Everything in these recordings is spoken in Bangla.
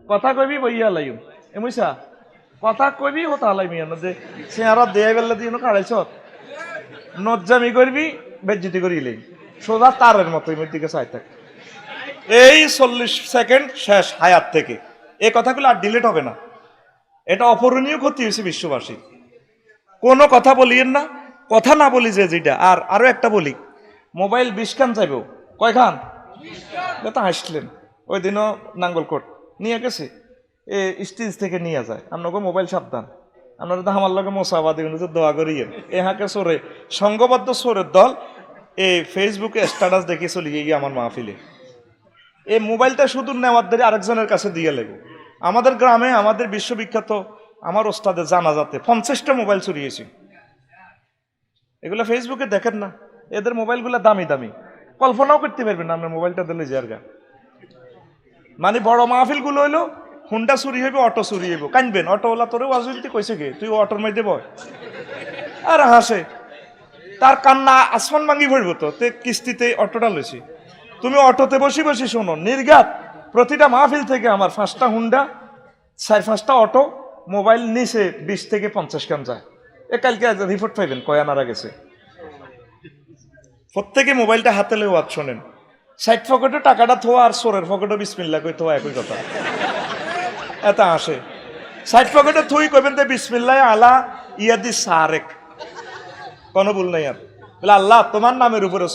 কথা কইবি বইয়া লাইম এমইসা কথা কইবি হতা লাই মিয়া যে চেহারা দেয়া বেলা দিয়ে কাড়াইছ নজ্জামি করবি বেজ্জিতি করিলেই সোজা তারের মতো এর দিকে চাই থাক এই 40 সেকেন্ড শেষ হায়াত থেকে এই কথাগুলো আর ডিলিট হবে না। এটা অপূরণীয় ক্ষতি হয়েছে বিশ্ববাসী। কোনো কথা বলিয়েন না, কথা না বলি যে যেটা। আর আরো একটা বলি, মোবাইল 20 খান চাইব, কয় খান? তো হাসলেন ওই দিনও নাঙ্গলকোট নিয়ে গেছে স্টেজ থেকে নিয়ে যায়। আপনাকে মোবাইল সাবধান, আপনারা তো আমার লগে মোসাবাদী দোয়া করিয়েন। এ হাঁকে সোরে সংঘবদ্ধ সোরের দল এই ফেসবুকে স্ট্যাটাস দেখে চলে গিয়ে আমার মাহফিলে। এই মোবাইলটা শুধু নেওয়ার ধরে আরেকজনের কাছে দিয়ে লেগে। আমাদের গ্রামে আমাদের বিশ্ববিখ্যাত আমার ওস্তাদের জানাজাতে 50টা মোবাইল চুরিয়েছি। এগুলো ফেসবুকে দেখেন না, এদের মোবাইলগুলো দামি দামি, কল্পনাও করতে পারবেন না আপনার মোবাইলটা দিলে জায়গা। মানে বড় মাহফিল গুলো হইলো হুন্ডা চুরি হইব, অটো চুরি হইব, কানবেন অটোওয়ালা তোরেও আজকে কইছে গে তুই অটোর মধ্যে বয় আর হাসে, তার কান্না আসমান ভাঙি ভরব। তো তে কিস্তিতে অটোটা লইছি, তুমি অটোতে বসি বসি শোনো নির্ঘাত প্রতিটা মাহফিল থেকে আমার 5টা হুন্ডা 4-5টা অটো মোবাইল নিচে 20 থেকে 50 খান যায়। এ কালকে রিপোর্ট পাইবেন কয় আনারা গেছে। প্রত্যেকে মোবাইলটা হাতে লেও আজ শোনেন, সাইড পকেটে টাকাটা থোয়া আর সোরের পকেটে বিসমিল্লাহ কই থোয়া একই কথা। এটা আসে সাইড পকেটে থুই কইবেন তে বিসমিল্লাহ আলা ইয়াদি সারেক, কোনো ভুল নাই। আর বলে আল্লাহ তোমার নামের উপরে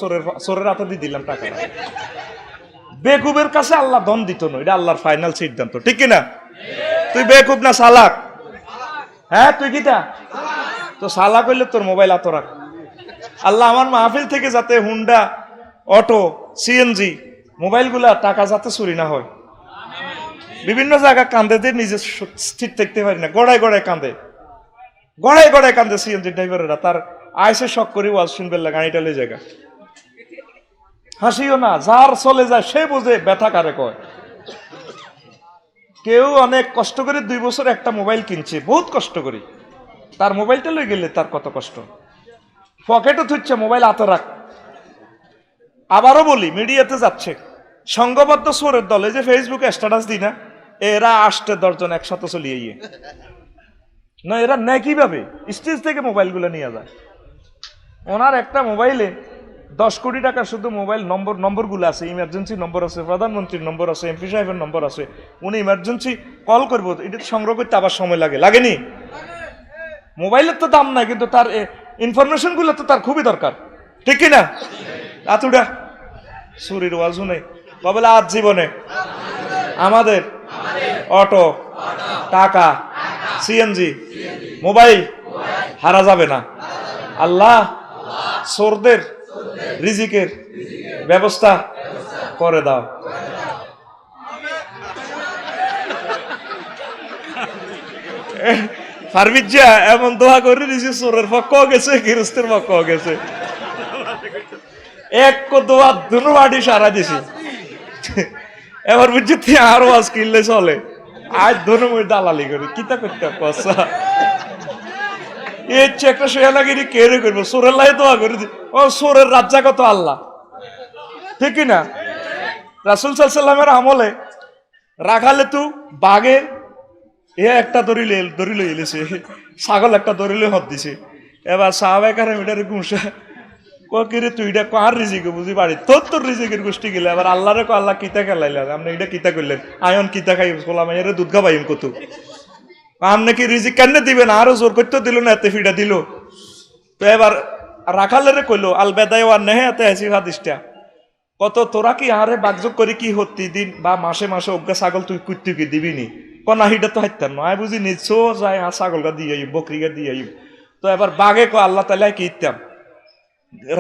সোরের হাতে দিয়ে দিলাম টাকাটা। বেকুবের কাছে আল্লাহ ধন দিত না, এটা আল্লাহর ফাইনাল সিদ্ধান্ত, ঠিক কিনা? তুই বেকুব না সালাক? হ্যাঁ তুই কিটা তো সালাক হইলে তোর মোবাইল হাতে রাখ। আল্লাহ আমার মাহফিল থেকে যাতে হুন্ডা, অটো, সিএনজি মোবাইলগুলা টাকা যাতে চুরি না হয়। বিভিন্ন জায়গা কান্দে দিয়ে নিজে স্থির থাকতে পারি না, গড়ায় গড়ায় কান্দে, গড়ায় গড়ায় কান্দে সিএনজি ড্রাইভারেরা। তার আইসে শখ করি ওয়াজ শুনবে গাড়িটা লে জায়গা। হাসিও না, যার চলে যায় সে বুঝে ব্যথা কারে কয়। কেউ অনেক কষ্ট করে 2 বছর একটা মোবাইল কিনছে, বহুত কষ্ট করি, তার মোবাইলটা লই গেলে তার কত কষ্ট। পকেটে থুচ্ছে মোবাইল হাতে রাখ। আবারও বলি, মিডিয়াতে যাচ্ছে সংঘবদ্ধ সোরের দলে যে ফেসবুকে স্ট্যাটাস দিই না, এরা 8-10 জন একসাথে চলিয়ে গিয়ে না, এরা নেয় কিভাবে? স্টেজ থেকে মোবাইলগুলো নিয়ে যায়। ওনার একটা মোবাইলে 10 কোটি টাকা শুধু মোবাইল নম্বরগুলো আছে, ইমার্জেন্সি নম্বর আছে, প্রধানমন্ত্রীর নম্বর আছে, এমপি সাহেবের নম্বর আছে। উনি ইমার্জেন্সি কল করবো, এটা সংগ্রহ করতে আবার সময় লাগেনি? মোবাইলের তো দাম নাই, কিন্তু তার ইনফরমেশন গুলো তো তার খুবই দরকার, ঠিক কিনা? আতুডা সুরির ওয়াজু নেই বলে আজ জীবনে আমাদের অটো, টাকা, সিএনজি, মোবাইল হারা যাবে না। আল্লাহ চোরদের রিজিকের ব্যবস্থা করে দাও। ফারবিজা এমন দোয়া করে দিয়েছে, চোরের পক্ষ গেছে, গৃহস্থের পক্ষ গেছে, এক দোয়া দুনো বাড়ি সারা দিছি। এবার বুঝছি তুই আরো আজ কিনলে চলে, আজ দুনো মই দালালি করি কিতা করতে পয়সা এই একটা শেয়ালাগিরি কেড়ে করবো, চোরের লাই দোয়া করে দি। ও চোরের রাজ্জা কত আল্লাহ, ঠিক কিনা? রাসূল সাল্লাল্লাহু আলাইহি ওয়াসাল্লামের আমলে রাখালে তু বাঘে একটা দড়ি এলেছে, ছাগল একটা দড়িলে হত দিছে। এবার সাহাবায়ে কেরাম এটারে গুঁসা কিরে তুই এটা কার রিজিকে বুঝি বাড়ি তোর রিজিকের গোষ্ঠী গেলে। এবার আল্লাহরে কো আল্লাহ কিতা খেলাইলেন আপনি, এটা কিতা করলেন? আয়ন কিতা খাই বললাম এর দুধ খাবাইম কত, আপনি কি রিজিক কেন দিবেন? আরো জোর করতে দিল না, এতে ফিটা দিল। তো এবার রাখালেরে কইলো আল বেদায় আর নেহে এতে হাসি হাদিসটা কত, তোরা কি আরে বাগযোগ করি কি হতি দিন বা মাসে মাসে অজ্ঞা ছাগল তুই কুত্তি কি দিবিনি? কনা হিটা তো হাইতাম নয় বুঝি নিচ্ছো যায় ছাগলটা দিয়ে আইব, বকরিগা দিয়ে আইব। তো এবার বাঘে কো আল্লাহ তালা কি ইত্যাম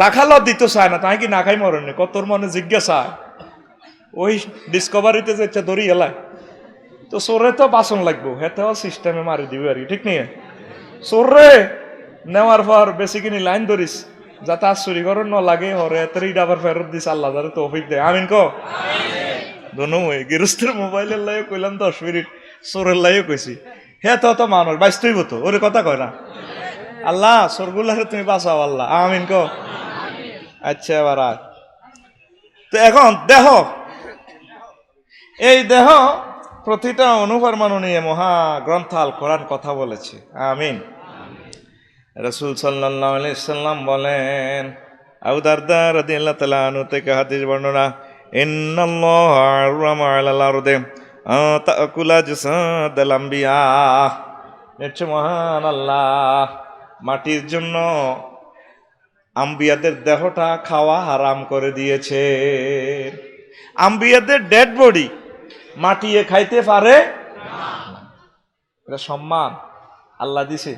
রাখালো দিতে চায় না, তাই কি না খাই মরণে কতর মনে জিজ্ঞাসা ওই ডিসকভারিতে যে দড়ি এলায়। তো চোরে তো বাসন লাগবো, হেতেও সিস্টেমে মারি দিবে আর কি, ঠিক নেই? চোরে নেওয়ার পর বেশি কিনি লাইন ধরিস যাতে আর চুরি করার ন লাগে, হরে এতেই আবার ফেরত দিস, আল্লাহ যাতে তৌফিক দেয়, আমিন কো। দোনোই গৃহস্থের মোবাইলের লাইও কইলাম 10 মিনিট, চোরের লাইও কইছি। হে তো মানুষ বাইস্তই হতো, ওরে কথা কয় না। আল্লাহ চোরগুলারে তুমি বাঁচাও আল্লাহ, আমিন কো। আচ্ছা এবার তো এখন দেহ, এই দেহ প্রতিটা অনুপরমাণু নিয়ে মহা গ্রন্থ আল কোরআন কথা বলেছে। আমিন। রাসূল সাল্লাল্লাহু আলাইহি সাল্লাম বলেন, আবু দারদা রাদিয়াল্লাহু তাআলা আনহু থেকে হাদিস বর্ণনা, ইন্নাল্লাহা হারামা আলাল আরদি তাকুলা জাসাদাল আম্বিয়া। নিশ্চয় মহান আল্লাহ মাটির জন্য আম্বিয়াদের দেহটা খাওয়া হারাম করে দিয়েছে। আম্বিয়াদের ডেড বডি মাটিয়ে খাইতে পারে এটা সম্মান আল্লাহ দিছে।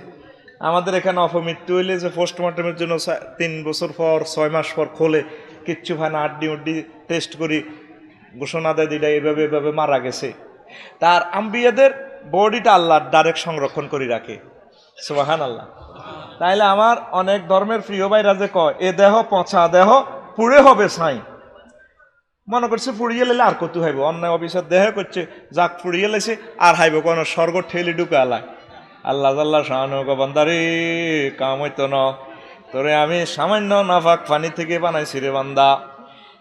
আমাদের এখানে অপমৃত্যু হইলে যে পোস্টমর্টমের জন্য 3 বছর পর 6 মাস পর খোলে, কিচ্ছু হয় না, আড্ডি উড্ডি টেস্ট করি, ঘোষণা দেয় দিটা এভাবে এভাবে মারা গেছে। তার আম্বিয়াদের বডিটা আল্লাহ ডাইরেক্ট সংরক্ষণ করে রাখে। সুবহানাল্লাহ। তাইলে আমার অনেক ধর্মের প্রিয় ভাইরা যে কয় এ দেহ পচা দেহ পুড়ে হবে ছাই, মনে করছে পুড়িয়ে লেলে আর কত হাইব, অন্যায় অফিসার দেহ করছে যাক পুড়িয়ে লেছে আর হাইব কোন স্বর্গ ঠেলি ঢুকে আলায়। আল্লাহ আল্লাহ শাহানুগ বান্দারে কাম হইতো না, তোরে আমি সামান্য নাফাক পানি থেকে বানাইছি রে বান্দা।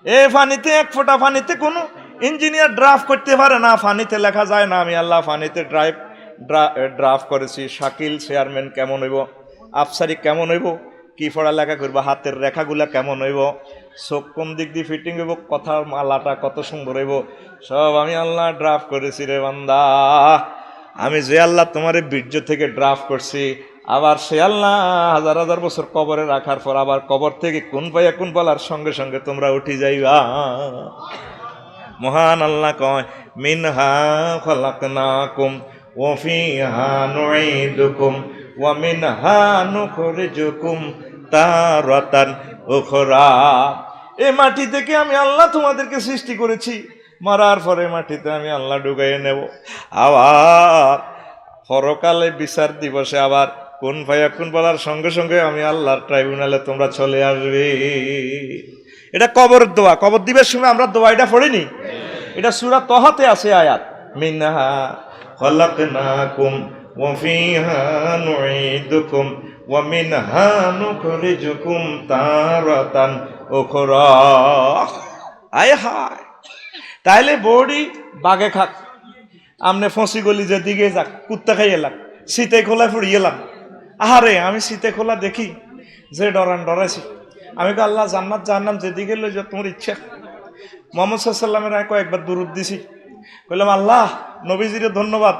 এ পানিতে এক ফোঁটা পানিতে কোনো ইঞ্জিনিয়ার ড্রাফট করতে পারে না, পানিতে লেখা যায় না আমি আল্লাহ পানিতে ড্রাফট করেছি। শাকিল চেয়ারম্যান কেমন হইব, আফসারি কেমন হইব, কি পড়ালেখা করবো, হাতের রেখাগুলা কেমন হইব, চোখ কোন দিক দিয়ে ফিটিং হইব, কথার মালাটা কত সুন্দর হইব, সব আমি আল্লাহ ড্রাফট করেছি রে বান্দা। আমি যে আল্লাহ তোমার বীর্য থেকে ড্রাফট করছি, আবার সে আল্লাহ হাজার হাজার বছর কবরে রাখার পর আবার কবর থেকে কোন পাইয়া কোন বলার সঙ্গে সঙ্গে তোমরা উঠি যাইবা। মহান আল্লাহ কয়, মিনহা খালাকনাকুম ওয়া ফিহা নুঈদুকুম ওয়া মিনহা নুখরিজুকুম তারাতান উখরা। এই মাটি থেকে আমি আল্লাহ তোমাদেরকে সৃষ্টি করেছি, মরার পরে মাটিতে আমি আল্লাহ ঢুকাইয়ে নেব, আবার পরকালে বিচার দিবসে আবার কোন ভাইয়া কোন বলার সঙ্গে সঙ্গে আমি আল্লাহর ট্রাইব্যুনালে তোমরা চলে আসবে। এটা কবরের দোয়া, কবর দিবের সময় আমরা দোয়া এটা পড়িনি, এটা সূরা তহাতে আছে আয়াত, মিনহা খালাকনাকুম ওয়া ফিহা নুঈদুকুম ওয়া মিনহা নুখরিজুকুম তারাতান উখরা। আয় হায়, তাইলে বডি বাগে খাক, আমনে ফসি গলি যেদিকে যাক কুত্তা খাই এলাম, শীতে খোলা ফুড়িয়ে এলাম। আহারে আমি শীতে খোলা দেখি যে ডরাইছি, আমি তো আল্লাহ জান্নাত জাহান্নাম যেদিকে লই যা তোমার ইচ্ছা। মুহাম্মদ সাল্লাল্লাহু আলাইহি কয়েকবার দুরূদ দিছি, কইলাম আল্লাহ নবীজিরে ধন্যবাদ,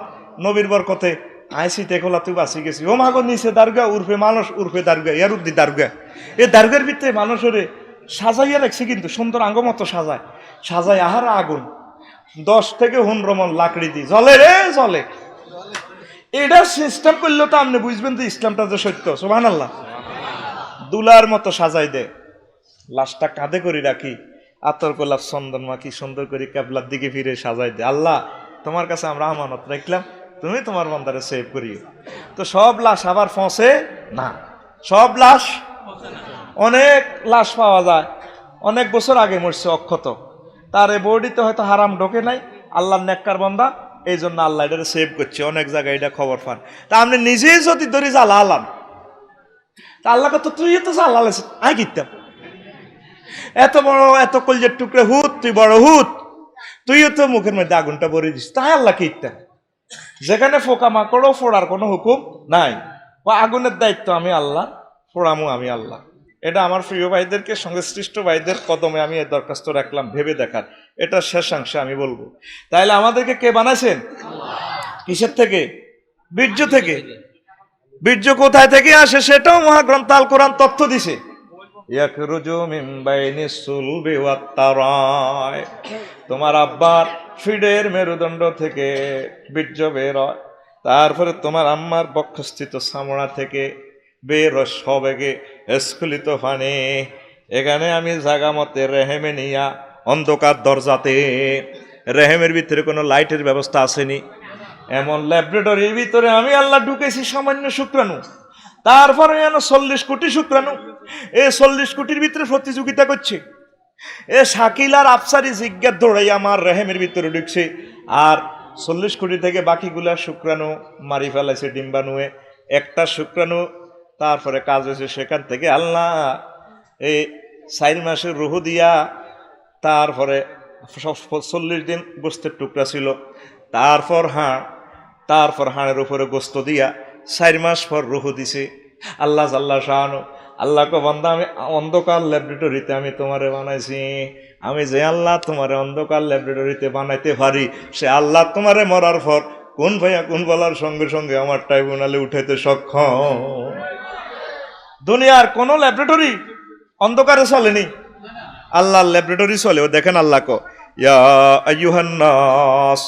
নবীর বরকতে আই শীতে খোলা তুই বাঁচি গেছি। ও মাগো নিচে দারগা উর্ফে মানুষ উর্ফে দারগা, ইয়ারুদ্দি দারগা, এই দারগার ভিতরে মানুষের সাজাইয়া রাখছে, কিন্তু সুন্দর আঙ্গ মতো সাজায় আহার আগুন 10 থেকে 15 মণ লাকড়ি দিয়ে জ্বলে রে জ্বলে। এটা সিস্টেম করলে তো আপনি বুঝবেন যে ইসলামটা যে সত্য। সুবহানাল্লাহ। দুলার মতো সাজাই দে, লাশটা কাঁধে করে রাখি, আতর গোলাপ চন্দন মাখি সুন্দর করে কেবলার দিকে ফিরে সাজাই দে। আল্লাহ তোমার কাছে আমরা আমানত রাখলাম, তুমি তোমার বান্দারে সেভ করিও। তো সব লাশ আবার ফসে না, সব লাশ, অনেক লাশ পাওয়া যায় অনেক বছর আগে মরছে অক্ষত, তার এই বডিতে হয়তো হারাম ঢোকে নাই, আল্লাহর নেককার বান্দা, এই জন্য আল্লাহ এটা সেভ করছে। অনেক জায়গায় এটা খবর পান। তা আপনি নিজেই যদি ধরি জ্বালা আলাম, তা আল্লাহকে তো তুই তো জ্বালা আই কিতাম, এত বড় এত কলজের টুকরে হুত, তুই বড় হুত, তুইও তো মুখের মধ্যে আগুনটা ভরে দিস, তাই আল্লাহ কিতাম। যেখানে ফোকা মাকড়ও ফোড়ার কোনো হুকুম নাই, আগুনের দায়িত্ব আমি আল্লাহ, ফোড়ামু আমি আল্লাহ। এটা আমার প্রিয় ভাইদেরকে, সংশ্লিষ্ট ভাইদের কদমে আমি এই দরখাস্ত রাখলাম ভেবে দেখার। এটা শেষাংশে আমি বলবো। তাইলে আমাদেরকে কে বানাইছেন? কিসের থেকে? বীর্য থেকে। বীর্য কোথায় থেকে আসে সেটাও মহাগ্রন্থ আল কোরআন তথ্য দিছে। ইয়াখরুজু মিন বাইনিস সুলবি ওয়াত তারায়, তোমার আব্বার ফিডের মেরুদণ্ড থেকে বীর্য বের হয়, তারপরে তোমার আম্মার বক্ষস্থিত চামড়া থেকে বের সবেগে স্খলিত পানি, এখানে আমি জাগা মতে রেহেমে নিয়া অন্ধকার দরজাতে, রেহেমের ভিতরে কোনো লাইটের ব্যবস্থা আসেনি, এমন ল্যাবরেটরির ভিতরে আমি আল্লাহ ঢুকেছি সামান্য শুক্রাণু, তারপরে যেন 40 কোটি শুক্রাণু, এই 40 কোটির ভিতরে প্রতিযোগিতা করছে। এ শাকিল আর আফসারি জিজ্ঞার দৌড়াই আমার রেহেমের ভিতরে ঢুকছে, আর 40 কোটি থেকে বাকিগুলা শুক্রাণু মারি ফেলাইছে ডিম্বাণুয়ে। একটা শুক্রাণু তারপরে কাজ হয়েছে, সেখান থেকে আল্লাহ এই 4 মাসের রুহু দিয়া, তারপরে 40 দিন গোস্তের টুকরা ছিল, তারপর হাড়ের উপরে গোস্ত দিয়া 4 মাস পর রুহু দিছে। আল্লাহ জাল্লা শাহানু আল্লাহ কো বান্দা, আমি অন্ধকার ল্যাবরেটরিতে আমি তোমারে বানাইছি। আমি যে আল্লাহ তোমারে অন্ধকার ল্যাবরেটরিতে বানাইতে পারি, সে আল্লাহ তোমারে মরার পর কোন ভাইয়া কোন বলার সঙ্গে সঙ্গে আমার ট্রাইব্যুনালে উঠাইতে সক্ষম। দুনিয়ার কোন ল্যাবরেটরি অন্ধকারে চলেনি, আল্লাহর ল্যাবরেটরি চলে। ও দেখেন আল্লাহ কো, ইয়া আইয়ুহান নাস,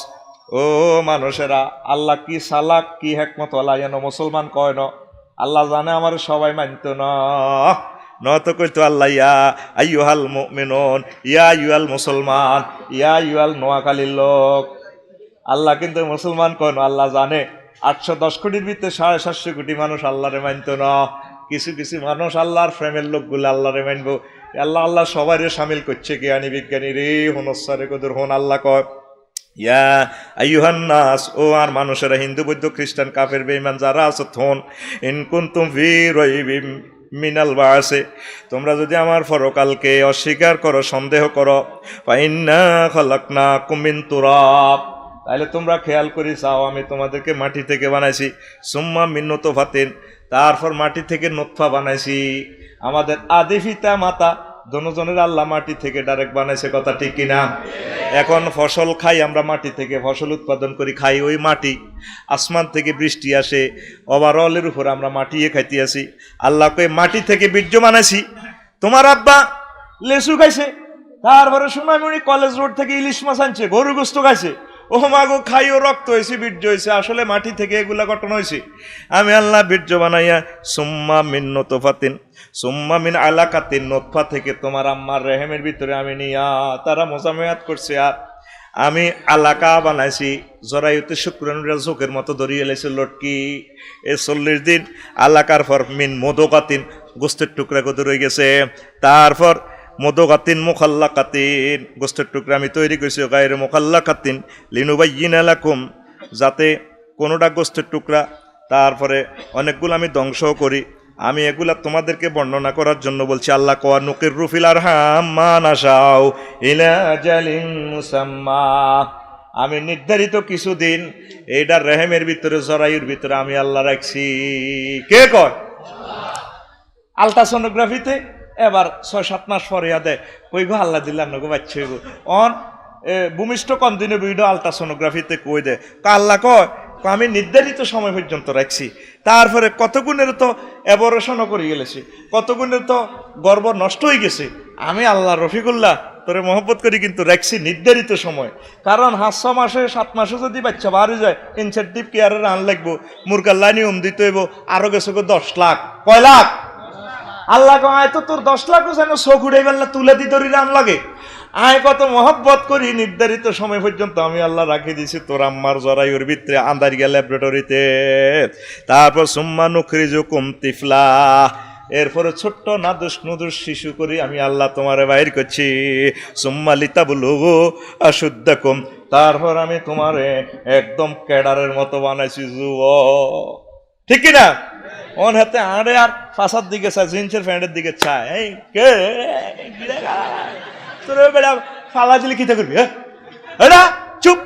ও মানুষেরা, আল্লাহ কি সালাক কি হেকমত ওয়ালা, যেন মুসলমান কয় ন, আল্লাহ জানে আমার সবাই মানতো না, নয়তো কইতো আল্লাহ ইয়া আইয়ুহাল মুমিনুন, ইয়া আইয়ুহাল মুসলমান, ইয়া আইয়ুহাল নোয়াখালীর লোক। আল্লাহ কিন্তু মুসলমান কয় না, আল্লাহ জানে 810 কোটির ভিতরে 750 কোটি মানুষ আল্লাহরে মানতো না। কিছু কিছু মানুষ আল্লাহর প্রেমের লোকগুলো আল্লাহরে মানবো। আল্লাহ সবাই সামিল করছে, জ্ঞানী বিজ্ঞানী রে হনসারে কদর হন। আল্লাহ কয়, ইয়া আইয়ুহান নাস, ও আর মানুষেরা, হিন্দু বৌদ্ধ খ্রিস্টান কাফের বেঈমান যারা আছো, থন ইন কুনতুম ফি রাইবিম মিনাল বাসে, তোমরা যদি আমার পরকালকে অস্বীকার করো, সন্দেহ করো, ফাইন্না খালাকনাকুম মিন তুরাব, তাহলে তোমরা খেয়াল করি চাও, আমি তোমাদেরকে মাটি থেকে বানাইছি। সুম্মা মিন নুতফাতিন, তারপর মাটি থেকে নুতফা বানাইছি। আমাদের আদি পিতা মাতা দুজনের আল্লাহ মাটি থেকে ডাইরেক্ট বানাইছে, কথা ঠিক কিনা? এখন ফসল খাই আমরা, মাটি থেকে ফসল উৎপাদন করি, খাই ওই মাটি। আসমান থেকে বৃষ্টি আসে, ওভারঅলের উপর আমরা মাটিয়ে খাইতে আসি। আল্লাহ কই মাটি থেকে বীর্য বানাইছি। তোমার আব্বা লেসু খাইছে, তারপরে সোনামণি কলেজ রোড থেকে ইলিশ মাছ আনছে, গরু গোস্ত খাইছে, ও মাগো খাইও রক্ত হয়েছে, বীর্য হয়েছে, আসলে মাটি থেকে এগুলা গঠন হয়েছে। আমি আল্লাহ বীর্য বানাইয়া সুম্মা মিন নুতফাতিন সুম্মা মিন আলাকাতিন, নুতফা থেকে তোমার আম্মার রেহেমের ভিতরে আমি নিয়া তারা মোজামেয়াত করছে, আর আমি আলাকা বানাইছি। জরায়ুতে শুক্রাণুরা চোখের মতো ধরিয়ে এলেছে লটকি। এ 40 দিন আলাকার পর মিন মোদকাতিন, গোস্তের টুকরা কত রয়ে গেছে। তারপর মোদকাতিন মুখাল্লাকাতিন, গোস্তের টুকরা আমি তৈরি করেছি, গায়ের মুখাল্লাকাতিন লিনুবাইয়িনা লাকুম, যাতে কোনোটা গোস্তের টুকরা, তারপরে অনেকগুলো আমি ধ্বংস করি। আমি এগুলা তোমাদেরকে বর্ণনা করার জন্য বলছি। আল্লাহ কোয়া নুকির রুফিল আরহাম মা নাশাউ ইলা আজালিন মুসাম্মা, আমি নির্ধারিত কিছুদিন এইটার রেহেমের ভিতরে, জরায়ুর ভিতরে আমি আল্লাহ রাখছি। কে কয়? আলট্রাসোনোগ্রাফিতে এবার 6-7 মাস পরে দেয়, কই গো আল্লাহ দিলাম না গো বাচ্চা গো, অন ভূমিষ্ঠ কম দিনে ভিডিও আলট্রাসোনোগ্রাফিতে কই দেয়, আল্লাহ কয় আমি নির্ধারিত সময় পর্যন্ত রাখছি। তারপরে কত গুণের তো অ্যাবরেশনও করে গেলেছে, কত গুণের তো গর্ব নষ্ট হয়ে গেছে। আমি আল্লাহ রফিকুল্লাহ তোরে মহব্বত করি, কিন্তু রাখছি নির্ধারিত সময়। কারণ 6 মাসে 7 মাসে যদি বাচ্চা বাড়ি যায়, ইনসেন্টিভ কেয়ারের রান লাগবো, মুরগাল্লা নিয়ম দিতে হইব, আরো গেছে 10 লাখ। কয় লাখ? আল্লাহ আয় তো তোর 10 লাখও যেন চোখ উড়ে বেলা তুলে দি ধরি রান লাগে। আয় কত মহব্বত করি, নির্ধারিত সময় পর্যন্ত আমি আল্লাহ রাখি দিছি তোর আম্মার জরায়ুর ভিতরে, আন্দারিয়া ল্যাবরেটরিতে। তারপর সুম্মা নুখরিজুকুম তিফলা, এরপরে ছোট্ট নাদুস নুদুস শিশু করি আমি আল্লাহ তোমারে বাইর করছি। সুম্মা লিতাবলুগু আশুদ্দাকুম, তারপর আমি তোমারে একদম ক্যাডারের মতো বানাইছি যুবক, ঠিক কিনা? ওন হাতে আড়ে আর ফাঁসার দিকে চায়, জিন্সের প্যান্টের দিকে চায়, এই কে তোর বেড়া ফালা দিলে কিতা করবি? হ্যাঁ চুপ,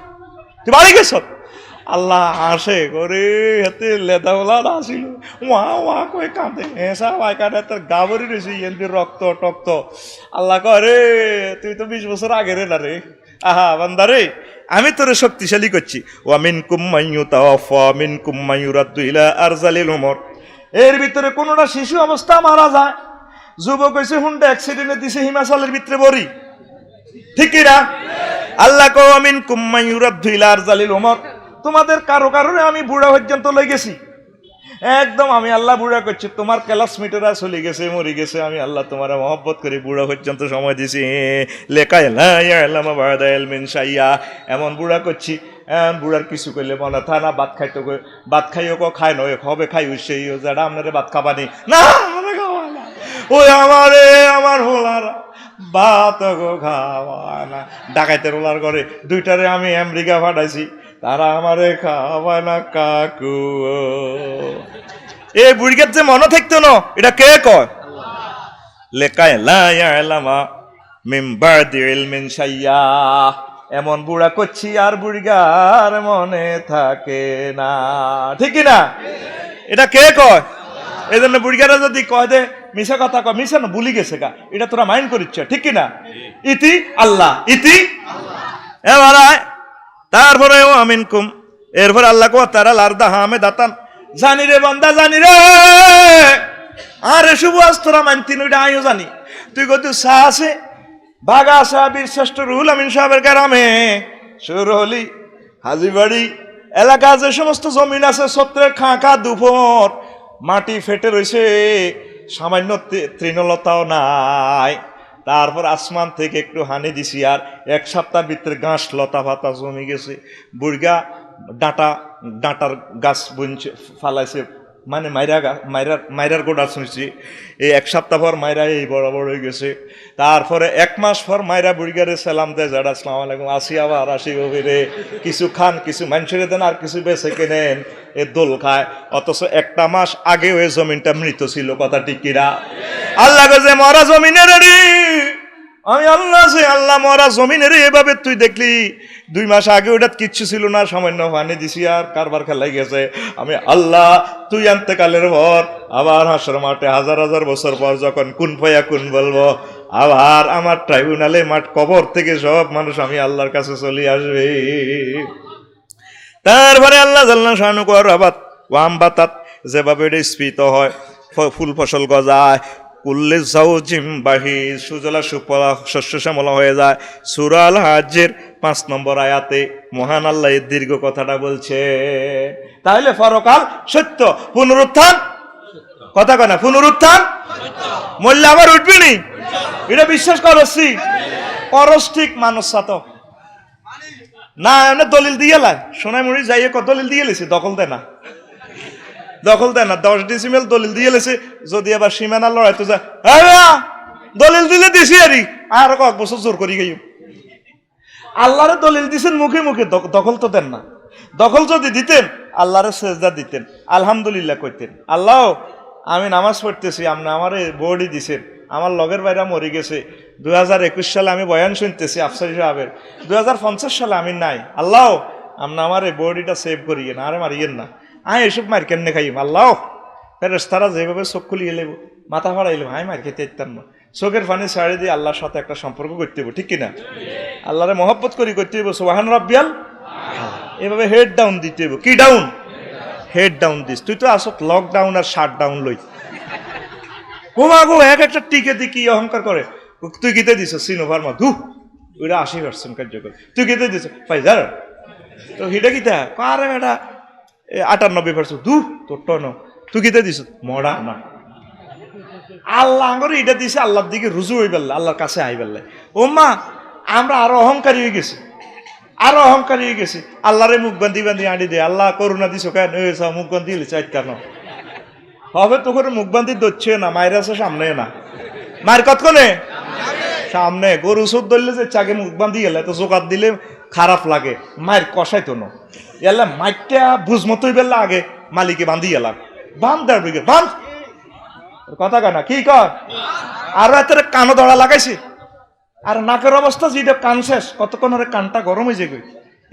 তুই বাড়ি গেছ। আল্লাহ আসে করে হাতে লেদাওলা আসিল, ওয়া ওয়া কই কাঁদে, এসা ওয়াই কাঁদে, তোর গাবরি রয়েছে এমনি রক্ত টক্ত। আল্লাহ করে তুই তো 20 বছর আগের না রে, আহা বান্দারে আমি তোরে শক্তিশালী করছি। ওয়া মিনকুম মাইয়ুতাওয়াফা মিনকুম মাইয়ুরাদ্দু ইলা আরজালিল উমর, এর ভিতরে কোনটা শিশু অবস্থা মারা যায়, যুবক হয়েছে হুন্ডা অ্যাক্সিডেন্টে দিছে হিমাচলের ভিতরে বড়ি, ঠিক না? আল্লাহ কো মিনকুম মাইয়ুরাদ্দু ইলা আরজালিল উমর, তোমাদের কারো কারণে আমি বুড়া পর্যন্ত লই গেছি, একদম আমি আল্লাহ বুড়া করছি। তোমার ক্লাসমেটেরা চলে গেছে, মরে গেছে, আমি আল্লাহ তোমার মহব্বত করি, বুড়া পর্যন্ত সময় দিছি। লেখায় লা ইয়ালামা বাদা ইলমিন শাইয়া, এমন বুড়া করছি, বুড়ার কিছু করলে মনে থা না, ভাত খাইতে ভাত খাইও কো খাই নয় হবে খাই সেই যারা আপনারে ভাত খাবানি না, ওই আমারে আমার হোলার ভাত গো খাওয়া না। ডাকাইতের হোলার করে 2টারে আমি আমেরিকা পাঠাইছি, তারা আমারে খাওয়ায় না কাকু। এ বুড়িকে যে মনে থাকতো না, এটা কে কয়? লেখায় লা ইয়ালামা মিন বাদি ইলমিন শাইয়া, এমন বুড়া করছি আর বুড়িগার মনে থাকে না, ঠিক না? এটা কে কয়? এই জন্য বুড়িগারা যদি কয় দে মিশা কথা কয়, মিশা না ভুলি গেছে গা, এটা তোরা মাইন্ড করিচ্ছ, ঠিক কিনা? ইতি আল্লাহ, ইতি এবার তারপরে ও আমিন কুম, এরপর আল্লাহ কো তারা লারদা হামে দাতান, জানি রে বান্দা জানি রে, আরে শুভ তোরা মানতি নইটা আমিও জানি। তুই কত সা আছে বাগা সাহাবীর শ্রেষ্ঠ রুহুল আমিন সাহেবের গ্রামে শুরু হলি হাজিবাড়ি এলাকা যে সমস্ত জমিন আছে সত্রের খাঁকা দুপুর মাটি ফেটে রয়েছে, সামান্য তৃণলতাও নাই। তারপর আসমান থেকে একটু হানি দিছি, আর এক সপ্তাহের ভিতরে ঘাস লতা পাতা জমি গেছে। বুড়গা ডাঁটার গাছ বুনছে ফালাইছে, মানে মাইরার গোড়া শুনছি। এই এক সপ্তাহ পর মাইরা এই বড় বড় হয়ে গেছে। তারপরে এক মাস পর মাইরা বুড়িগারে সালাম দেয়, যারা আসসালামু আলাইকুম, আসি আবার আসি গভীরে, কিছু খান কিছু মানুষের দেন আর কিছু বেছে কেনেন, এ দোল খায়। অথচ একটা মাস আগে ওই জমিনটা মৃত ছিল, কথা ঠিক কিনা? আল্লাহ যে মরা জমিনের আমি আল্লাহ যে আল্লাহ মরা জমিনের এভাবে তুই দেখলি 2 মাস আগে ওটা কিচ্ছু ছিল না, সামান্য পানি দিছি আর কারবার খেলাই গেছে। আমি আল্লাহ তুই আন্তেকালের পর আবার হাসর মাঠে হাজার হাজার বছর পর যখন কুন ফয়া কুন বলবো, আবার আমার ট্রাইব্যুনালে মাঠ কবর থেকে সব মানুষ আমি আল্লাহর কাছে চলে আসবে। তারপরে আল্লাহ জাল্লা শানু কর আবাদ ওয়াম বাতাত, যেভাবে এটা স্ফীত হয়, ফুল ফসল গজায়, কুল্লে জাওজিম বাহি, সুজলা সুফলা শস্য শ্যামলা হয়ে যায়। সূরা আল হাজ্জের 5 নম্বর আয়াতে মহান আল্লাহ এই দীর্ঘ কথাটা বলছে। তাহলে পরকাল সত্য, পুনরুত্থান কথা কয় না, পুনরুত্থান মরলে আবার উঠবি নি, এটা বিশ্বাস করছি করস ঠিক মানুষ সাথ না, এমনি দলিল দিয়ে লাই সোনাই মুড়ি যাইয়ে দলিল দিয়ে লেছি, দখল দেয় না, দখল দেয় না, 10 ডিসিমেল দলিল দিয়ে লেছে। যদি আবার সীমানা লড়াইতে যায়, দলিল দিলে দিছি আর কয়েক বছর জোর করি গেই। আল্লাহরে দলিল দিছেন মুখে মুখে, দখল তো দেন না। দখল যদি দিতেন আল্লাহরে সেজদা দিতেন, আলহামদুলিল্লাহ কইতেন, আল্লাহ আমি নামাজ পড়তেছি, আপনি আমার বোর্ডই দিছেন, আমার লগের বাইরা মরে গেছে, 2021 সালে আমি বয়ান শুনতেছি আফসারি সাহেবের, 2050 সালে আমি নাই, আল্লাহ আপনি আমার এই বডিটা সেভ করিয়েন, আরে মারিয়েন না, আমি এসব মার কেমনে খাইম, আল্লাহ ফেরেশতারা যেভাবে চোখ খুলিয়ে লেব মাথা ফাড়াইলাম, আমি মার খেতে ইতাম না, চোখের পানি ছাড়ে দিয়ে আল্লাহর সাথে একটা সম্পর্ক করতে হইব, ঠিক কিনা? আল্লাহরে মহব্বত করি করতে হইব, সুবহান রাব্বিয়াল, এভাবে হেড ডাউন দিতে হইব। কি ডাউন? Head down this. তুই তো আসত লকডাউন আর শাট ডাউন লই ঘুমাগো এক একটা টিকে দি কি অহংকার করে। তুই গীতে দিছ সিনোভার্মা ধু ওইটা 80% কার্যকর, তুই গীতে দিছ ফাইজার তো হিটা গীতা কারে বেটা 98% ধু তোর টন, তুই গীতে দিছ মডা না। আল্লাহ করে এটা দিছে আল্লাহর দিকে রুজু হয়ে পেলে, আল্লাহর কাছে আই পেলে। ও মা আমরা আরো অহংকারী হয়ে গেছি, আরো অহংকারী হয়ে গেছি। আল্লাহরে মুখ বান্ধি বান্ধি আনি দে, আল্লাহ করুণা দিছ কেন মুখ বান্ধি চাই কেন হবে তো করে মুখ বান্ধি দচ্ছে না, মায়ের আছে সামনে না, মায়ের কতক্ষণে সামনে। গরু সব ধরলে যে চাকে মুখ বান্ধি গেলে তো জোগাত দিলে খারাপ লাগে, মায়ের কষাই তো এলে মাইকটা বুঝ মতোই বেললে আগে মালিকে বান্ধি গেলাম, বান্ধ দেড় বিঘে বান্ধ কথা কানা কি কর। আরো এত কানো দড়া লাগাইছি, আর নাকের অবস্থা যেটা কান শেষ, কতক্ষণ ওরে কানটা গরম হয়ে যায়,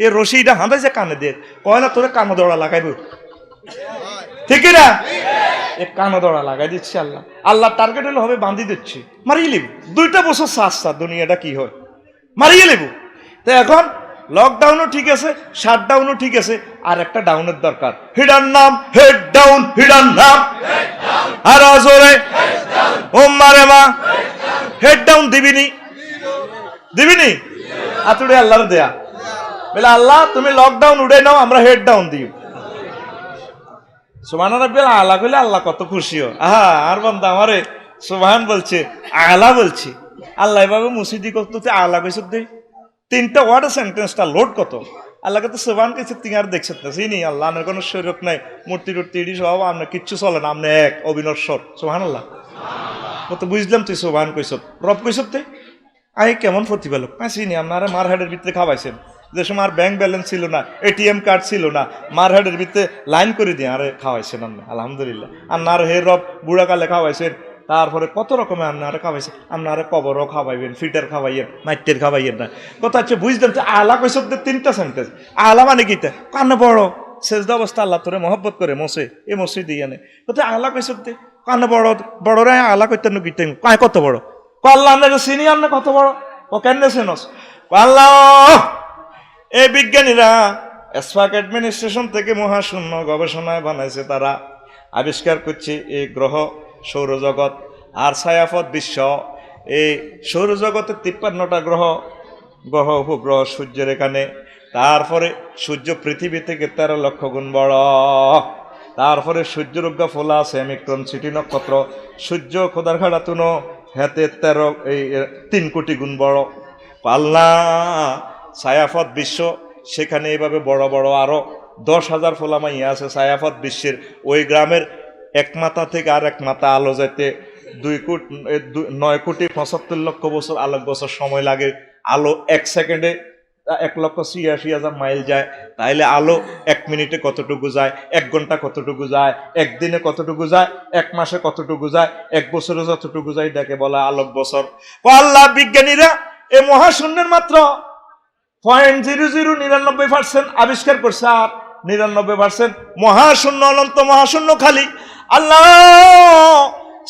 এ রশিটা হাঁদাইছে কানে দিয়ে, কয় না তোরে কানো দড়া লাগাইব, ঠিক না? এ কানো দড়া লাগাই দিচ্ছি আল্লাহ, আল্লাহ টার্গেট হলে হবে বান্ধি দিচ্ছি, মারিয়ে লিব 2টা বছর সাস্তা দুনিয়াটা কি হয় মারিয়ে লিব। তো এখন লকডাউনও ঠিক আছে, শাটডাউনও ঠিক আছে, আর একটা ডাউনের দরকার, হিডার নাম হেড ডাউন, হিডার নাম আর জোরে ও মারে মা হেড ডাউন দিবিনি দিবিনি আতুড়ে আল্লাহর দেয়া বলে আল্লাহ তুমি লকডাউন উড়ে নাও, আমরা হেড ডাউন দিই। সুবহান রাব্বিল আলা কইলে আল্লাহ কত খুশি হয়। আর বান্দা আমারে সুবহান বলছে, আলা বলছি, আল্লাহ এভাবে মুসিদি কত আলা কইছ দে 3টা ওয়ার্ড সেন্টেন্সটা লোড কত। আল্লাহকে তো সুবহান কইছে তুই আর দেখছ না, চিনি আল্লাহ আমার কোনো শরীয়ত নাই, মূর্তি টুর্তি ইডি সব আমরা কিচ্ছু চলে না, আপনি এক অবিনশ্বর। সুবহানাল্লাহ কত বুঝলাম তুই সুবহান কইছ, রব কইছ তুই আই কেমন প্রতিপালক চিনি। আপনারা মার হেডের ভিতরে খাওয়াইছেন, যে সময় আর ব্যাংক ব্যালেন্স ছিল না, এটিএম কার্ড ছিল না, মার হেডের ভিতরে লাইন করে দিয়ে আরে খাওয়াইছেন আপনি, আলহামদুলিল্লাহ। আর নার হে রব বুড়াকালে খাওয়াইছেন, তারপরে কত রকমের আপনারা খাওয়াইছে, আপনারা কবরও খাওয়াইবেন, ফিটার খাওয়াইয়েন, মাইটের খাওয়াইয়েন না। কথা হচ্ছে বুঝতেন তো আলা কইসব তিনটা সেন্টেন্স। আলা মানে কি কানে বড় শেষদা অবস্থা আল্লাহ তোরে মহব্বত করে মসে এ মসি দিয়ে আনে। কোথায় আলা কইসব দে কানে বড় বড়রা আলা কইতেন গীতে কায় কত বড় আল্লাহ আপনাকে সিনিয়র না কত বড় ও কেন সেনস আল্লাহ। এই বিজ্ঞানীরা স্পাক অ্যাডমিনিস্ট্রেশন থেকে মহাশূন্য গবেষণায় বানাইছে, তারা আবিষ্কার করছে এই গ্রহ সৌরজগৎ আর ছায়াপথ বিশ্ব। এই সৌরজগতে 53টা গ্রহ উপগ্রহ সূর্যের এখানে। তারপরে সূর্য পৃথিবী থেকে 13 লক্ষ গুণ বড়। তারপরে সূর্যের উগ্গা ফোলা আছে মিক্রন সিটি নক্ষত্র। সূর্য খোদার খাড়া তুনো হাতে 3 কোটি গুণ বড়। পাল্লা ছায়াপথ বিশ্ব, সেখানে এইভাবে বড় বড় আরো 10,000 ফোলামাইয়া আছে ছায়াপথ বিশ্বের। ওই গ্রামের এক মাথা থেকে আর এক মাথা আলো যেতে 9 কোটি 75 লক্ষ বছর আলোক বছর সময় লাগে। আলো 1 সেকেন্ডে 1,86,000 মাইল যায়। তাইলে আলো 1 মিনিটে কতটুকু যায়, 1 ঘন্টা কতটুকু যায়, 1 দিনে কতটুকু যায়, 1 মাসে কতটুকু যায়, 1 বছরে যতটুকু যায় এটাকে বলা আলোক বছর। আল্লাহ বিজ্ঞানীরা এই মহাশূন্যের মাত্র 0.0099% আবিষ্কার করছে, আর 99% মহাশূন্য, অনন্ত মহাশূন্য খালি। আল্লাহ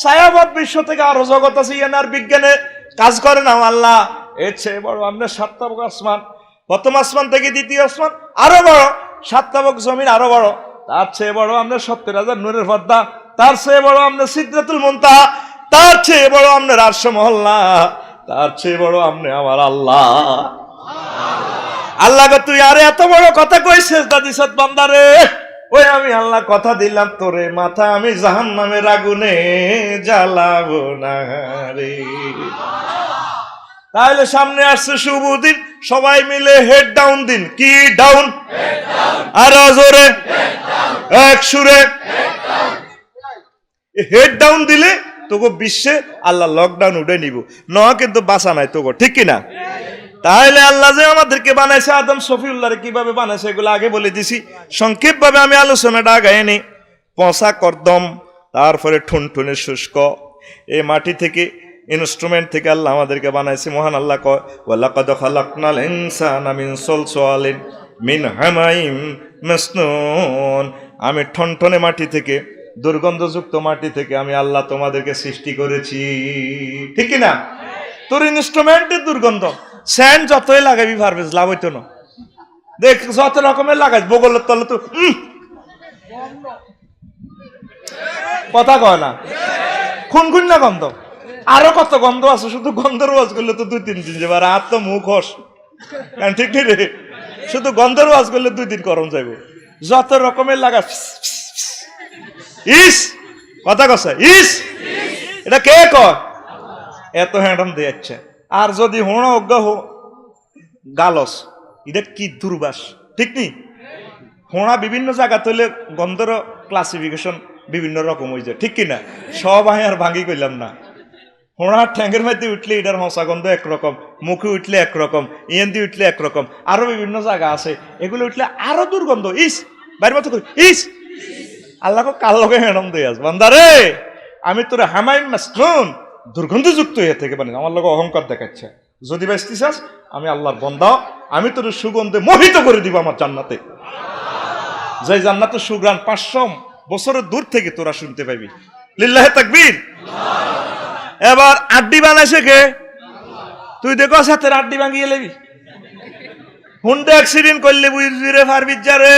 ছায়াপথ বিশ্ব থেকে আরো জগৎ আছে, আর বিজ্ঞানে কাজ করে না। আল্লাহ এর চেয়ে বড় আপনার 7 তাবক আসমান, প্রথম আসমান থেকে দ্বিতীয় আসমান আরো বড়, 7 তাবক জমিন আরো বড়, তার চেয়ে বড় আপনার 70,000 নূরের পর্দা, তার চেয়ে বড় আপনার সিদরাতুল মুনতাহা, তার চেয়ে বড় আপনার আরশ মহল্লা, তার চেয়ে বড় আপনি আমার আল্লাহ। আল্লাহ গো তুই আরে এত বড় কথা কইছিস দাদিসত বান্দারে, ওই আমি আল্লাহ কথা দিলাম তোরে মাথা আমি জাহান্নামের আগুনে জ্বালাবো না রে। তাহলে সামনে আসছে শুভ দিন, সবাই মিলে হেড ডাউন দিন। কি ডাউন? আর জোরে এক সুরে হেড ডাউন দিলে তোকে বিশ্বে আল্লাহ লকডাউন উঠে নিব না, কিন্তু বাঁচা নাই তোকে, ঠিক কিনা? তাহলে আল্লাহ যে আমাদেরকে বানাইছে, আদম শফিউল্লাহরে কিভাবে বানাইছে এগুলো আগে বলে দিছি, সংক্ষেপ ভাবে আমি আলোচনাটা আগায় নি। পচা কর্দম, তারপরে ঠুনঠুনে শুষ্ক, এই মাটি থেকে ইনস্ট্রুমেন্ট থেকে আল্লাহ আমাদেরকে বানাইছে। মহান আল্লাহ কয় ওয়ালাকাদ খালাকনাল ইনসানা মিন সালসালিন মিন হামাইম মাসনুন, আমি ঠনঠনে মাটি থেকে, দুর্গন্ধযুক্ত মাটি থেকে আমি আল্লাহ তোমাদেরকে সৃষ্টি করেছি, ঠিক কিনা? তোর ইনস্ট্রুমেন্টের দুর্গন্ধ, স্যান্ড যতই লাগাবি পারবেস লাভ হইতো না। দেখ যত রকমের লাগাই বগলের তলে তো কথা কয় না, খুন না গন্ধ, আরো কত গন্ধ আছে, শুধু গন্ধের ওয়াজ করলে তো 2-3 দিন যাবে। আর আর তো মুখ হস, ঠিক ঠিক রে, শুধু গন্ধের ওয়াজ করলে 2 দিন গরম যাইব। যত রকমের লাগা ইস কথা কসা ইস, এটা কে কয়? এত হ্যান্ডম দিয়ে যাচ্ছে। আর যদি হোড়া অজ্ঞা গালস, এটা কি দুর্বাস, ঠিক নি? হোড়া বিভিন্ন জায়গা তৈলে গন্ধের ক্লাসিফিকেশন বিভিন্ন রকম হয়ে যায়, ঠিক কিনা? সব আমি আর ভাঙি কইলাম না। হোড়া ঠ্যাঙ্গের মধ্যে উঠলে এটার হসা গন্ধ একরকম, মুখে উঠলে একরকম, ইয়েন দিয়ে উঠলে একরকম, আরো বিভিন্ন জায়গা আছে এগুলো উঠলে আরো দুর্গন্ধ। ইস বাইর মতো করি ইস, আল্লাহ কাল লগে হ্যান্ডম দিয়ে আস বান্দারে, আমি তোর হামাইম মাসনুন দুর্গন্ধযুক্ত হয়ে থেকে মানে আমার লোক অহংকার দেখাচ্ছে। যদি বাঁচতে চাস আমি আল্লাহর বন্দা, আমি তোর সুগন্ধে মোহিত করে দিব আমার জান্নাতে, যে জান্নাতের সুগ্রাণ 500 বছরের দূর থেকে তোরা শুনতে পাবি। লিল্লাহে তাকবীর। এবার আড্ডি বানাইছে কে? তুই দেখো সাথে আড্ডি ভাঙিয়ে লেবি, হুন্ডা অ্যাক্সিডেন্ট করলে বুঝিরে পারবি যারে।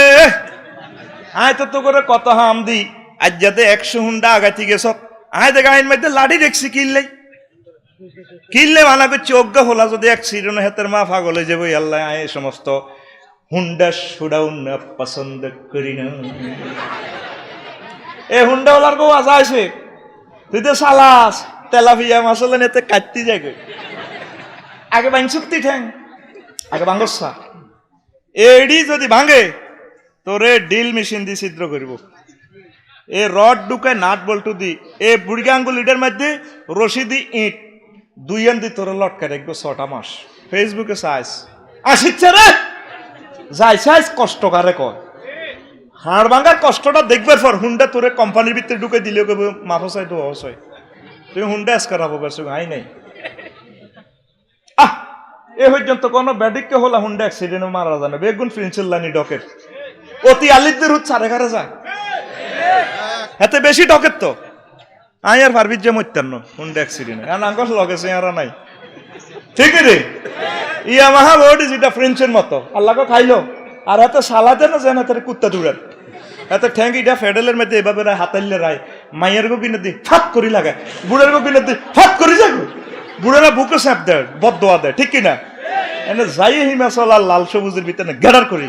আয় তো করে কত হাম দি, আজ যাতে 100 হুন্ডা আগাতি গেছ, আয় দেখ আইন মধ্যে লাঠি দেখছি কিনলে মানা করছি অজ্ঞা হলা যদি অ্যাক্সিডেন্ট হাতের মা পাগল হয়ে যাবো। আল্লাহ আয় সমস্ত হুন্ডা সুডাউন পছন্দ করি না। এ হুন্ডা ওলার কেউ আজা আছে, তুই তো সালাস তেলাপিয়া মাসালা নেতে কাটতে যায়, আগে ভাঙছুক্তি ঠ্যাং আগে ভাঙসা, এডি যদি ভাঙে তোরে ডিল মেশিন দিয়ে ছিদ্র করব। এ রড ঢুকায় নাট বল্টু দি, এ বুড়ি আঙ্গুল ইটের মধ্যে রশি দি ইট 2 আন দি তোরে লটকা রাখবো 6টা মাস। ফেসবুকে সাইজ আসিচ্ছে রে, যাই সাইজ কষ্ট কারে কয়, হাড় ভাঙার কষ্টটা দেখবার পর হুন্ডা তোরে কোম্পানির ভিতরে ঢুকে দিলেও কেবল মাফসাই তো অবশ্যই তুমি হুন্ডা করাবো বেসু আই নাই আহ এ পর্যন্ত কোন ব্যাডিককে হলা হুন্ডা অ্যাক্সিডেন্টে মারা যায় না বেগুন ফিনচিল্লানি ডকের অতি আলিদের হুত সারে ঘরে যায় এতে বেশি ডকের তো আই আর পারবি যে মরতেন হুন্ডা অ্যাক্সিডেন্টে কারণ আঙ্কল লগে চেহারা নাই ঠিক রে ইয়ামাহা বডি যেটা ফ্রেঞ্চের মতো আল্লাহকে খাইলো আর হাতে সালাতে না যেন হাতে কুত্তা দূরের হাতে ঠ্যাং ইটা ফেডেলের মধ্যে এভাবে রায় হাতাইলে রায় মাইয়ের গো কিনে দি ফাট করি লাগায় বুড়ের গো কিনে দি ফাট করি যাগো বুড়েরা বুকে স্যাপ দেয় বদোয়া দেয় ঠিক কিনা এনে যাই হিমাচল আর লাল সবুজের ভিতরে গেডার করি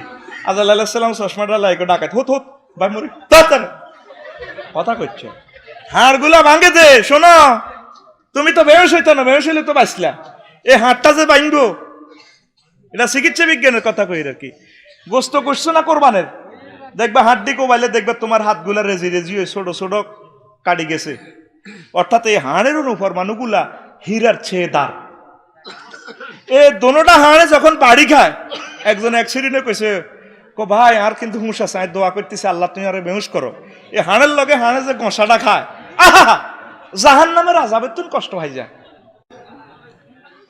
আজাল আলাইসাল্লাম চশমাটা লাইকে ডাকাত হুত হুত ভাই মরি তাড়াতাড়ি কথা করছে হাড়গুলা ভাঙে দে শোনো তুমি তো বেহস হইতো না বেহস হইলে তো বাঁচলা এই হাড়টা যে ভাঙবো এটা চিকিৎসা বিজ্ঞানের কথা কই আর কি গোস্ত করছো না কোরবানের দেখবা হাড্ডি কোবাইলে দেখবা তোমার হাতগুলা রেজি রেজি হয়ে ছোট ছোট কাটি গেছে অর্থাৎ এই হাড়ের উপর মানুষগুলা হীরার ছেয়ে দাঁড় এ দোনোটা হাড়ে যখন বাড়ি খায় একজন অ্যাক্সিডেন্টে কইছে কো ভাই আর কিন্তু হুঁশ আছে আমি দোয়া করতেছি আল্লাহ তুমি আরে বেহুশ করো এই হাড়ের লগে হাড়ে যে গসাটা খায় আহা জাহান্নামের আযাবের তুন কষ্ট হয়ে যায়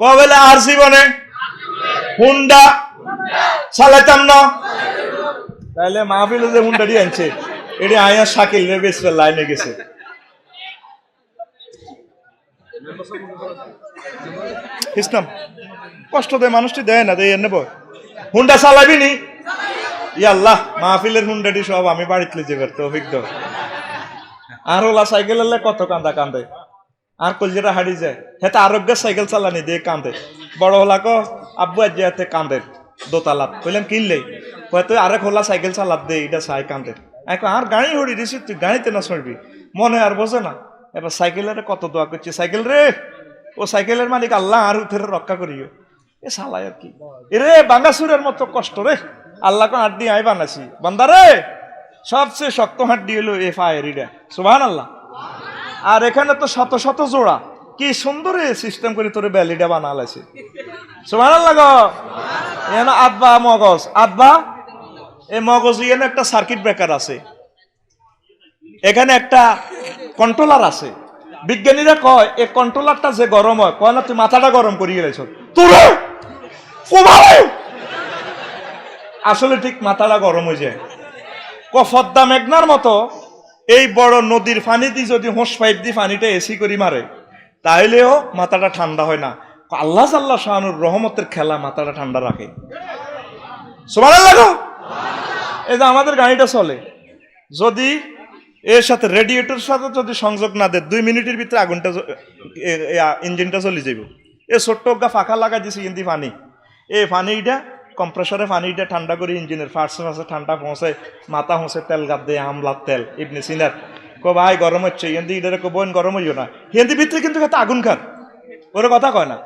কবেলে আর জীবনে হুন্ডা চালাইতাম না তাহলে মাহফিলে যে হুন্ডাটি আনছে এটি আয়া শাকিল রে বেশ লাইনে গেছে ইসলাম কষ্ট দেয় মানুষটি দেয় না দেয় নেব হুন্ডা চালাবি নি ইয়াল্লাহ মাহফিলের হুন্ডাটি সব আমি বাড়িতে যাবে তো অভিজ্ঞ আর ওলা সাইকেল এলে কত কান্দা কান্দে আর কলজেরা হাড়ি যায় হেতে আরোগ্য সাইকেল চালানি দিয়ে কান্দে বড় হলা কো আব্বু আজ হাতে কান্দে দোতালাত কইলাম কিনলে হয়তো আরেক হলা সাইকেল চালাত দে এটা সাই কান্দে এখন আর গাড়ি হড়ি দিছি তুই গাড়িতে না চড়বি মনে আর বোঝে না এবার সাইকেলের কত দোয়া করছে সাইকেল রে ও সাইকেলের মালিক আল্লাহ আর উঠে রক্ষা করিও এ সালাই আর কি এরে বাঙ্গাসুরের মতো কষ্ট রে আল্লাহ কোন হাড্ডি আই বানাছি বান্দারে সবচেয়ে শক্ত হাড্ডি হলো এ ফায়ারিটা সুবহানাল্লাহ আর এখানে তো শত শত জোড়া কি সুন্দর সিস্টেম করে তোর ব্যালিটা বানালাছে সুবহানাল্লাহ গো এন আদবা মগজ আদবা এই মগজ এখানে একটা সার্কিট ব্রেকার আছে এখানে একটা কন্ট্রোলার আছে বিজ্ঞানীরা কয় এই কন্ট্রোলারটা যে গরম হয় কয় না তুই মাথাটা গরম করিয়ে গেছ তোরে আসলে ঠিক মাথাটা গরম হয়ে যায় কফদ্দা মেঘনার মতো এই বড় নদীর পানি দিয়ে যদি হোস পাইপ দিয়ে পানিটা এসি করি মারে তাহলেও মাথাটা ঠান্ডা হয় না আল্লাহ আল্লাহ শাহানুর রহমতের খেলা মাথাটা ঠান্ডা রাখে সুবহানাল্লাহ এই যে আমাদের গাড়িটা চলে যদি এর সাথে রেডিয়েটর সাথে যদি সংযোগ না দেয় 2 মিনিটের ভিতরে আগুনটা ইঞ্জিনটা চলে যাব এ ছোট্ট ফাঁকা লাগাই দিছে কিন্তু পানি এই পানিটা কম্প্রেসরে পানিটা ঠান্ডা করে ইঞ্জিনের ফার্স্ট মাসে ঠান্ডা পৌঁছায় মাথা পৌঁছে তেল গাদ দেয় আমলার তেল ইবনে সিনার কো ভাই গরম হচ্ছে হিন্দি ইডারে কো বোন গরম হইও না হিন্দি ভিতরে কিন্তু আগুন খান ওর কথা কয় না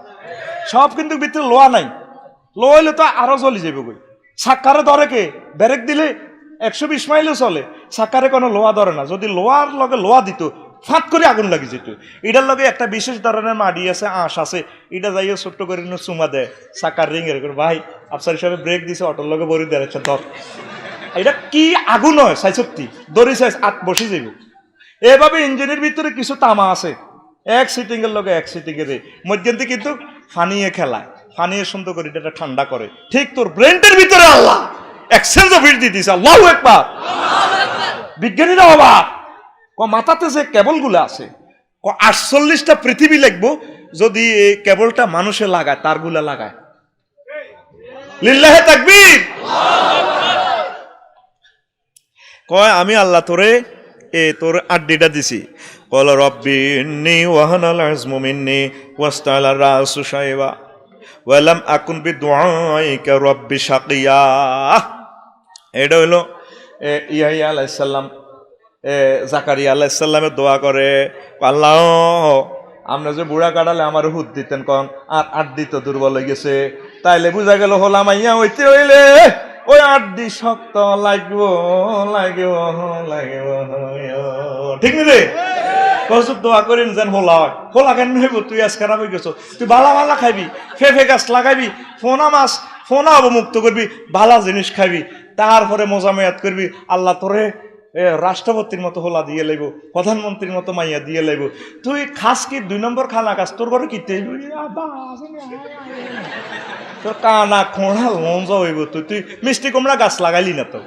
সব কিন্তু ভিতরে লোয়া নাই লো হইলে তো আরো চলে যাবে কই সাক্কারে ধরে কে ব্রেক দিলে 120 মাইলও চলে সাক্কারে কোনো লোহা ধরে না যদি লোহার লগে লোহা দিত ফাট করে আগুন লাগি যেত এটার লগে একটা বিশেষ ধরনের মাটি আছে আঁশ আছে এটা যাইও ছোট্ট করে চুমা দেয় সাক্কার রিং এর ভাই আফসার হিসাবে ব্রেক দিছে অটোর লগে বড়ি দেড়াচ্ছে ধর এটা কি আগুন হয় সাই সত্যি দড়ি সাইজ 8 বসে যাবে এভাবে ইঞ্জিনের ভিতরে কিছু তামা আছে এক সিটিং এর লগে এক সিটিং এর মধ্যে কিন্তু ফানিয়ে খেলায় ফানিয়ে সুন্দর করে এটা ঠান্ডা করে ঠিক তোর ব্রেনটের ভিতরে আল্লাহ এক্সচেঞ্জ অফ হিট দিতেছে আল্লাহু আকবার বিজ্ঞানীরা অবাক ক মাথাতে যে কেবলগুলো আছে 48টা পৃথিবী লাগবো যদি এই কেবলটা মানুষে লাগায় তারগুলা লাগায় লিল্লাহে তাকবীর কয় আমি আল্লাহ তোরে তোর আড্ডিটা দিছি কল রব্বি ইন্নী ওয়াহানাল আযমু মিন্নী ওয়াস্তালা রাসু শাইবা ওয়ালাম আকুন বিদুআইকা রব্বি শাকিয়া এটা হলো ইয়াহইয়া আলাইহিস সালাম জাকারিয়া আলাইহিস সালামের দোয়া করে আল্লাহ আমরা যে বুড়া কাটালে আমার হুদ দিতেন কন আর আড্ডি তো দুর্বল হয়ে গেছে তাইলে বুঝা গেল হলাম আইয়া হইতে হইলে ওই আড্ডি শক্ত লাগব লাগব লাগব ঠিক রে কসুর দোয়া করেন যেন হোলা হয় হোলা কেন হইব তুই আজ খারাপ হয়ে গেছো তুই বালা বালা খাইবি ফেফে গাছ লাগাইবি ফোনা মাছ ফোনা অবমুক্ত করবি বালা জিনিস খাইবি তারপরে মজা মেয়াদ করবি আল্লাহ তোরে রাষ্ট্রপতির মতো হোলা দিয়ে লাইব, প্রধানমন্ত্রীর মতো মাইয়া দিয়ে লাইব। তুই খাস কি 2 নম্বর খানা খাস, তোর ঘরে কিতে তোর কানা খোঁড়া লঞ্জা হইব। তুই মিষ্টি কুমড়া গাছ লাগাইলি না তো,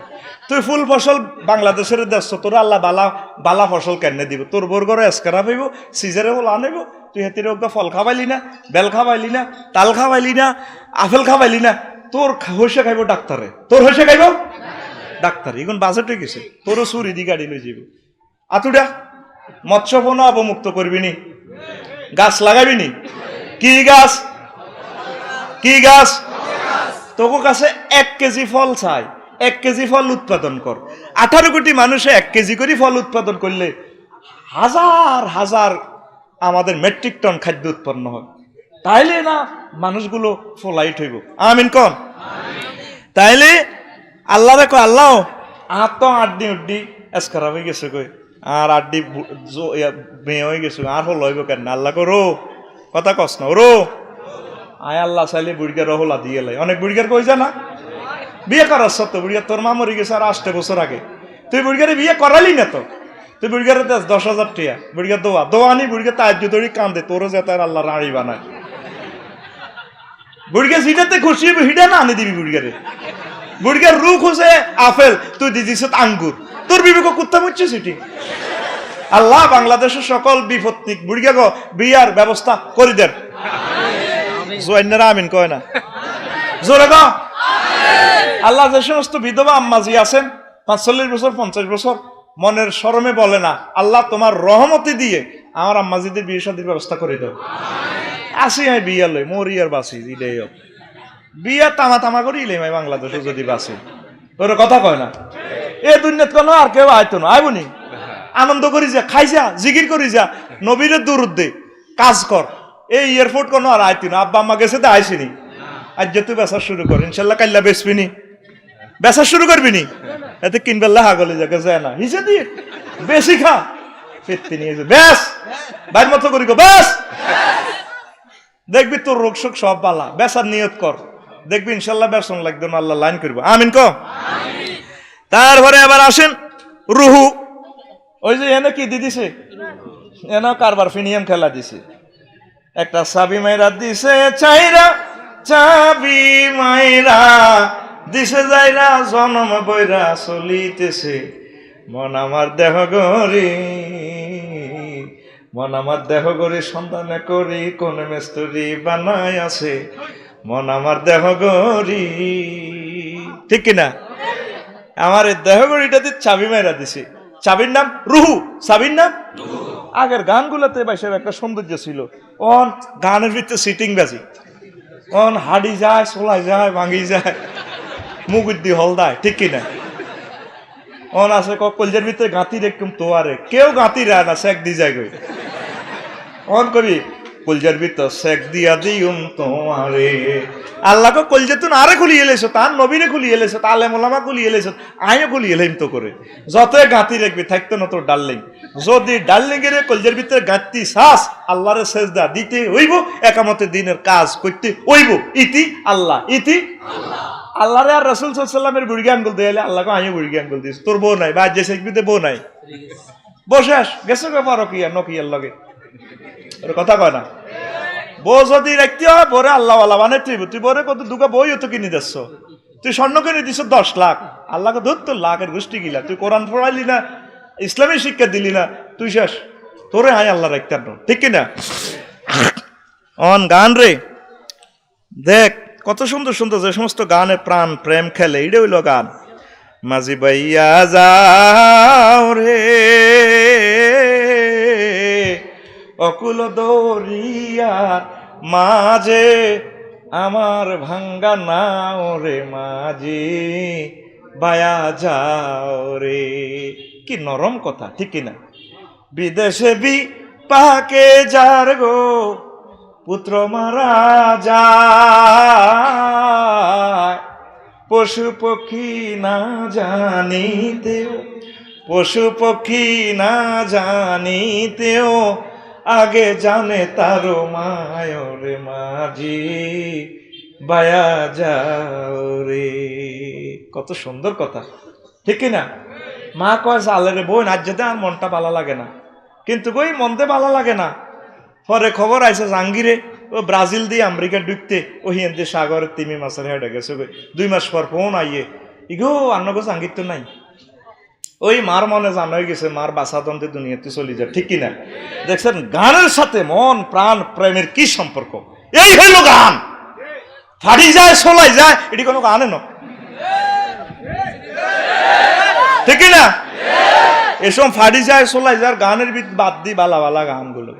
তুই ফুল ফসল বাংলাদেশের দেশ, তোর আল্লাহ বালা বালা ফসল কেনে দিব, তোর বোর ঘরে এসকারা পাইব, সিজারে হোলা আনাইব। তুই হেতির ফল খাবাইলি না, বেল খাবাইলি না, তাল খাবাইলি না, আপেল খাবাইলি না, তোর হইসে খাইব ডাক্তারে, তোর হইসে খাইব ডাক্তার। এখন বাজেট হয়ে গেছে, তোরও চুরি দি গাড়ি লই যাবি। আতুডা মৎস্য বন অবমুক্ত করবি নি, গাছ লাগাবি নি। কি গাছ? কি গাছ? তোর কাছে 1 কেজি ফল চাই, 1 কেজি ফল উৎপাদন কর। 18 কোটি মানুষে 1 কেজি করে ফল উৎপাদন করলে হাজার হাজার আমাদের মেট্রিক টন খাদ্য উৎপন্ন হয়। তাইলে না মানুষগুলো ফলাইট হইব। আমিন কন। তাইলে আল্লাহ দেখো, আল্লাহ আর তো 8 দিন উড্ডি এস খারাপ হয়ে গেছে কই, আর 8 দিন মেয়ে হয়ে গেছে, আর হল হইব কেন? আল্লাহ কো রো কথা কস না, রো আয় আল্লাহ চাইলে বুড়িগার রহলা দিয়ে লাই। অনেক বুড়িগার কই যা না বিয়ে করার সত্য, বুড়িগার তোর মা মরে গেছে আর 8 বছর আগে, তুই বুড়িগারে বিয়ে করালি না তো, তুই বুড়িগারে 10,000 টাকা বুড়িগার দোয়া দোয়া আনি, বুড়িগার তাজ্জু দড়ি কান্দে, তোরও যেতে আল্লাহ রাড়ি বানায়। বুড়িগার হিটাতে খুশি হইব, হিটা না আনি দিবি বুড়িগারে। বুড়িগার রু খুঁজে আপেল, তুই দিদিস আঙ্গুর, তোর বিবেক কুত্তা মুচ্ছে সেটি। আল্লাহ বাংলাদেশের সকল বিপত্তিক বুড়িগা গো বিয়ার ব্যবস্থা করে দেন। জোয়াইনারা আমিন কয় না, জোরে গো। আল্লাহ যে সমস্ত বিধবা আম্মাজি আছেন 45 বছর 50 বছর, মনের শরমে বলে না, আল্লাহ তোমার রহমতি দিয়ে আমার আম্মাজিদের বিয়ে শাদীর ব্যবস্থা করে দাও। আসি আমি বিয়া লই, মরি আর বাসি, দিলেই বিয়া তামা তামা করি ইলে মাই বাংলাদেশে যদি বাসি। তোর কথা কয় না, এ দুনিয়াত কোনো আর কেউ আইতো না, আইবনি আনন্দ করি যা, খাই যা, জিকির করি যা, নবীরের দুরুদ দে, কাজ কর। এই এয়ারপোর্ট কোনো আর আইতি না, আব্বা আম্মা গেছে তো আইসিনি। আজ যে তুই বেচা শুরু কর, ইনশাল্লাহ কাল্লা বেচবি নি, বেচা শুরু করবি নি, এতে কিনবেলা হাগলে যাকে যায় না, হিসে দিয়ে বেশি খা ফেরতে নিয়ে যা, ব্যাস বাইর মতো করি গো, ব্যাস দেখবি তোর রোগ শোক সব বালা। বেচার নিয়ত কর, দেখবি ইনশাল্লাহ বেসন লাগবে না, আল্লাহ লাইন করবো। আমিন ক। তারপরে আবার আসেন রুহু, ওই যে এনে কি দিছে, এনে কারবার ফিনিয়াম খেলা দিছে, একটা চাবি মাইরা দিছে চাইরা, চাবি মাইরা দিছে যাইরা, জনম বইরা চলিতেছে মন আমার দেহ গরি, মন আমার দেহ গরি সন্তানে করি, কোন মেস্তরি বানাই আছে মন আমার দেহ গরি। ঠিক কিনা? আমার এই দেহ গড়িটাতে চাবি মাইরা দিছে, চাবির নাম রুহু, চাবির নাম। আগের গানগুলোতে বাইসের একটা সৌন্দর্য ছিল, অন গানের ভিতরে সিটিং বাজি, অন হাড়ি যায়, সোলাই যায়, ভাঙি যায়, মুগুদ্দি হল দেয়। ঠিক কিনা? অন আছে কলজের ভিতরে গাঁতি দেখুম তো, আরে কেউ গাঁতি রায় না, সেক দি যায় গই। অন কবি কলজের ভিতর সেক দিয়া দিউম তোমারে। আল্লাহ কলজে তুন আরে খুলি এলেছ, তার নবীরে খুলি এলেছ, তালে মোলামা খুলি এলেছ, আইও খুলি এলেন তো করে, যতই গাঁতি রাখবি থাকতো না তোর ডার্লিং। যদি ডার্লিং এর কলজের ভিতরে গাঁতি শ্বাস, আল্লাহরে সেজদা দিতে হইব, একামতে দিনের কাজ করতে হইব। ইতি আল্লাহ, ইতি আল্লাহরে আর রাসূল সাল্লাল্লাহু আলাইহি ওয়াসাল্লামের বুড়ি আঙ্গুল দিলে আল্লাহকে আইও বুড়ি আঙ্গুল দিস। তোর বউ নাই, বাদ যে শিখবিতে বউ নাই, বসে আস গেছে ব্যাপার কি আর নকিয়ার লগে, ওর কথা কয় না। বউ যদি রাখতে হয় বরে আল্লাহ বানাই তুই, তুই বরে কত দুগা বই তো কিনে দিচ্ছ, তুই স্বর্ণ কিনে দিছ 10 লাখ, আল্লাহকে ধর তোর লাখের গোষ্ঠী গিলা, তুই কোরআন পড়াইলি না, ইসলামী শিক্ষা দিলি না, তুই শেষ, তোরে হাই আল্লাহ রাখতে। ঠিক কিনা? অন গান রে দেখ কত সুন্দর সুন্দর যে সমস্ত গানে প্রাণ প্রেম খেলে, এটা হইল গান। মাঝি বাইয়া যাও রে অকুল দরিয়ার মাঝে, আমার ভাঙ্গা নাও রে মাঝি বায়া যাও রে। কি নরম কথা, ঠিক কিনা? বিদেশে বি পাকে যার গো পুত্র মারা যায়, পশু পক্ষী না জানিতেও, পশু পক্ষী না জানিতেও আগে জানে তারো মায়র মাঝি বায়া যাও রে। কত সুন্দর কথা, ঠিক কিনা? মা কয় চালে রে বোন আজ যেতে আর মনটা ভালো লাগে না, কিন্তু কই মনতে ভালো লাগে না। পরে খবর আইসে জাহাঙ্গীরে ও ব্রাজিল দিয়ে আমেরিকা ঢুকতে ও হিন্দি সাগরের তিমি মাছের হেঁটে গেছে, 2 মাস পর ফোন আইয়ে ইগো আন্নগো জাহাঙ্গীর তো নাই। ওই মার মনে জানা হয়ে গেছে মার বাসাতন্তে দুনিয়াতে চলে যায়, ঠিক কিনা? দেখছেন গানের সাথে মন প্রাণ প্রেমের কি সম্পর্ক? এই হইল গান। ফাড়ি যায় সোলাই যায় এটি কোনো গানে ন, ঠিক না? এসব ফাড়ি যায় সোলাই যায় গানের বাদ দি বালা বালা গানগুলো।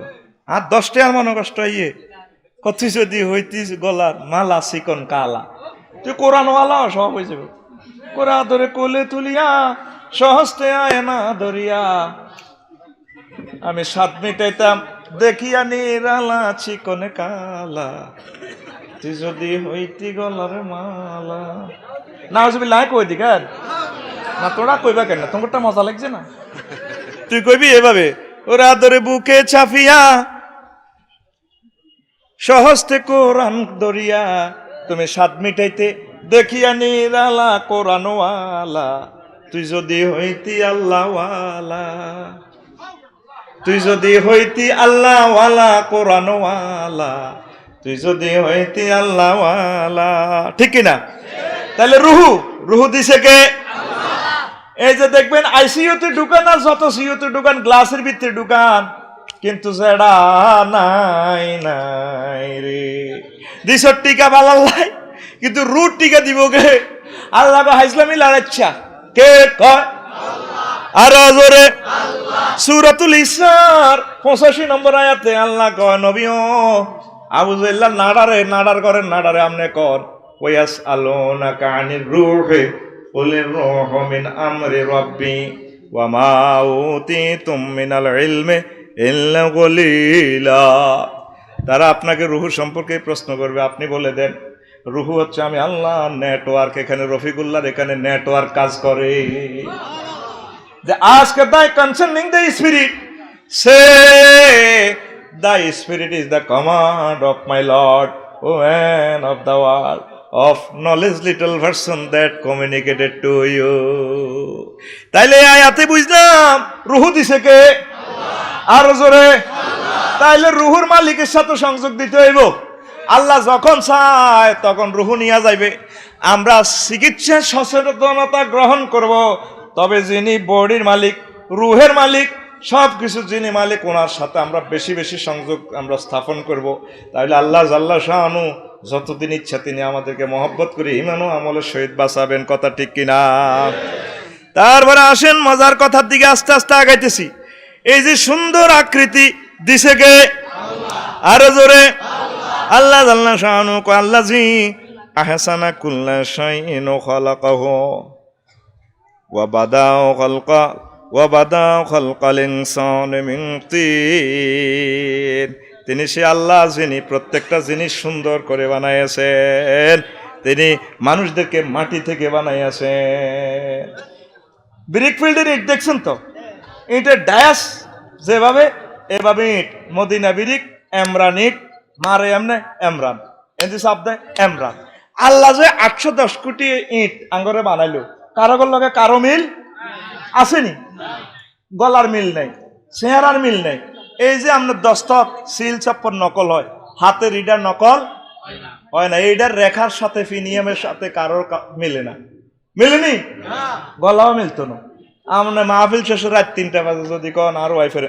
আর 10টা আর মনে কষ্ট ইয়ে কচ্ছি যদি হইতিস গলার মালা চিকন কালা, তুই কোরআনওয়ালা সব হয়ে যাবে। কোরআ ধরে কোলে তুলিয়া সহস্তে আয় না ধরিয়া, আমি 7 মিটাইতাম দেখিয়া নিরালা চিকনে কালা, তুই যদি হইতি গলার মালা। না হচ্ছে লাই কই দি কেন না, তোরা কইবা কেন? তোমারটা মজা লাগছে না? তুই কইবি এভাবে, ওরা ধরে বুকে ছাপিয়া সহস্তে কোরআন ধরিয়া, তুমি 7 মিটাইতে দেখিয়া নিরালা কোরআনওয়ালা, তুই যদি হইতি আল্লাহওয়ালা, তুই যদি হইতি আল্লাহওয়ালা কোরআনওয়ালা, তুই যদি হইতি আল্লাহওয়ালা, ঠিক কিনা? তাহলে রুহু রুহু দিছে কে? এই যে দেখবেন আইসিইউতে ঢুকান আর যত সিইউতে ঢুকান গ্লাসের ভিতরে ঢুকান, কিন্তু সেটা নাই নাই রে। দিছ টিকা বালাল্লাই, কিন্তু রুট টিকা দিব কে? আল্লাহ হাইসলামি লড়াচ্ছা কে কয়? আরো জোরে সূরাতুল ইসরার 85 নম্বর আয়াতে আল্লাহ কয় নবী ও আবু জাহল নাডার করেন নাডারে আমনে কর, ওয়াস আলোনাকা আনির রূহে কুলির রূহু মিন আমরি রাব্বি ওয়া মা উতিতুম মিনাল ইলমি ইল্লা কলিলা। তারা আপনাকে রূহ সম্পর্কে প্রশ্ন করবে, আপনি বলে দেন রূহ হচ্ছে আমি আল্লাহ নেটওয়ার্ক। এখানে রফিকুল্লাহর এখানে নেটওয়ার্ক কাজ করে। They ask thy concerning the spirit, say thy spirit is the command of my Lord, O man of the world, of knowledge little version that communicated to you. তাইলে আয়াতে বুঝলাম রূহ দিছে কে? আর জোরে। তাইলে রূহুর মালিকের সাথে সংযোগ দিতে হইব। আল্লাহ যখন চায় তখন রূহ নিয়ে যাইবে। আমরা চিকিৎসা সচেতনতা গ্রহণ করব, তবে যিনি বডির মালিক, রুহের মালিক, সব কিছু যিনি মালিক, ওনার সাথে আমরা বেশি বেশি সংযোগ আমরা স্থাপন করব। তাহলে আল্লাহ জাল্লা শাহানু যতদিন ইচ্ছা তিনি আমাদেরকে মহব্বত করে ইমান ও আমলের সহিত বাঁচাবেন। কথা ঠিক কিনা? তারপরে আসেন মজার কথার দিকে আস্তে আস্তে আগাইতেছি। এই যে সুন্দর আকৃতি দিছে কে? আরো জোরে আল্লাহ জাল্লা শাহানু কয় আল্লাযী আহসানা কুল্লা শাইইন খালাকাহু ওয়া বাদাউ খালকাল ইনসানি মিন তিন। তিনি সে আল্লাহ যিনি প্রত্যেকটা জিনিস সুন্দর করে বানাইয়াছেন। তিনি মানুষদেরকে মাটি থেকে বানাইয়াছেন। ব্রিকফিল্ডের ইট দেখছেন তো, ইটের ডায়াস যেভাবে এভাবে ইট। মদিনা ব্রিক, এমরান ইট, মারে এমনে এমরান, এদি সাপ দেয় এমরান। আল্লাহ যে 810 কোটি ইট আঙ্গরে বানাইলো, কারো লগে কারো মিল আসেনি? গলার মিল নেই, চেহারার মিল নেই। এই যে আপনার দস্তক সিল চাপ্পর নকল হয়, হাতের ইডার নকল হয় না। এইটার রেখার সাথে ফিনিয়ামের সাথে কারোর মিলে না, মিলেনি? গলাও মিলতো না। আমরা মাহফিল শেষে রাত 3টা বাজে যদি কন আর ওয়াইফের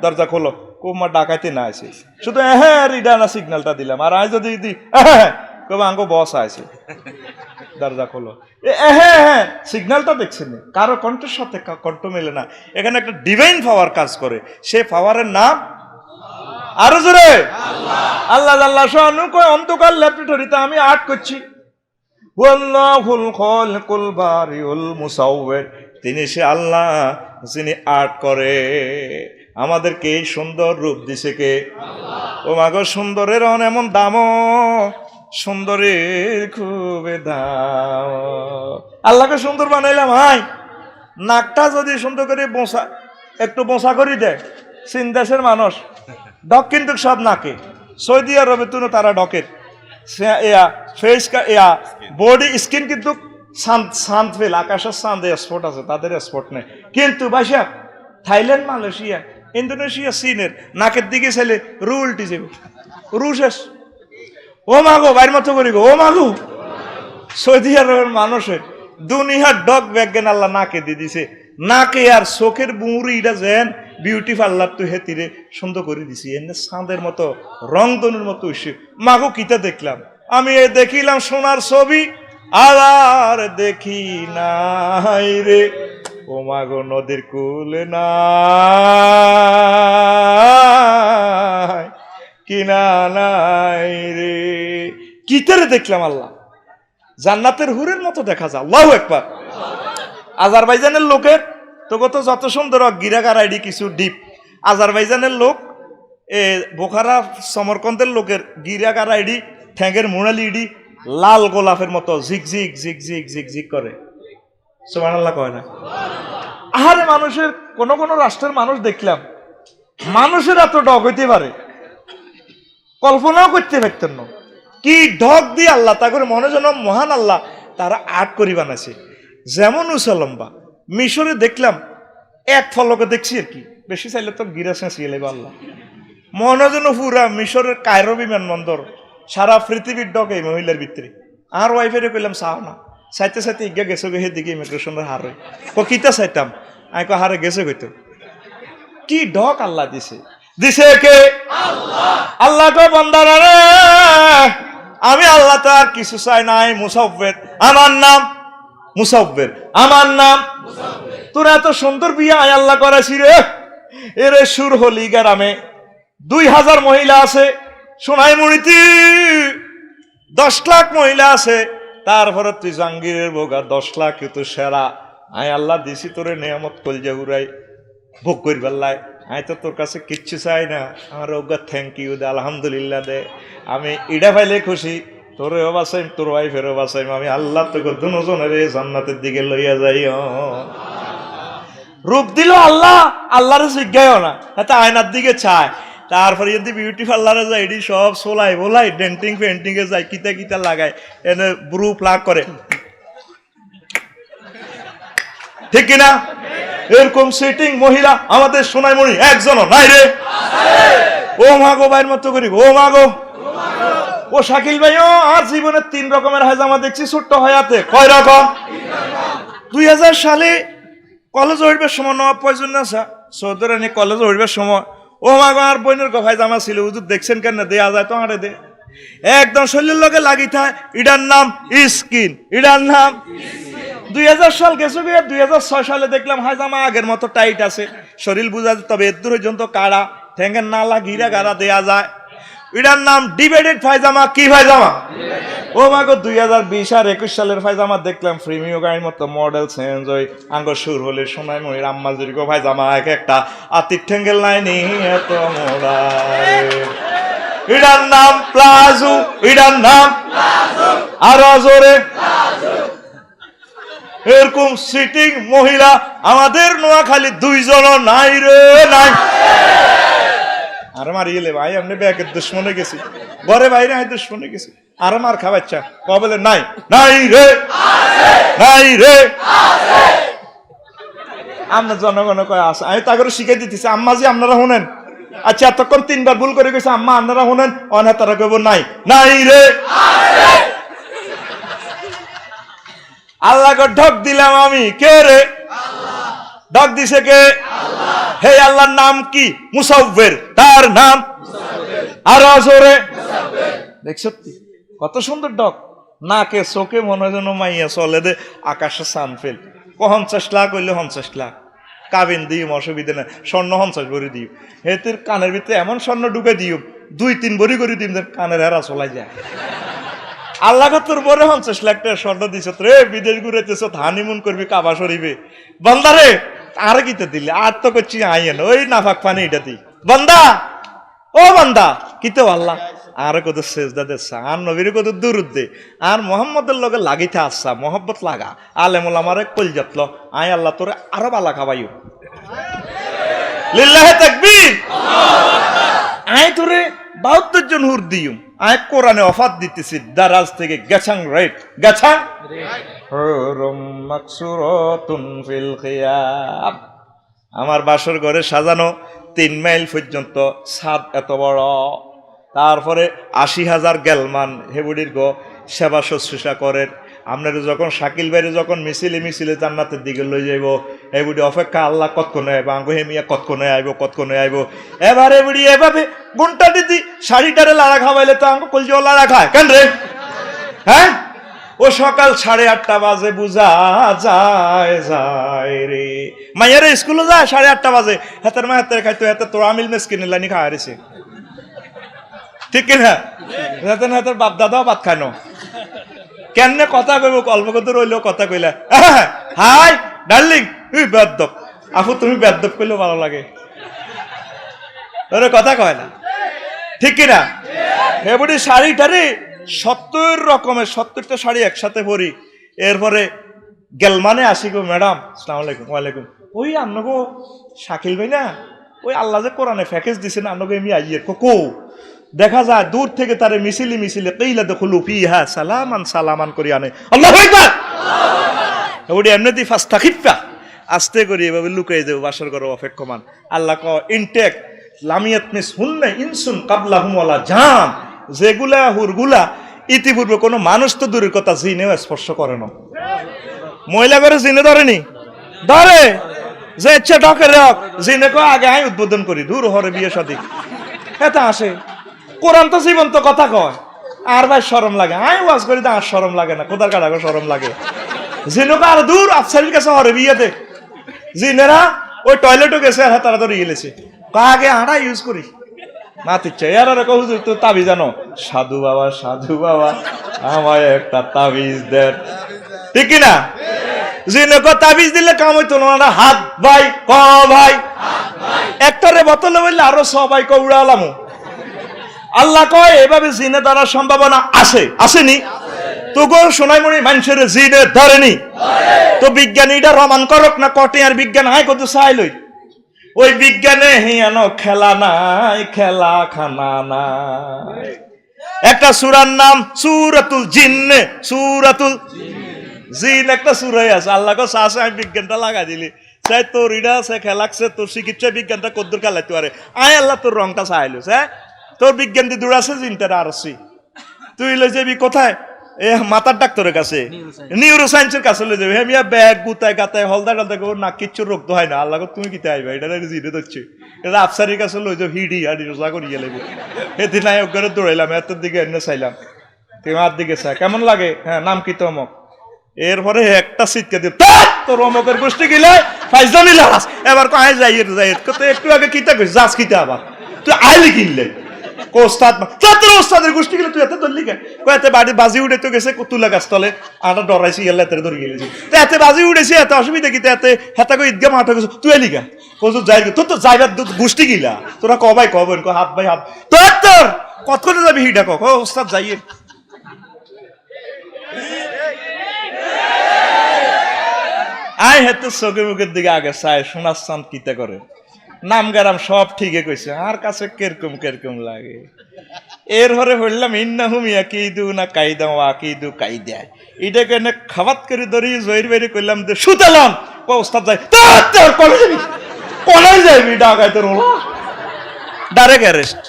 দরজা খোলো, কুমা ডাকাইতে না আসে, শুধু হ্যাঁ রিডার না সিগন্যালটা দিলাম। আর আজ যদি দি কবে আঙ্গো বস আছে, দরজা খোলো, হ্যাঁ সিগন্যালটা দেখছেন, কারো কণ্ঠের সাথে কণ্ঠ মেলে না। এখানে একটা ডিভাইন পাওয়ার কাজ করে, সে পাওয়ারের নাম আরো জোরে আল্লাহ। আল্লাহ শানু কয় অন্তকাল ল্যাবরেটরিতে আমি আর্ট করছি। ওয়াল্লাহুল খালিকুল বারিউল মুসাওয়ির, তিনি সে আল্লাহ যিনি আর্ট করে। আমাদেরকে এই সুন্দর রূপ দিছে কে? ও মাগো সুন্দরের এমন দামও, সুন্দরের খুব দাম। আল্লাহকে সুন্দর বানাইলাম, হাই নাকটা যদি সুন্দর করে বোসা একটু বোসা করি দেয়, চীন দেশের মানুষ ডক কিন্তু সব নাকে, সৌদি আরবে তুনো তারা ডকের ফেস বডি স্কিন কিন্তু চাঁদ ফেল, আকাশের চাঁদে স্পট আছে, তাদের স্পট নেই। কিন্তু ভাইসা থাইল্যান্ড, মালয়েশিয়া, ইন্দোনেশিয়া, চীনের নাকের দিকে ছেলে রু উল্টি যাবে, রু শেষ। ও মাগো বাইর মতো করি গো, ও মাগো। সৌদি আরবের মানুষের দুনিয়ার ডগ ব্যাগেন আল্লাহ নাকে দিয়ে দিছে, নাকে আর চোখের বুড়ি এটা যেন বিউটি পার্লার তো হেতিরে সুন্দর করে দিছি, এনে চাঁদের মতো রংধনুর মতো উঠছে। মাগো কিতা দেখলাম আমি, দেখিলাম সোনার ছবি আর দেখি নাই রে, ও মাগো নদীর কুলে নাই কিনা নাই রে। কিতারে দেখলাম আল্লাহ, জান্নাতের হুরের মতো দেখা যায়। আল্লাহু আকবার। আজারবাইজানের লোকের তো কত যত সুন্দর গিরাগার আইডি কিছু ডিপ, আজারবাইজানের লোক বোখারা সমরকন্দের লোকের গিরাগার আইডি ঠ্যাঙ্গের মোড়ালি ইডি লাল গোলাপের মতো ঝিকঝিক ঝিকঝিক ঝিকঝিক করে। সুবহানাল্লাহ কয় না? আহারে মানুষের কোন কোন রাষ্ট্রের মানুষ দেখলাম, মানুষের এত ডগ হইতে পারে কল্পনাও করতে পারতেন না। কি ঢক দিয়ে আল্লাহ তা করে মনে যেন মহান আল্লাহ তারা আর্ট করি বানাইছে। যেমন উসালম্বা মিশরে দেখলাম এক ফলকে দেখছি আর কি, বেশি চাইলে তো গিরা চেঁচিয়ে লেবে আল্লাহ। মনে যেন পুরা মিশরের কায়রো বিমানবন্দর, সারা পৃথিবীর ডগ এই মহিলার ভিতরে। আর ওয়াইফেরে কইলাম চাও না, চাইতে চাইতে ইগা গেছে গে দিকে ইমিগ্রেশনের হারে কিতা চাইতাম, আমি হারে গেছে কইতো। কি ডগ আল্লাহ দিছে, দিছে কে? আল্লাহ কো বান্দারা রে, আমি আল্লাহ তো আর কিছু চাই নাই। মুসাফির আমার নাম, মুসাফির আমার নাম। তোর এত সুন্দর বিয়ে আয় আল্লাহ করেছি রে। এরে সুর হলি গ্রামে 2000 মহিলা আছে, সোনাইমুড়িতে 10 লাখ মহিলা আছে, তারপরে তুই জাহাঙ্গীরের বোগা 10 লাখ তো সেরা। আয় আল্লাহ দিছি তোরে নিয়ামত কলজা উড়াই ভোগ করবার লাই। আমি তো তোর কাছে কিচ্ছু চাই না, আমার ওগা থ্যাংক ইউ দে, আলহামদুলিল্লাহ দে। আমি ইডা পাইলে খুশি, তোরেও বাঁচাইম, তোর ওয়াইফেরও বাঁচাইম। আমি আল্লাহ তোকে দুজনের জান্নাতের দিকে লইয়া যাই। রূপ দিল আল্লাহ, আল্লাহর জিজ্ঞাও না, এত আয়নার দিকে চায়। তারপরে যদি বিউটি পার্লারে যায়, এটি সব সোলাই বোলাই ডেন্টিং পেন্টিং এ যায়, কিতা কিতা লাগায়, এনে ব্রু প্লাগ করে, ঠিক কিনা? এরকম সেটিং মহিলা আমাদের সোনাইমণি একজনও নাই রে। ও মাগো বাইর মতো করি, ও মাগো। ও শাকিল ভাইও আর জীবনের 3 রকমের হাজামা দেখছি ছোট্ট হয়াতে। কয় রকম? 2000 সালে কলেজ উঠবার সময় নবাব পয়জন আসা সৌদরানি কলেজ উঠবার সময়, ও মাগো আর বোনের হাইজামা ছিল, হুজুর দেখছেন কেন? দেয়া যায় তো আরে দে, একদম শরীরের লগে লাগি থাকে। ইডার নাম স্কিন, ইডার নাম 2000 সাল গেছে, 2006 সালে দেখলাম হাইজামা আগের মতো টাইট আছে, শরীর বুঝা যায়, তবে এর পর্যন্ত কাড়া ঠেঙ্গের নালা গিরা গাড়া দেয়া যায়। এটার নাম ডিভাইডেড পায়জামা। কি পায়জামা? ও মাগো 2020 আর 21 সালের পায়জামা দেখলাম প্রিমিয়াম গাড়ির মতো মডেল চেঞ্জ হই, আঙ্গ সুর হলে সোনাই মহির আম্মা জুরিগো পায়জামা এক একটা আতিক ঠেঙ্গেল লাইনি এত মোড়া। এটার নাম প্লাজো, এটার নাম আরো জোরে। এরকম সিটিং মহিলা আমাদের নোয়াখালী 2 জন নাই রে, নাই। আর মারিয়ে ভাই আপনি ব্যাগের দুশ্মনে গেছি, ঘরে বাইরে আমি দুশ্মনে গেছি, আর মার খাবাচ্ছা বলে নাই, নাই রে, নাই রে। আমরা জনগণ কয় আছে, আমি তা করে শিখাই দিতেছি, আম্মা জি আপনারা শুনেন। আচ্ছা এতক্ষণ 3 বার ভুল করে গেছে, আম্মা আপনারা শুনেন, অনেক তারা কইব নাই, নাই রে। আল্লাহকে ঢক দিলাম আমি, কে রে? ঢক দিছে কে? হে আল্লাহর নাম কি? মুসাফির, তার নাম আরো জোরে। দেখছো কত সুন্দর ডক, নাকে চোখে মনে যেন মাইয়া চলে দে আকাশে চান ফেল। 50 লাখ হইলে 50 লাখ কাবিন দিম, অসুবিধা নেই, স্বর্ণ 50 ভরি দিও, হেতির কানের ভিতরে এমন স্বর্ণ ঢুকে দিও 2-3 ভরি করে দিম, কানের হেরা চলাই যায়। আল্লাহ তোর বরে 50 লাখ টাকা স্বর্ণ দিছ রে, বিদেশ ঘুরেতেছ, হানিমুন করবি কাবা শরীফে। বান্দারে আর কিতে দিলে, আর তো করছি আইয়েন ওই নাফাক পানি এটা দি। বান্দা ও বান্দা কিতে আল্লাহ আর কত সেজদা দেছা, আর নবীর কত দুরুদ দে, আর মোহাম্মদের লগে লাগিতে আসছা, মোহব্বত লাগা, আলেমুল আমারে কল যাতল, আয় আল্লাহ তোরে আরো বালা খাবাইও। লিল্লাহে তাকবীর। আয় তোরে 72 জন হুর দিও, আয় কোরআনে ওয়াফাত দিতেছি দারাজ থেকে গেছাং রাইট, গেছাং হুরুম মাকসুরাতুন ফিল খিয়াম। আমার বাসর ঘরে সাজানো 3 মাইল পর্যন্ত ছাদ এত বড়, তারপরে 80,000 গেলমান হেবুডির গো সেবা শুশ্রূষা করেন। আপনারা যখন শাকিল বাইরে যখন মিছিলে মিছিলে জান্নাতের দিকে লই যাইব, এগুলি অপেক্ষা আল্লাহ কতক্ষণে আইব, আঙ্গো হেমিয়া কতক্ষণে আইব কতক্ষণে আইব। এবার এগুলি এভাবে গুনটা দিদি শাড়িটারে লাড়া খাওয়াইলে তো আঙ্গো কলজিও লাড়া খায় কেন রে? হ্যাঁ, ও সকাল 8:30 বাজে বুঝা যায় যায় রে। মাইয়ারে স্কুলে যায় 8:30 বাজে, হাতের মা হাতের খাইতো হাতে তোর আমিল মেসকিনে লাইনি খাওয়া হারিছে, ঠিক কিনা? হাতের হাতের বাপ দাদাও ভাত খানো কেন কথা কইব, অল্প কত রইলেও কথা কইলা হাই ডার্লিং তুই বেদ্দপ, আপু তুমি বেদ্দপ কইলেও ভালো লাগে, ওরে কথা কয় না, ঠিক কিনা? এবারে শাড়িটারে 70 রকমের 70টা শাড়ি একসাথে পরি। এরপরে গেলমানে আসি গো, ম্যাডাম আসসালামু আলাইকুম। ওয়ালাইকুম। ওই আন্নগো শাকিল ভাই না, ওই আল্লাহ যে কোরআনে প্যাকেজ দিছে না আন্নগো এমনি আইয়ে কো দেখা যায় দূর থেকে তারে মিছিলে মিছিলে কইলা দখলু ফিহা সালামান সালামান করি আনে। আল্লাহু আকবার। ওডি এমনিতেই ফাস্তাখিফা আস্তে করি এভাবে লুকিয়ে দেব বাসর ঘর অপেক্ষমান। আল্লাহ ক ইনটেক লামিয়াত মিস হুন্না ইনসুন কাবলাহুম ওয়ালা জান, যেগুলা হুরগুলা ইতিপূর্বে কোনো মানুষ তো দূরের কথা জিনেও স্পর্শ করে না। মহিলা করে জিনে ধরেনি, ধরে যে ইচ্ছে ঢকে রাখ, জিনে কো আগে আমি উদ্বোধন করি দূর হরে বিয়ে শাদী এটা আসে। কোরআন তো জীবন্ত কথা কয়, আর ভাই শরম লাগে, আমি ওয়াজ করি তো আর শরম লাগে না, কোদার কাটা শরম লাগে। জিনুক আর দূর আফসারির কাছে হরে বিয়েতে জিনেরা ওই টয়লেটও গেছে আর তারা ধরে গেলেছে, আগে আড়া ইউজ করি মাতিচ্ছে এর আর হুজুর তো তাবিজ জানো, সাধু বাবা আমায় একটা তাবিজ দেন, ঠিক কিনা? জিনে কো তাবিজ দিলে কাম হইতো না, হাত ভাই ক ভাই একটারে বোতলে বললে আরো সবাই ক উড়ালামু। আল্লাহ কয় এভাবে জিনে ধরার সম্ভাবনা আছে, আসেনি? তোগো সোনাইমণি মানুষের জিনে ধরেনি তো বিজ্ঞানীরা রমান করক না কটে আর বিজ্ঞান হাই কত চাইলই ওই বিজ্ঞানে হিয়ানো খেলা নাই, খেলা খানা নাই। একটা সূরার নাম সূরাতুল জিন্নে, সূরাতুল জিন একটা সূরাই আছে। আল্লাহ কো সাসে আমি বিজ্ঞানটা লাগা দিলি চাই তোর ইডা আছে খেলাকছে তোর চিকিৎসা বিজ্ঞানটা কদ্দুর খেলাইতে পারে, আয় আল্লাহ তোর রংটা চাইলো হ্যাঁ, তোর বিজ্ঞান দিয়ে দূরাছে জিনটার আরছি তুই লই যাবি কোথায়? এ মাথার ডাক্তারের কাছে, নিউরো সায়েন্সের কাছে লই যাবি। হ্যাঁ ব্যাগ গুতায় গাতায় হলদা টালদা করবো না, কিচ্ছু রোগ তো হয় না। আল্লাহ তুমি কিতে আইবা, এটা জিনে ধরছে, এটা আফসারির কাছে লই যাও, হিডি হাডি রোজা করিয়ে লাগবে। এদিন নাই ওখানে দৌড়াইলাম, এত দিকে এনে চাইলাম, তুমি আর দিকে চাই কেমন লাগে, হ্যাঁ নাম কি তো অমক। এরপরে একটা সিটকে দিয়ে তোর অমকের গোষ্ঠী গিলে ফাইজলামি লাগাস, এবার কায় যাই যাই একটু আগে কিতা কইস যাস কিতা আবার তুই আইলি কিনলে ওস্তাদ তোর ওস্তাদের গোষ্ঠী গেলে তুই এত ধরলি কে? এতে বাড়ি বাজি উঠে তো গেছে তুলা গাছ তলে আটা ডরাইছি গেলে এতে ধরে গেলেছি, এতে বাজি উঠেছি এত অসুবিধা কি এতে হেতা করে ঈদগা মাঠে গেছে তুই এলি গা কচু যাই তোর তো যাইবার গোষ্ঠী গিলা তোরা কবাই কবেন হাত ভাই হাত তোর তোর কত করে যাবি হিডা ক ওস্তাদ যাইয়ে আয় হেতে চোখে মুখের দিকে আগে চাই সোনার চাঁদ কিতা করে নাম গারাম সব ঠিকই কইছে, আর কাছে কেরকম কেরকম লাগে। এর হরে হইলাম ইন্নাহুম ইয়াকিদু না কাইদা ওয়াকিদু কাইদা, এটা কেন খাবাত করে ধরি জয়ের বাইরে কইলাম দে সুতালাম ও ওস্তাদ যাই তোর কলেজ যাবি কলেজ যাবি ঢাকায় তোর হলো ডাইরেক্ট অ্যারেস্ট।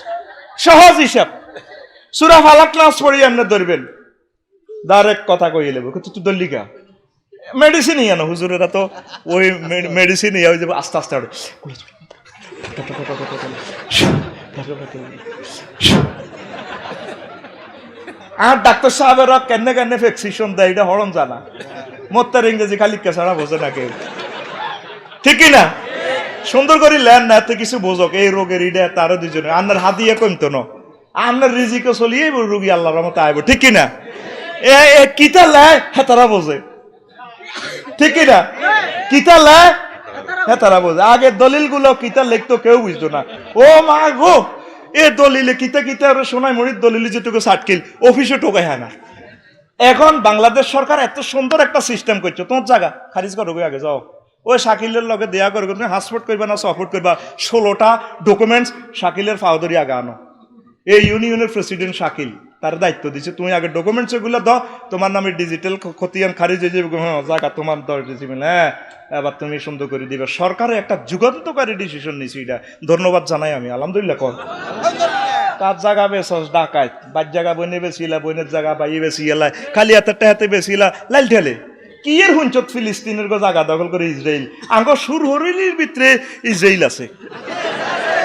সহজ হিসাব সূরা ফালাক নাস পড়ি আপনি ধরবেন ডাইরেক্ট কথা কইয়ে নেব, কিন্তু তুই ধরলি কা মেডিসিন ইয়া না হুজুরেরা তো ওই মেডিসিন ইয়া হয়ে যাবে আস্তে আস্তে আর ডাক্তার সাহেবেরা কেনে কেনে প্রেসক্রিপশন দেয় এটা হরণ জানা মোত্তার ইংরেজি খালি কেসারা বোঝে না কেউ, ঠিক না? সুন্দর করে লেন না এত কিছু বোঝক এই রোগের ইডা তারও দুজনে আপনার হাত দিয়ে কমতো না আপনার রিজিকে চলিয়ে রোগী আল্লাহর রহমতে আইব, ঠিক না? এ কিতা লাই হ্যাঁ তারা বোঝে, ঠিক না? কিতা লাই হ্যাঁ তারা বোঝে। আগে দলিল গুলো কিতা লিখতো কেউ বুঝতো না, ও মা গো এ দলিলে কিতা কিতা শোনায় মরির দলিলে যেটুকু সাটকিল অফিসে টোকাই হয় না। এখন বাংলাদেশ সরকার এত সুন্দর একটা সিস্টেম করছে, তোমার জায়গা খারিজ করো আগে যাও ওই শাকিলের লগে দেয়া করবে, তুমি হাসপোর্ট করবা না সাপোর্ট করবা 16টা ডকুমেন্টস শাকিলের ফাওদরি আগে আনো। এই ইউনিয়নের প্রেসিডেন্ট শাকিল তার দায়িত্ব দিছে, তুমি আগে ডকুমেন্টস এগুলো দাও, তোমার নামে ডিজিটাল খতিয়ান খারিজ হয়ে যাবে, হ্যাঁ জায়গা তোমার 10 ডেসিমেল, হ্যাঁ এবার তুমি সুন্দর করে দিবে। সরকারে একটা যুগান্তকারী ডিসিশন নিছে, এটা ধন্যবাদ জানাই আমি, আলহামদুলিল্লাহ। কর কার জায়গা বেছস ডাকাত, বাদ জায়গা বইনে বেছিলা, বইনের জায়গা বাইয়ে বেছিলা, খালি হাতে হাতে বেছিলা, লাইল ঠেলে কি এর হুঞ্চত ফিলিস্তিনের জায়গা দখল করে ইসরায়েল, আঙ্গ সুর হরিলির ভিতরে ইসরায়েল আছে,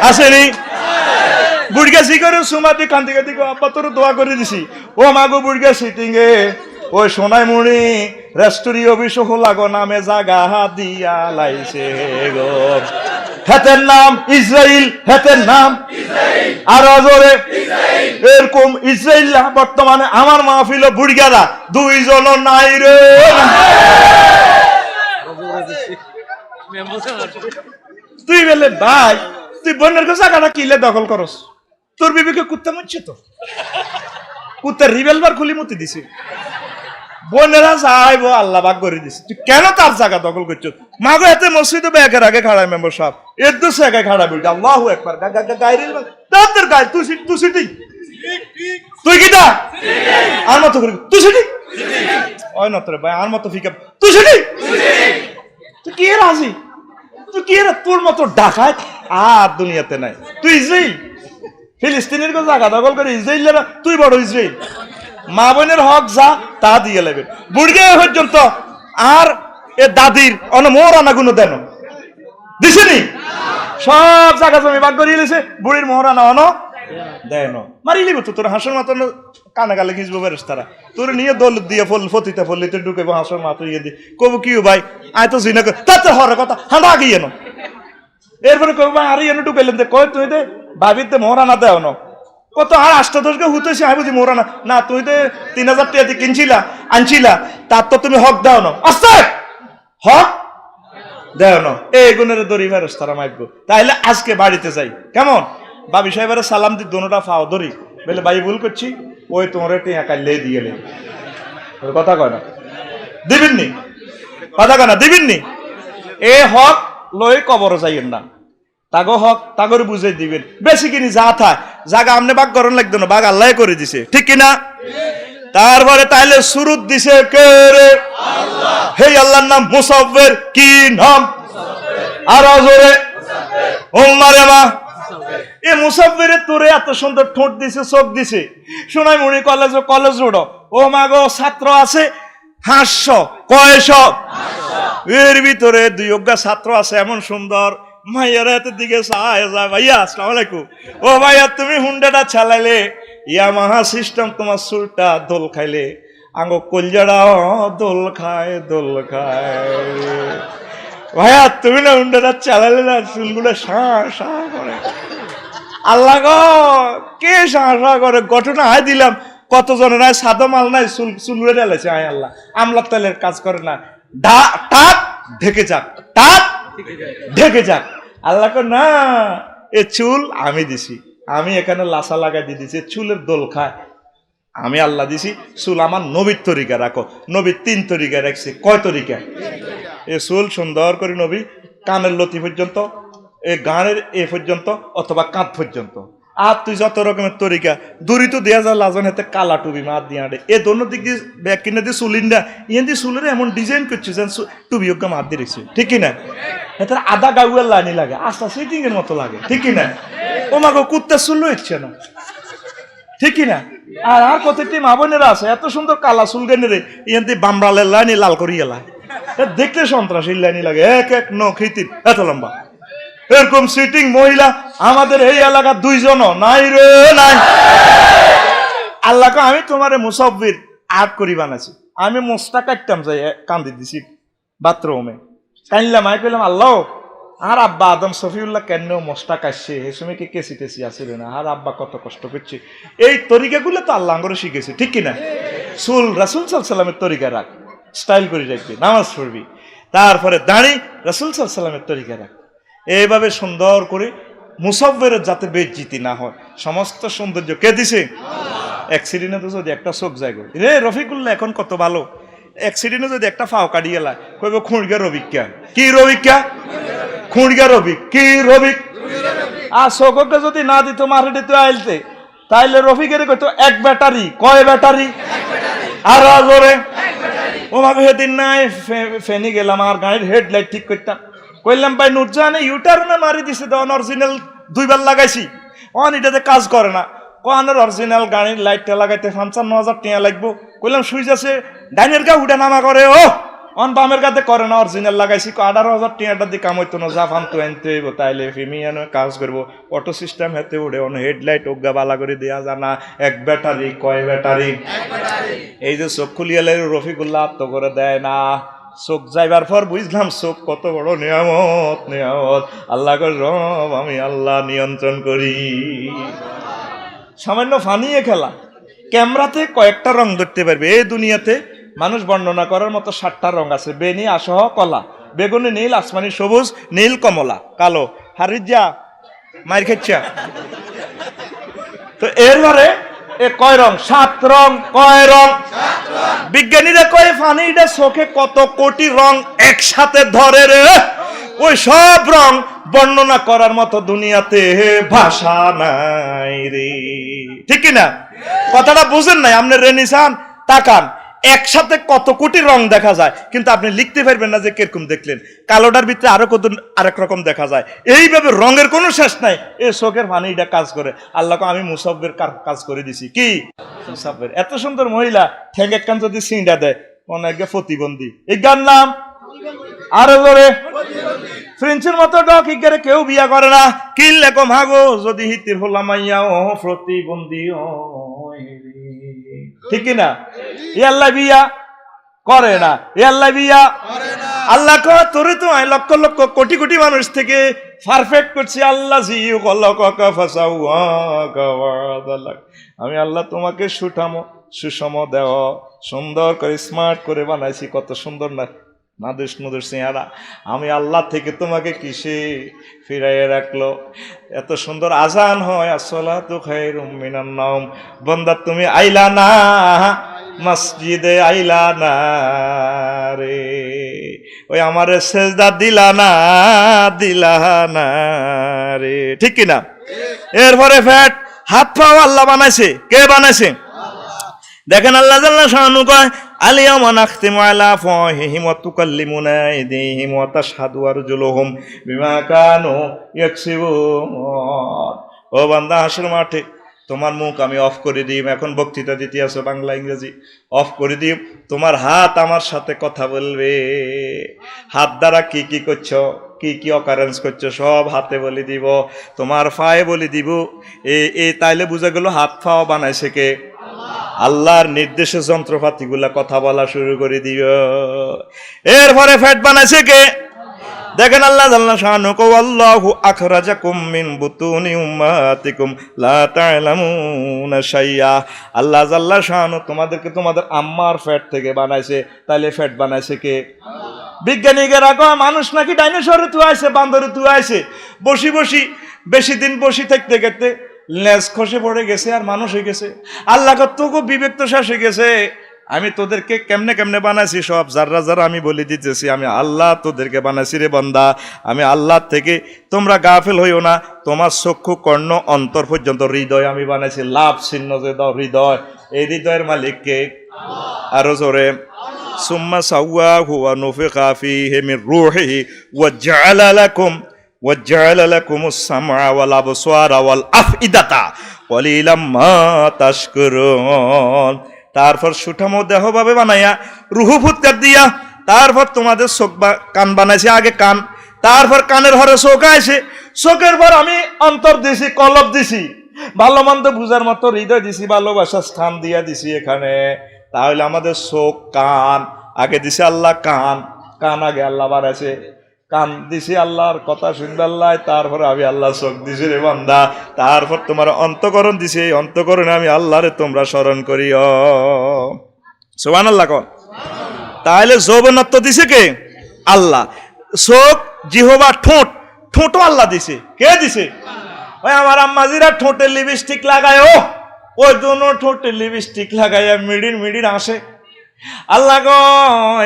আসেনি? বুড়গাছি করে সুমাতি কান্দি কান্দি আব্বা তোর দোয়া করে দিছি, ও মাগো বুড়গা সিটিং এ ওই সোনাই মুড়ি রেস্টোরি অভিষেক লাগো নামে জাগা দিয়া লাইছে গো, হেতের নাম ইসরায়েল, হেতের নাম আর জোরে এরকম ইসরায়েল। বর্তমানে আমার মাহফিল বুড়গারা 2 জন নাই রে, তুই বলে ভাই তুই বোনের জায়গাটা কিলে দখল করস, তোর বিবিকে কুত্তা মুচ্ছে তো, কুত্তার রিভলভার খুলি মতি দিছে, বোনেরা যাইবো আল্লাহ ভাগ করে দিছে, তুই কেন তার জায়গা দখল করছো? মাগো এতে মসজিদে ব্যাগের আগে খাড়ায় মেম্বার সাহেব, এর দোষে আগে খাড়া বলটা আল্লাহু আকবার, গায়রিল তাদের গায় তুই সিটি তুই কিটা আর মতো করি তুই সিটি ওই নতরে ভাই আর মতো ফিকা তুই সিটি, তুই কি রাজি, তুই কি তোর মতো ডাকাত আর দুনিয়াতে নাই। তুই ইসরায়েল ফিলিস্তিনের জায়গা দখল করে ইসরায়েলেরা, তুই বড় ইসরায়েল, মা বোনের হক যা তা দিয়ে লেবে বুড়গে পর্যন্ত, আর এ দাদির মোর আনাগুলো দেন দিছেনি, সব জায়গা জমি ভাগ করিয়ে লিছে, বুড়ির মোহরানা দেন মারি লিব তো, তোর হাঁসের মাথা কানে গালে খিঁচবো বেরেস তারা, তোর নিয়ে দল দিয়ে ফতিতে ফলিতে ঢুকেবো হাঁসের মাথা ইয়ে দিয়ে কবু কি ভাই আয় তো জিনা তাতে হরে কথা হাঁটা আগে এনো, এরপরে কবু ভাই আর এনে ঢুকাইলেন কয় তুই দে ভাবিতে মোহরানা দেও ন কত আর 8-10 কে হুতেছি আমি বুঝি মোহরানা না, তুই তো 3000 টাকা দিয়ে কিনছিলা আনছিলা, তার তো তুমি হক দাও না, আস্তে হক দেও না, এই গুণের দড়ি ফেরস তারা মাইবো। তাইলে আজকে বাড়িতে যাই কেমন, বাবি সাহেবের সালাম দি দোনোটা ফাও ধরি, বলে ভাই ভুল করছি, ওই তোমার টিয়া কাইলে দিয়ে লে, কথা কয় না দিবেননি, কথা কয় না দিবেননি, এ হক লই কবর যাইয়েন না, তাগো হক তাগর বুঝে দিবেন, বেশি কিনি যা থাক জায়গা আমনে বাগ করন লাগতো না, বাগ আল্লাহ করে দিছে, ঠিক কিনা? তারপরে তাইলে শুরুত দিছে কে রে? আল্লাহ। হে আল্লাহর নাম মুসাফির, কি নাম? আর জোরে ওম্মারে মা, এ মুসাফিরে তোরে এত সুন্দর ঠোঁট দিছে, চোখ দিছে, সোনাই মুড়ি কলেজ রোড, ও মাগো ছাত্র আছে 500, কয়শ, এর ভিতরে 2 ছাত্র আছে এমন সুন্দর, মাইয়ার হাতের দিকে চায় যায়, ভাইয়া আসসালামু আলাইকুম, ও ভাইয়া তুমি হুন্ডাটা চালাইলে, ইয়ামাহা সিস্টেম তোমার চুলটা দোল খাইলে, আঙ্গ কলজাটা দোল খায় ভাইয়া তুমি না হুন্ডাটা চালাইলে না চুলগুলো সা করে, আল্লাহ গো কে সা করে, ঘটনা আয় দিলাম কতজনের আয় সাদা মাল নাই চুল ঢেলেছে, আয় আল্লাহ আমলার তেলের কাজ করে না, টাক ঢেকে যাক, টাক ঢেকে যাক, আল্লাহ না এ চুল আমি দিছি, আমি এখানে লাসা লাগাই দিয়ে দিছি, চুলের দোল খায়, আমি আল্লাহ দিছি, চুল আমার নবীর তরিকা রাখো, নবীর 3 তরিকা রাখছে, কয় তরিকা? এ চুল সুন্দর করে নবী কানের লতি পর্যন্ত, এ গানের এ পর্যন্ত অথবা কাঁধ পর্যন্ত, আর তুই যত রকমের তরিকা দূরি তো দেয়া যায়, লাজন হাতে কালা টুবি মার দিয়ে আড়ে, এ দোনো দিক দিয়ে ব্যাগ কিনে দিয়ে চুলিন না, ইয়ে দিয়ে চুলের এমন ডিজাইন করছে যেন টুবি ওকে মার দিয়ে রেখেছে, ঠিক কিনা? এটার আধা গাউয়ের লাইনি লাগে, আস্তা সিটিং এর মতো লাগে, ঠিক কিনা? ও মাগো কুত্তার চুল ইচ্ছে না, ঠিক কিনা? আর প্রত্যেকটি মা বোনেরা আছে এত সুন্দর কালা চুল গেনে রে, ইয়ে দিয়ে বামরালের লাইনি লাল করিয়ে লাই, দেখতে সন্ত্রাসী লাইনি লাগে, এক খিতির এত লম্বা, এরকম সিটিং মহিলা আমাদের এই এলাকা 2 জন নাই রে নাই। আল্লাহকে আমি তোমারে মুসাফির আট করি বানাইছি, আমি মোস্তা কাটতাম যাই কান্দি দিছি বাথরুমে, কাইনলাম আই কইলাম আল্লাহ আর আব্বা আদম সফিউল্লাহ কেন মোস্তা কাটছে, এই সময় কি কেসি টেসি আসিল না, আর আব্বা কত কষ্ট করছে, এই তরিকাগুলো তো আল্লাহ করে শিখেছে, ঠিক কিনা? চুল রাসূল সাল্লাল্লাহু আলাইহি ওয়াসাল্লামের তরিকা রাখ, স্টাইল করে যাইবি, নামাজ পড়বি, তারপরে দাড়ি রাসূল সাল্লাল্লাহু আলাইহি ওয়াসাল্লামের তরিকা রাখ, এইভাবে সুন্দর করে মুসাফিরের যাতে বেজ্জিতি না হয়, সমস্ত সৌন্দর্য কে দিছে? অ্যাক্সিডেন্টে তো যদি একটা চোখ যায় রে রফিকুল্লাহ এখন কত ভালো, অ্যাক্সিডেন্টে যদি একটা ফাও কাটিয়ে লাই কইব খুঁড়গা রবিকা, কি রবিকা? খুঁড়গা রবিক, কি রবিক? আর চোখকে যদি না দিত মারে দিত আইলতে তাইলে রফিকের কইতো এক ব্যাটারি, কয় ব্যাটারি? আর জোরে ও মাকে সেদিন নাই ফেনি গেলাম আর গাড়ির হেডলাইট ঠিক করতাম, কইলাম ভাই নুরজাহানে ইউটারনে মারি দিছে, তো অরিজিনাল 2 বার লাগাইছি, এটাতে কাজ করে না। কোয়ানের অরিজিনাল গাড়ির লাইটটা লাগাইতে 55,000 টাকা লাগবো। কইলাম সুইচ আছে ডাইনের গা উঠে নামা করে, বামের গাতে করে না, অরিজিনাল লাগাইছি 18,000 টাকাটা দিয়ে কাম হইতো না, জাপান তো আনতে হইব, তাইলে ফিমিয়ানো কাজ করবো। অটো সিস্টেম হেতে উঠে হেডলাইট ওগা বালা করে দেওয়া জানা, এক ব্যাটারি, কয় ব্যাটারি? এই যে চোখ খুলিয়ালে রফিকুল্লাহ আত্ম করে দেয় না, চোখ যাইবার পর বুঝলাম চোখ কত বড় নিয়ামত, নিয়ামত। আল্লাহ করে রব আমি আল্লাহ নিয়ন্ত্রণ করি। সামান্য ফানিয়ে খেলা, ক্যামেরাতে কয়েকটা রং ধরতে পারবে। এই দুনিয়াতে মানুষ বর্ণনা করার মতো 7টা রং আছে, বেনি, আসহ, কলা, বেগুনি, নীল, আসমানি, সবুজ, নীল, কমলা, কালো। হারিজা মাইর খেচ্ছা। তো এরপরে এ কয় রং? 7 রং। কয় রং? বিজ্ঞানীরা কয় ফানিটা চোখে কত কোটি রং একসাথে ধরে রে, ওই সব রং বর্ণনা করার মতো দুনিয়াতে ভাষা নাই রে। ঠিক কিনা? কথাটা বুঝেন নাই? আপনি রেনিসান তাকান, একসাথে কত কোটি রং দেখা যায়, কিন্তু আপনি লিখতে পারবেন না যে কিরকম দেখলেন। কালোটার ভিতরে আরো কত আরেক রকম দেখা যায়। এইভাবে রঙের কোনো শেষ নাই। এই চোখের ফানিটা কাজ করে। আল্লাহকে আমি মুসাফির কাজ করে দিছি। কি মুসাফির? এত সুন্দর মহিলা ঠ্যাং একখান যদি সিঁড়া দেয়, অনেক প্রতিবন্ধী। এই গান নাম আরো জোরে ফ্রেঞ্চের মতো ডক ইগারে কেউ বিয়া করে না। কিল লেকম হাগো যদি হিতির হলাম মাইয়া ও প্রতিবন্ধী। ঠিক না? আল্লাহ বিয়া করে না, আল্লাহ বিয়া আল্লাহ কয় তোরে তো আই লক্ষ লক্ষ কোটি কোটি মানুষ থেকে পারফেক্ট করছি। আল্লাহ আমি আল্লাহ তোমাকে সুষম দেও, সুন্দর করে স্মার্ট করে বানাইছি। কত সুন্দর না নাদুস নুদুস চেহারা। আমি আল্লাহ থেকে তোমাকে কিসে ফিরাইয়ে রাখলো? এত সুন্দর আজান হয়, আসসালাতু খায়রুম মিনান নাওম। বান্দা তুমি আইলা না মসজিদে, আইলা না রে, ওই আমারে সেজদা দিলা না রে। ঠিক কিনা? এরপরে ফ্যাট হাত পাও আল্লাহ বানাইছে। কে বানাইছে? দেখেন আল্লাহ জাল্লা শানু কয় আলিয়ামা নাখতিমু আলা আফওয়াহিহিম ওয়া তুকাল্লিমুনা আইদিহিম ওয়া তাশহাদু আরজুলুহুম বিমা কানু ইয়াকসিবুন। ও বান্দা, হাসর মাঠে তোমার মুখ আমি অফ করে দিই। এখন বক্তৃতা দিতে আছো বাংলা ইংরেজি, অফ করে দিই। তোমার হাত আমার সাথে কথা বলবে। হাত দ্বারা কি কি করছো, কি কি অকারেন্স করছো সব হাতে বলে দিব। তোমার পায়ে বলে দিব। এই তাইলে বুঝা গেল হাত পাও বানাইছে কে? আল্লাহর নির্দেশে যন্ত্রপাতিগুলা কথা বলা শুরু করে দিও। এরপরে ফ্যাট বানাইছে কে? দেখেন আল্লাহ জাল্লা শানুহু আল্লাহু আখরাজাকুম মিন বুতুনি উম্মাতিকুম লা তা'লামুনা শাইআ। আল্লাহ জাল্লা শানুহু তোমাদেরকে তোমাদের আম্মার ফ্যাট থেকে বানাইছে। তাইলে ফ্যাট বানাইছে কে? বিজ্ঞানীরা কয় মানুষ নাকি ডাইনোসরে তুই আইছে, বান্দরে তুই আইছে। বসি বসি বেশি দিন বসি থাকতে থাকতে লেজ খসে পড়ে গেছে আর মানুষ হয়ে গেছে। আল্লাহ তোকে বিবেক তো শেষ হয়ে গেছে। আমি তোদেরকে কেমনে কেমনে বানাইছি সব যারা যারা আমি বলে দিতেছি। আমি আল্লাহ তোদেরকে বানাইছি রে বান্দা। আমি আল্লাহ থেকে তোমরা গাফেল হইও না। তোমার চক্ষু কর্ণ অন্তর পর্যন্ত হৃদয় আমি বানাইছি। লাভ চিহ্ন যে দাও হৃদয়, এই হৃদয়ের মালিক কে? আরো জোরে সুম্মা সাওয়াহু ওয়া নুফিখা ফীহি মির রূহিহি ওয়া জাআলা লাকুমুস সামআ ওয়াল আবসারা ওয়াল আফইদাতা কলিলাম মা তাশকুরুন। তারপর সুঠামো দেহভাবে বানাইয়া রুহু ফুৎকার দিয়া তারপর তোমাদের চোখ কান বানাইছে। আগে কান, তারপর কানের হরে চোখ আইছে। চোখের পর আমি অন্তর দিছি, কলব দিছি, ভালো মন্দ বুঝার মতো হৃদয় দিছি, ভালোবাসার স্থান দিয়া দিছি এখানে। তাহলে আমাদের চোখ কান আগে দিছে আল্লাহ। কান আগে আল্লাহ বানাইছে। কান দিছি আল্লাহর কথা শুনবে আল্লাহ, তারপরে আমি আল্লাহ চোখ দিছি রে বান্দা। তারপর তোমার অন্তঃকরণ দিছি, এই অন্তঃকরণে আমি আল্লাহরে তোমরা স্মরণ করিও। সুবহানাল্লাহ কর। তাহলে যৌবনত্ব দিছে কে? আল্লাহ। চোখ, জিহ্বা, ঠোঁটও আল্লাহ দিছে। কে দিছে? ওই আমার আম্মাজিরা ঠোঁটে লিপস্টিক লাগায়, ওই দুনো ঠোঁটে লিপস্টিক লাগাইয়া মিডির আসে। আল্লাহ গো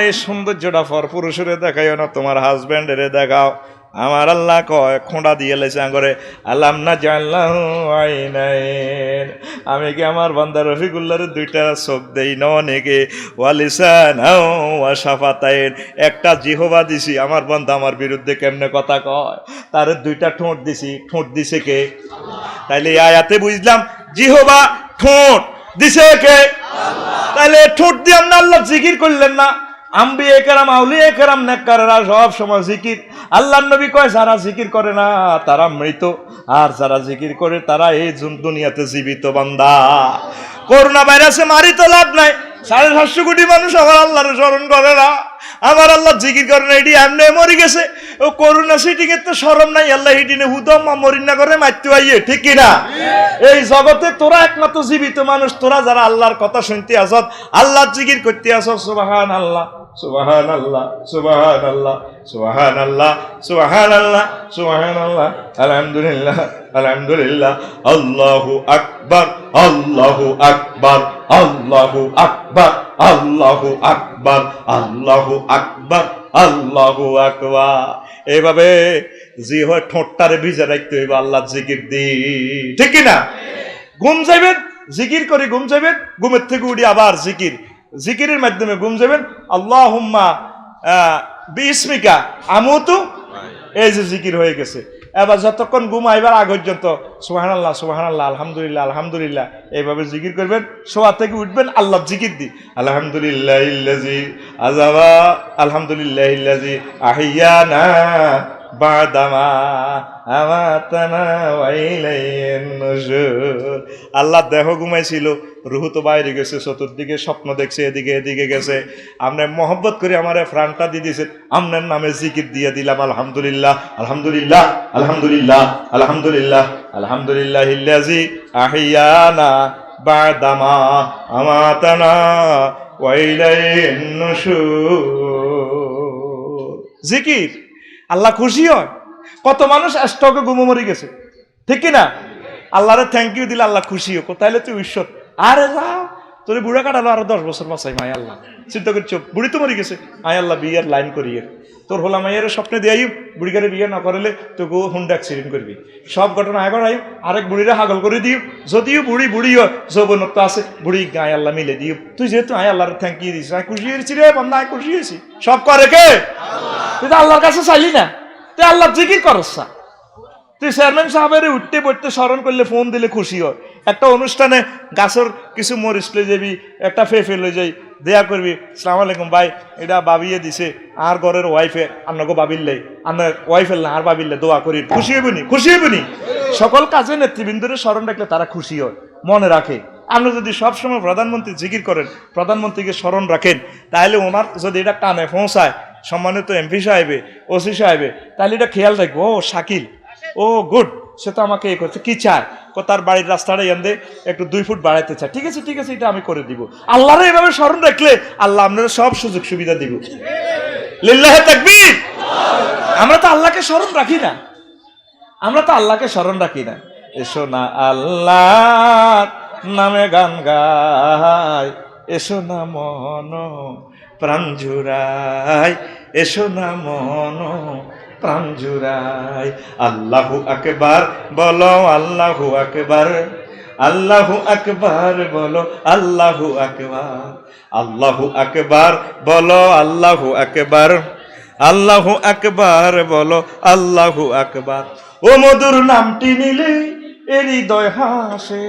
এই সৌন্দর্যটা পর পুরুষের দেখাইও না, তোমার হাজব্যান্ডের দেখাও। আমার আল্লাহ কয় খোঁড়া দিয়ে লেছে করে আলাম না জানলাম আইনাইন, আমি কি আমার বান্দা রফিকুল্লাহর দুইটা চোখ দেই না অনেকে, ওয়ালিসান ওয়া শাফাতাইন, একটা জিহবা দিছি, আমার বান্দা আমার বিরুদ্ধে কেমনে কথা কয়, তার দুইটা ঠোঁট দিছি, ঠোঁট দিছে কে? তাইলে আয়াতে বুঝলাম জিহবা ঠোঁট দিছে কে? তাইলে ঠোঁট দিয়ে আপনি আল্লাহ জিকির করলেন না? আম্বিয়া কেরাম, আউলিয়া কেরাম, নেককাররা সব সময় জিকির। আল্লাহর নবী কয় যারা জিকির করে না তারা মৃত, আর যারা জিকির করে তারা এই দুনিয়াতে জীবিত বান্দা। করোনা ভাইরাসে মারি তো লাভ নাই, 750 কোটি মানুষ আমার আল্লাহর স্মরণ করে না, আমার আল্লাহ জিকির করে না, এটি এমনি মরি গেছে। ও করোনা সিটিং এর তো শরম নাই, আল্লাহ হিটিনে হুদম মরিন না করে মারতে আইয়ে, ঠিক কিনা? এই জগতে তোরা একমাত্র জীবিত মানুষ, তোরা যারা আল্লাহর কথা শুনতে আসত, আল্লাহর জিকির করতে আসত, সুবহান আল্লাহ সুবহান আল্লাহ সুবহান আল্লাহ সুবহান আল্লাহ সুবহান আল্লাহ সুবহান আল্লাহ, আলহামদুলিল্লাহ আলহামদুলিল্লাহ, আল্লাহু আকবার আল্লাহু আকবার আল্লাহু আকবার আল্লাহু আকবার আল্লাহু আকবার আল্লাহু আকবার। এইভাবে জি হয় ঠোঁটটারে ভিজে রাখতে হইব আল্লাহ জিকির দি, ঠিক কিনা? ঘুম যাইবেন জিকির করে ঘুম যাইবেন, ঘুমের থেকে উঠি আবার জিকির, জিকিরের মাধ্যমে ঘুম যাবেন। আল্লাহুম্মা বিসমিকা আমুতু, এই যে জিকির হয়ে গেছে। এবার যতক্ষণ ঘুম আইবার আগ পর্যন্ত সুবহানাল্লাহ সুবহানাল্লাহ আলহামদুলিল্লাহ আলহামদুলিল্লাহ এইভাবে জিকির করবেন। শোয়া থেকে উঠবেন আল্লাহ জিকির দি, আলহামদুলিল্লাহিল্লাযী আযাবা আলহামদুলিল্লাহিল্লাযী আহিয়ানা বাদামা আমাতানা ওয়া ইলাইহিন নুশুর। আল্লাহ দেহ ঘুমাইছিল, রুহ তো বাইরে গেছে, চতুর্দিকে স্বপ্ন দেখছে, এদিকে এদিকে গেছে, আপনি মহব্বত করে আমারে প্রাণটা দিয়ে দিয়েছেন, আপনার নামে জিকির দিয়ে দিলাম আলহামদুলিল্লাহ আলহামদুলিল্লাহ আলহামদুলিল্লাহ আলহামদুলিল্লাহ আলহামদুলিল্লাহিল্লাযী আহিয়ানা বাদামা আমাতানা ওয়া ইলাইহিন নুশুর। জিকির আল্লাহ খুশি হয়। কত মানুষ স্টকে ঘুমো মরে গেছে, ঠিক কিনা? আল্লাহরে থ্যাংক ইউ দিলে আল্লাহ খুশি হোক, তাইলে তুই ঈশ্বর। আরে যা তোর বুড়া কাটালো আরো 10 বছর বাঁচাই, মাই আল্লাহ চিন্তা করছো, বুড়ি তো মরে গেছে, আই আল্লাহ বিয়ের লাইন করিয়ে তোর হলাম মাইয়ের স্বপ্নে দিয়ে বুড়িকারে বিয়ে না করলে তোকে হুন্ডা অ্যাক্সিডেন্ট করবি, সব ঘটনা আগে আই আরেক বুড়িরা হাগল করে দিও, যদিও বুড়ি বুড়িও যৌবনত্ব আছে, বুড়ি গায়ে আল্লাহ মিলে দিও। তুই যেহেতু আই আল্লাহর থ্যাংক ইউ দিস, আই খুশি হয়েছি রে বন্ধা, আই খুশি হয়েছি। সব করে কে? তুই তো আল্লাহর কাছে চাইলি না, তুই আল্লাহ জিকির করস। তুই চেয়ারম্যান সাহেবের উঠতে পড়তে স্মরণ করলে ফোন দিলে খুশি হয়। একটা অনুষ্ঠানে গাছের কিছু মরিচ লয়ে যাবি, একটা ফেফে লয়ে যাই, দেয়া করবি, সালাম আলাইকুম ভাই এটা বাবিয়ে দিছে আর ঘরের ওয়াইফে, আপনাকে বাবিল্লে আপনার ওয়াইফের না আর বাবিল্লে দোয়া করি, খুশি হইবনি? খুশি হইবনি? সকল কাজে নেতৃবৃন্দরে স্মরণ রাখলে তারা খুশি হয়, মনে রাখে। আপনি যদি সবসময় প্রধানমন্ত্রী জিকির করেন, প্রধানমন্ত্রীকে স্মরণ রাখেন, তাহলে ওনার যদি এটা কানে পৌঁছায়, সম্মানিত এমপি সাহেবে, ওসি সাহেবে, তাহলে এটা খেয়াল রাখবো, ও শাকিল, ও গুড, সে তো আমাকে এ করছে, কি চায়, তার বাড়ির রাস্তাটা এনে একটু 2 ফুট বাড়াইতে চায়, ঠিক আছে ঠিক আছে এটা আমি করে দিব। আল্লাহরে এভাবে স্মরণ রাখলে আল্লাহ আপনারা সব সুযোগ সুবিধা দিব। লিল্লাহে তাকবীর। আমরা তো আল্লাহকে স্মরণ রাখি না, আমরা তো আল্লাহকে স্মরণ রাখি না। এসো না আল্লাহ নামে গান গাই, এসো না মন প্রাণ জুড়াই, এসো না মন প্রাণ জুড়াই। আল্লাহু আকবার বলো, আল্লাহু আকবার, আল্লাহু আকবার বলো, আল্লাহু আকবার, আল্লাহু আকবার বলো, আল্লাহু আকবার, আল্লাহু আকবার বলো, আল্লাহু আকবার। ও মধুর নামটি নিলে এ হৃদয় হাসে,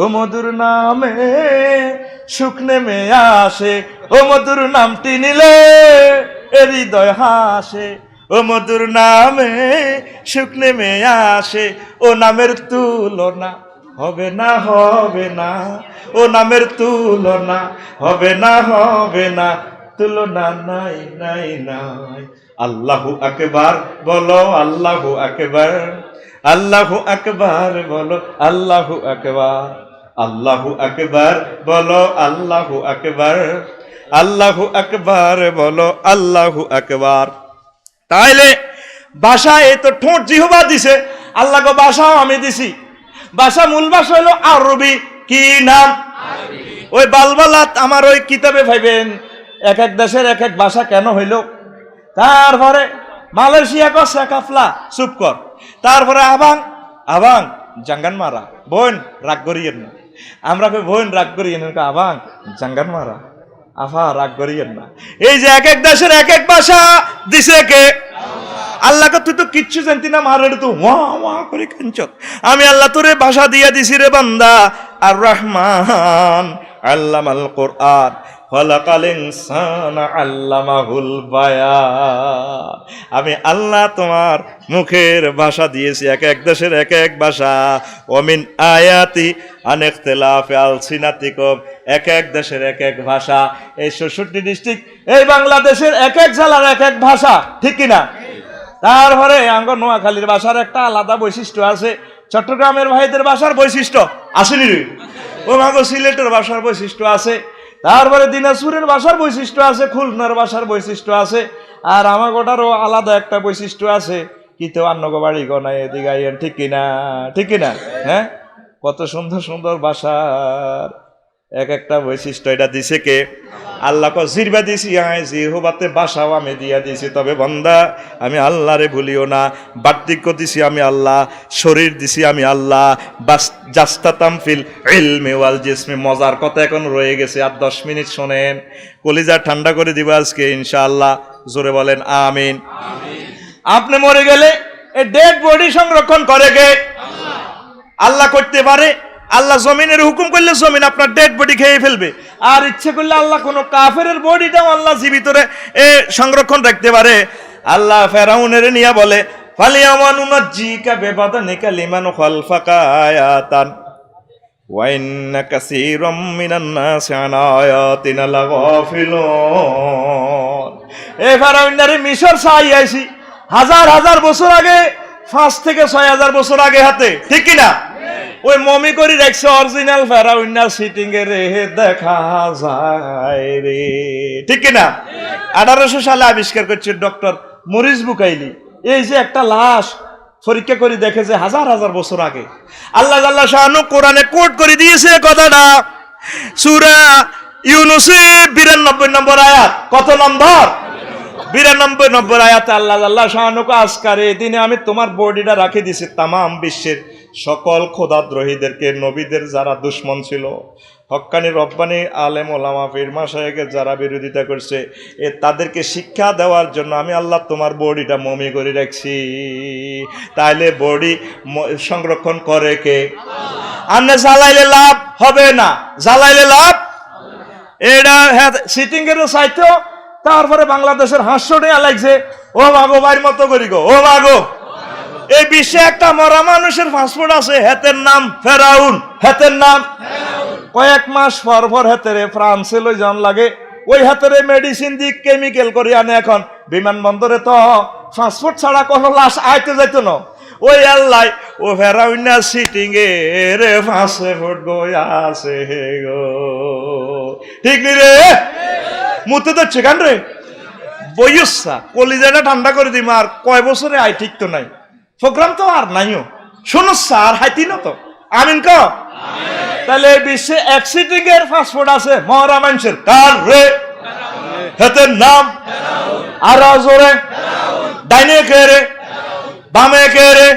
ও মধুর নামে সুখ নেমে আসে, ও মধুর নামটি নিলে এ হৃদয় হাসে, ও মধুর নামে সুখ নেমে আসে। ও নামের তুলনা হবে না হবে না, ও নামের তুলনা হবে না হবে না, তুলনা নাই নাই নাই। আল্লাহু আকবার বলো, আল্লাহু আকবার, আল্লাহু আকবার বলো, আল্লাহু আকবার, আল্লাহু আকবার বলো, আল্লাহু আকবার, আল্লাহু আকবার বলো, আল্লাহু আকবার। তাইলে ভাষা, এই তো ঠোঁট জিহবা দিছে, আল্লাহকে ভাষাও আমি দিছি। ভাষা মূল ভাষা হলো আরবি। কি নাম? ওই বালবালাত আমার ওই কিতাবে পাইবেন এক এক দেশের এক এক ভাষা কেন হইল, তারপরে মালয়েশিয়া কর সেকাফলা চুপ কর। তারপরে আবাং আবাং জাঙ্গান মারা, বোন রাগ করিয়েন না। আমরা কই বোন রাগ করিয়েন না, আবাং জাঙ্গান মারা, আফা রাগ করিয়েন না। এই যে এক এক দেশের এক এক ভাষা দিছে কে? আল্লাহকে তুই তো কিচ্ছু জানতি না, মারে তো ওয়া ওয়া করে কাঞ্চত। আমি আল্লাহ তোরে ভাষা দিয়া দিছি রে বান্দা। আর রহমান আল্লামাল কোরআন খলাকাল ইনসানা আল্লামাহুল বায়ান। আমি আল্লাহ তোমার মুখের ভাষা দিয়েছি, এক এক দেশের এক এক ভাষা। ওমিন আয়াতি আন ইখতিলাফি আলসিনাতিকুম, এক এক দেশের এক এক ভাষা। এই ৬৬ ডিস্ট্রিক্ট, এই বাংলাদেশের এক এক জেলার এক এক ভাষা, ঠিক কিনা? তারপরে আঙ্গ নোয়াখালীর ভাষার একটা আলাদা বৈশিষ্ট্য আছে, চট্টগ্রামের ভাইদের ভাষার বৈশিষ্ট্য আসেনি রে, ও মাগো সিলেটের ভাষার বৈশিষ্ট্য আছে, তারপরে দিনাজপুরের ভাষার বৈশিষ্ট্য আছে, খুলনার ভাষার বৈশিষ্ট্য আছে, আর আমার গোটারও আলাদা একটা বৈশিষ্ট্য আছে। কি তো আন্নগো বাড়ি গনাই এদিকে আইয়েন, ঠিক কিনা? ঠিক কিনা? হ্যাঁ, কত সুন্দর সুন্দর ভাষার এক একটা বৈশিষ্ট্য। এটা দিছে কে? আল্লাহ কো জিরবা দিছি আয় জিহবাতে ভাষাও আমি দিয়া দিছি। তবে বান্দা আমি আল্লাহরে ভুলিও না। বার্তিক্য দিছি আমি আল্লাহ, শরীর দিছি আমি আল্লাহ। বাস জাস্তাতাম ফিল ইলমি ওয়াল জিসমি। মজার কথা এখন রয়ে গেছে, আর 10 মিনিট শোনেন, কলিজা ঠান্ডা করে দিব আজকে ইনশাআল্লাহ। জোরে বলেন আমিন। আপনি মরে গেলে এই ডেড বডি সংরক্ষণ করে কে? আল্লাহ করতে পারে। আল্লাহ জমিনের হুকুম করলে জমিন আপনার ডেড বডি খেয়ে ফেলবে, আর ইচ্ছে করলে আল্লাহ কোনো কাফেরের বডিটাও আল্লাহ জীবিত সংরক্ষণ রাখতে পারে। আল্লাহ ফেরাউনের নিয়ে বলে ফালিয়ামানুনাজ্জিকা বিবাদানিকা লিমান খালফাকা আয়াতান ওয়া ইন্না কাসীরাম মিনান নাসি আন আয়াতিনা লাগাফিলুন। এই ফেরাউনের মিশর চাই আইছি হাজার হাজার বছর আগে, 5 থেকে 6,000 বছর আগে হাতে, ঠিক কিনা? ওই মমি করি রাখছে অরিজিনাল ফেরাউন সিটিং এ রে দেখা যায় রে, ঠিক কিনা? 1800 সালে আবিষ্কার করছে ডক্টর মরিস বুকাইলি। এই যে একটা লাশ পরীক্ষা করে দেখে যে হাজার হাজার বছর আগে। আল্লাহ জাল্লা শাআনু কোরআনে কোট করে দিয়েছে কথাটা, সূরা ইউনূসে 92 নম্বর আয়াত। কত নম্বর? 92 নম্বর আয়াতে আল্লাহ জাল্লা শাআনু আজকার এই দিনে আমি তোমার বডিটা রাখে দিছি তামাম বিশ্বের সকল খোদাদ্রোহীদেরকে, নবীদের যারা দুশ্মন ছিল, হক্কানি রব্বানি আলেম ওলামা পীর মাশায়েখের যারা বিরোধিতা করছে, তাদেরকে শিক্ষা দেওয়ার জন্য আমি আল্লাহ তোমার বডিটা মমি করে রাখছি। তাইলে বডি সংরক্ষণ করে কে? আপনি জ্বালাইলে লাভ হবে না, জ্বালাইলে লাভ। এটা সিটিং এর চাইতো। তারপরে বাংলাদেশের হাস্য নেওয়া লাগছে, ও মাগো বাইর মতো করি গো, ও মাগো। এই বিশ্বে একটা মরা মানুষের পাসপোর্ট আছে, হেতের নাম ফেরাউন, হেতের নাম। কয়েক মাস পর পর হেতেরে ফ্রান্সে লই যান লাগে, ওই হেতেরে মেডিসিন দিয়ে কেমিক্যাল করে আনে। এখন বিমানবন্দরে তো পাসপোর্ট ছাড়া কোনো লাশ আইতে যাইতো না। ওই আল্লাহ ও ফেরাউন না সিটিং এর পাসপোর্ট গো আছে গো, ঠিক নি রে? মুতে তো চেকান রে বইসা কলিজাটা ঠান্ডা করে দিম। আর কয় বছরে আই ঠিক তো নাই, প্রোগ্রাম তো আর নাইও, শোনো স্যার হাইতি না তো। আমিন ক। তাহলে বিশ্বে এক সিটিং এর পাসপোর্ট আছে মরা মানুষের, কার রে? হেতের নাম। আর জোরে ডাইনে কে রে? বামে কে রে?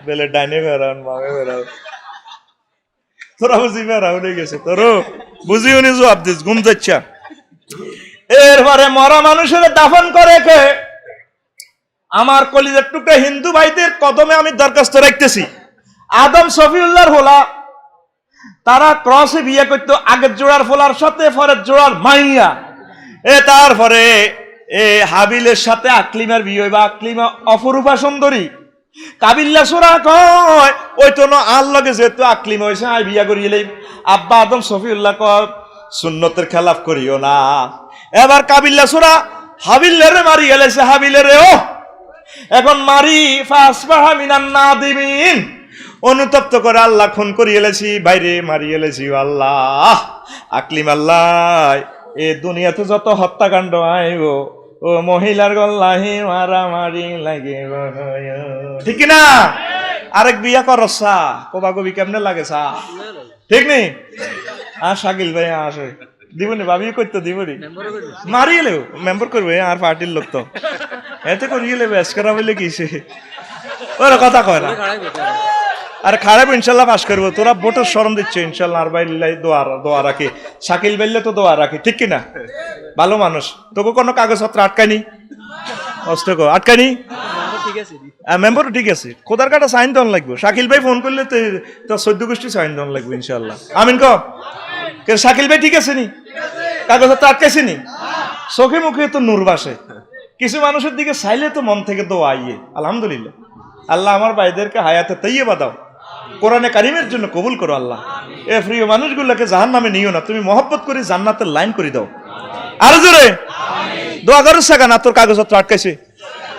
বলে ডাইনে ফেরাউন, বামে ফেরাউন। তোরা বুঝি ফেরাউন হয়ে গেছে, তোর বুঝিও নি জবাব দিস, ঘুম যাচ্ছা। এরপরে মরা মানুষের দাফন করে কে? আমার কলিজার টুকরা হিন্দু ভাইদের কদমে আমি দরখাস্ত রাখতেছি, আদম শফিউল্লাহর হোলা, তারা ক্রসে বিয়ে করতো, আগের জোড়ার ফোলার সাথে পরের জোড়ার মাইয়া। তারপরে হাবিলের সাথে আকলিমার বিয়ে হইবা, আকলিমা অপরূপা সুন্দরী। কাবিল্লা সোরা কয় ওই তো আর লগে যেহেতু আকলিমা হয়েছে আই বিয়া করিয়ে। আব্বা আদম শফিউল্লাহ কয় সুন্নতের খেলাফ করিও না। এবার কাবিল্লা সোরা হাবিলেরে মারি গেলেছে, হাবিলেরে ও এখন মারি ফাসবাহা মিনান নাদিমিন, অনুতপ্ত করে আল্লাহ খুন করি এলেছি, বাইরে মারি এলেছি। আল্লাহ আকলিম আল্লাহ এ দুনিয়াতে যত হত্যাকাণ্ড আইব, ও মহিলার গল্লাহি মারামারি লাগে, ঠিক না? আরেক বিয়া করসা কবা কবি কেমনে লাগে সা, ঠিক নেই? আর শাকিল ভাই আসে দিবনি ভাবি করতে দিবনি মারিয়ে লেও মেম্বার করবে আর পার্টির লোক তো এতে করিয়ে লেবে করা বলে কিসে ওরা কথা কয় না আর খারাপ ইনশাল্লাহ পাস করবো তোরা ভোটের শরম দিচ্ছে ইনশাল্লাহ আর বাইল্লাই দোয়া রাখি শাকিল বাইলে তো দোয়া রাখি ঠিক কিনা ভালো মানুষ তোকে কোনো কাগজপত্র আটকায়নি অস্ত আটকায়নি মেম্বার ঠিক আছে খোদার কাটা সাইন দেওয়ান লাগবে শাকিল ভাই ফোন করলে তো 14 গোষ্ঠী সাইন দেওয়ান লাগবে ইনশাল্লাহ আমিন ক শাকিল ভাই ঠিক আছে নি কাগজপত্র আটকাইছে নি চোখে মুখে তো নূর বাসে কিছু মানুষের দিকে চাইলে তো মন থেকে দোয়া আইয়ে আলহামদুলিল্লাহ আল্লাহ আমার ভাইদেরকে হায়াতে তৈয়বা দাও কোরআনে কারিমের জন্য কবুল করো আল্লাহ এ প্রিয় মানুষগুলোকে জাহান্নামে নিও না তুমি মহব্বত করে জান্নাতের লাইন করে দাও আর জোরে দোয়া করো সাকা না তোর কাগজপত্র আটকাইছে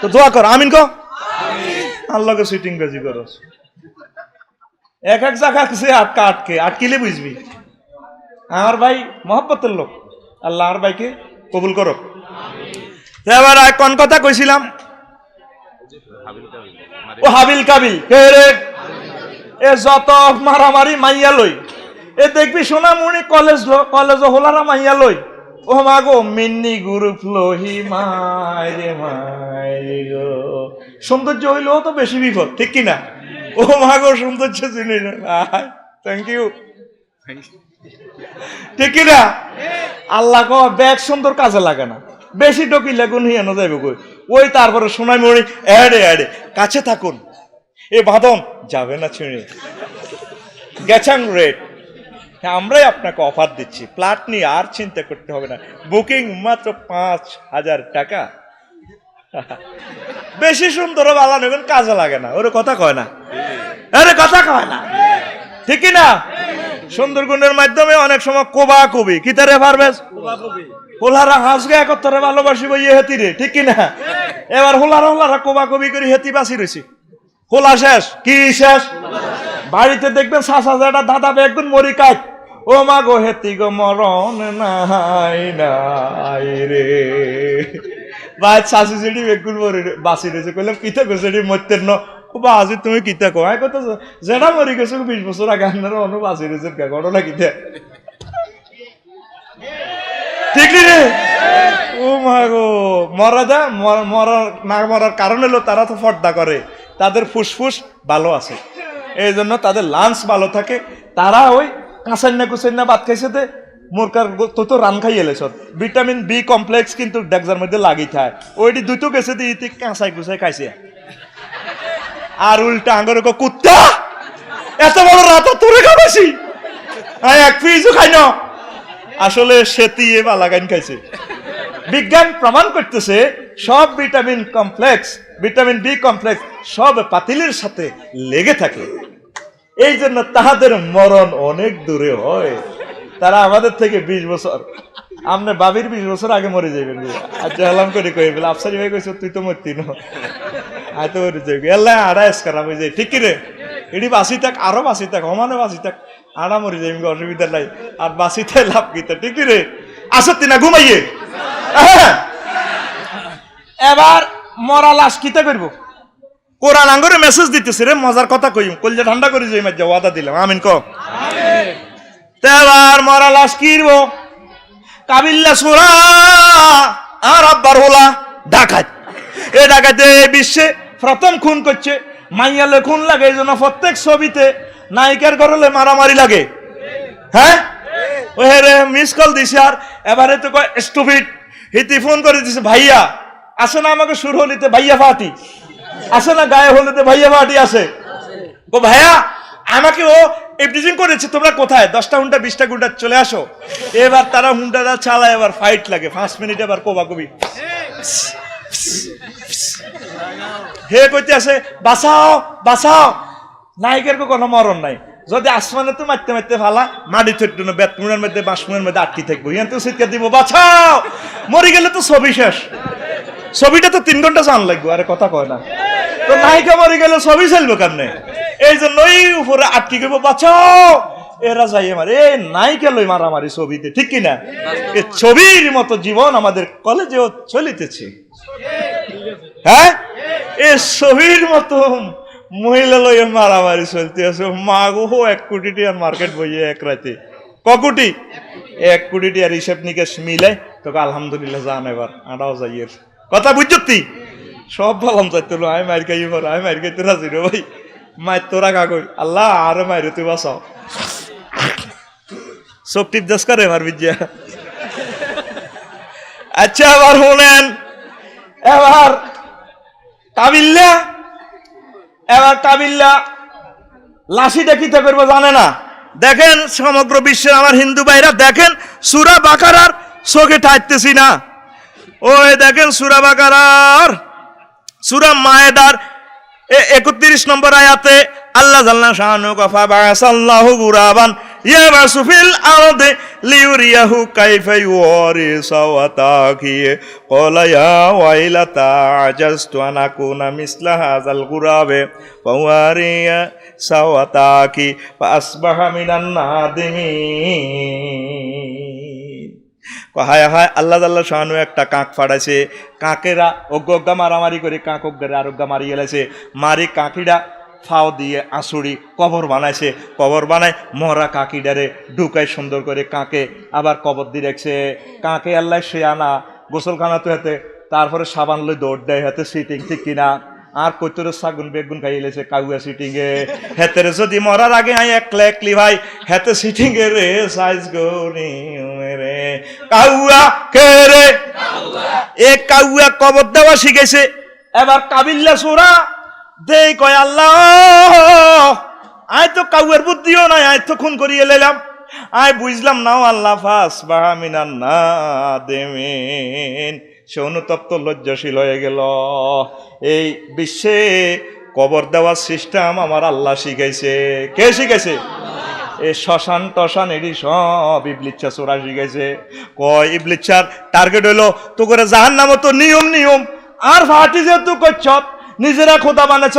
তো দোয়া কর আমিন কো আল্লাহকে সিটিং বাজি করো এক এক জায়গা আটকিলে বুঝবি আমার ভাই মহব্বতের লোক আল্লাহ আমার ভাইকে কবুল করো এবার কোন কথা কইছিলাম ও হাবিল কাবিল এ যত মারামারি মাইয়া লই এ দেখবি সোনামুড়ি কলেজ হোলারা মাইয়া লই ও মাগো মিন্নি গ্রুপ লোহি মাইরে মাইরে গো সৌন্দর্য হইলেও তো বেশি বিপদ ঠিক কিনা ও মাগো সৌন্দর্য চিনি না থ্যাংক ইউ ঠিক কিনা আল্লাহ কো ব্যাগ সুন্দর কাজে লাগে না বেশি ডকিলে গুণ হিয়ানো যাইব কই ওই তারপরে সোনাই মরি এড়ে এড়ে কাছে থাকুন এ বাঁধন যাবে না ছিঁড়ে গেছাং রেট আমরাই আপনাকে অফার দিচ্ছি প্লাট নিয়ে আর চিন্তা করতে হবে না বুকিং মাত্র 5,000 টাকা বেশি সুন্দর বালা নেবেন কাজে লাগে না ওরে কথা কয় না আরে কথা কয় না ঠিক না সুন্দরগুণের মাধ্যমে অনেক সময় কোবা কবি কি তারে পারবেস হোলারা হাসগে একত্রে ভালোবাসিব ইয়ে হেতি রে ঠিক কিনা এবার হোলারা কোবা কবি করে হেতি বাসি রয়েছি হোলা শেষ কি শেষ বাড়িতে দেখবেন সাসা যেটা দাদা একদিন মরি কাজ ও মা গো হেতি গো মরণ নাই নাই রে ভাই শাশু যেটি বেগুন মরি বাসি রয়েছে কইলাম কিতা গো সেটি মরতেন ন বাসি তুমি কিতা কো আয় কত যেটা মরি গেছে 20 বছর আগে আপনারা অন্য বাসি রয়েছে ঘটনা কিতা ঠিক রে ও মা গো মরার কারণ হলো তারা তো পর্দা করে তাদের ফুসফুস ভালো আছে এই জন্য তাদের লাংস ভালো থাকে তারা ওই কাঁচান্না ভাত খাইছে মোরকার তো রান খাই এলে সব ভিটামিন বি কমপ্লেক্স কিন্তু ডেক্সার মধ্যে লাগি থাকে ওইটি দুটো গেছে দিয়ে কাঁচাই কুচাই খাইছে আর উল্টা আঙ্গর কুত্তা এত বড় রাত তোরে খাবাসি এক পিসও খাই না আসলে সেতি এ বালাগান খাইছে বিজ্ঞান প্রমাণ করতেছে সব ভিটামিন বি কমপ্লেক্স সব পাতিলের সাথে লেগে থাকে এই জন্য তাহাদের মরণ অনেক দূরে হয় তারা আমাদের থেকে 20 বছর আমনে বাবির 20 বছর আগে মরে যাবেন আচ্ছা আলাম করে কই বলে আফসারি ভাই কইছ তুই তো মরতি না আয় তো মরে যাবি আল্লাহ আড়াইস করা হয়ে যায় ঠিক রে এটি বাসি থাক আরো বাসি থাক সমানে বাসি থাক আড়া মরে যাবি অসুবিধা নাই আর বাসিতে লাভ কিতা ঠিক রে আসতি না ঘুমাইয়ে এবার মরা লাশ কিতা করব কোরআন আঙ্গরে মেসেজ দিতেছে রে মজার কথা কইম কলজা ঠান্ডা করে যাই মাঝে ওয়াদা দিলাম আমিন কো আমিন তেবার মরা লাশ কিরবো কাবিল্লা সুরা আর আব্বার হোলা ডাকাত এ ডাকাতে বিশ্বে প্রথম খুন করছে মাইয়ালে খুন লাগে এই জন্য প্রত্যেক ছবিতে নায়িকার ঘরলে মারামারি লাগে হ্যাঁ ওই রে মিস কল দিছে আর এবারে তো কয় স্টুপিড হিতি ফোন করে দিছে ভাইয়া আসে না আমাকে সুর হলিতে ভাইয়া ফাটি আসে না গায়ে হলিতে ভাইয়া ফাটি আসে ও ভাইয়া আমাকে ও এভরিথিং করেছে তোমরা কোথায় 10টা হুন্ডা 20টা গুন্ডা চলে আসো এবার তারা হুন্ডাটা চালায় এবার ফাইট লাগে 5 মিনিট এবার কোবাকবি হে কইতে আছে বাঁচাও বাঁচাও নায়িকার কোনো মরণ নাই যদি আসমানে তো মারতে মারতে ফালা মাটি থইতো না বেতমুনের মধ্যে বাঁশমুনের মধ্যে আটকি থাকবো ইয়ান তো চিৎকার দিব বাঁচাও মরে গেলে তো ছবি শেষ ছবিটা তো 3 ঘন্টা জান লাগবে আরে কথা কয় না তো নায়িকা মরে গেলে ছবি চলবে কেমনে এই জন্যই উপরে আটকি গেব বাঁচাও এরা যাই মারে এই নায়িকা লই মারামারি ছবিতে ঠিক কিনা এই ছবির মতো জীবন আমাদের কলেজেও চলিতেছে হ্যাঁ এই ছবির মতো মহিলা লইয়া মারামারি চলতে আছে মা গো 1 কোটি টাকার মার্কেট বইয়ে এক রাতে কোটি 1 কোটি টিয়ার হিসেব নিকেশ মিলে তোকে আলহামদুলিল্লাহ জান এবার আড়াও যাইয়ের কথা বুঝছি সব বললাম চাইতো আমি মার খাই আমি মার খাইতে রাজি রে ভাই মায়ের তোরা কাগজ আল্লাহ আরে মায়ের তুই বাঁচাও চোখ টিপ দেশ করে আমার বিদ্যা আচ্ছা এবার শুনেন এবার কাবিল্লা লাশিটা কি করবো জানে না দেখেন সমগ্র বিশ্বের আমার হিন্দু ভাইরা দেখেন সূরা বাকারার চোখে ঠাইতেছি না ওই দেখেন সূরা বাকারার সূরা মায়েদার 31 নম্বর আয়াতে আল্লাহ জাল্লা শানু কফা বাসাল্লাহু গুরাবান ইয়াবাসু ফিল আরদি লিউরিয়াহু কাইফা ইউরি সাওয়াতাকি ক্বালা ইয়া ওয়াইলাতা আজাজতু আন আকুনা মিসলা হাযাল গুরাবে ফাওয়ারিয়া সাওয়াতাকি ফাসবাহা মিনান নাদিমিন হায় হায় আল্লাহ তাআলা শানু একটা কাক ফাড়াইছে কাকেরা অজ্ঞা মারামারি করে কাক অজ্ঞারে আরোগ্য মারি গেলেছে মারি কাকিরা ফাও দিয়ে আসুড়ি কবর বানাইছে কবর বানায় মরা কাকিডারে ঢুকাই সুন্দর করে কাকে আবার কবর দিয়ে রেখেছে কাকে আল্লাহ সে আনা গোসলখানা তো হাতে তারপরে সাবান লই দৌড় দেয় হাতে সিটিং ঠিক কিনা আর কইতরে সাগুন বেগুন খাইলেছে কাউয়া সিটিং এ হেতেরে যদি মরার আগে আই একলি ভাই হেতে সিটিং এ রে সাইজ গনি রে কাউয়া কে রে এ কাউয়া কবর দেওয়া শিখেছে এবার কাবিল্লা সূরা দেই কয় আল্লাহ আয় তো কাউয়ের বুদ্ধিও নাই আয় তো খুন করিয়ে লেলাম আয় বুঝলাম নাও আল্লাহ ফাস বাহা মিনান নাদিমিন সে অনুতপ্ত লজ্জাশীল হয়ে গেল এই বিশ্বে কবর দেওয়ার সিস্টেম আমার আল্লাহ শিখাইছে কে শিখাইছে এই শ্মশান টশান এডি সব ইবলিচ্ছা চোরা শিখাইছে কয় ইবলিচ্ছার টার্গেট হইলো তো করে জাহান্নামও তো নিয়ম আর ফাটি যে তুই করছ নিজেরা খোদা বানাছ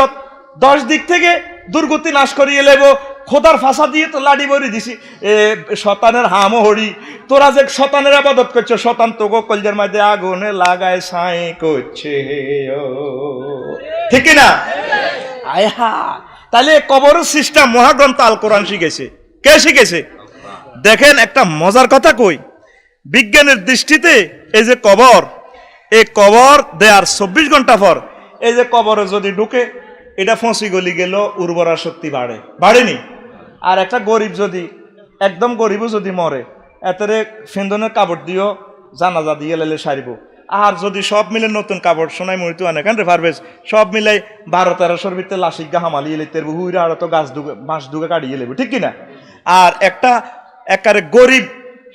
10 দিক থেকে দুর্গতি নাশ করিয়ে লেব খোদার ফাঁসা দিয়ে তো লাডি বরি দিছি এ শতানের হামো হরি তোরা যে শতানের আবাদত করছো শতান তোগো কলজের মধ্যে আগুনে লাগায় ছাই করছে ঠিক না আয় হা তাহলে কবরের সিস্টেম মহাগ্রন্থ আল কোরআন শিখেছে কে শিখেছে দেখেন একটা মজার কথা কই বিজ্ঞানের দৃষ্টিতে এই যে কবর এই কবর দেয়ার 24 ঘন্টা পর এই যে কবরে যদি ঢুকে এটা ফসি গলি গেল উর্বরা শক্তি বাড়েনি আর একটা গরিব যদি একদম গরিবও যদি মরে এতরে ফেন্দনের কাপড় দিও জানাজা দিয়ে লেলে সারিব আর যদি সব মিলে নতুন কাপড় শোনাই মরিতু আনে কেন রে পারবেস সব মিলাই 12-1300 ভিতরে লাশিক গা হামালিয়ে লেতে হুইরা আর তো গাছ দুগে বাঁশ দুগে কাটিয়ে লেবে ঠিক কিনা আর একটা একারে গরিব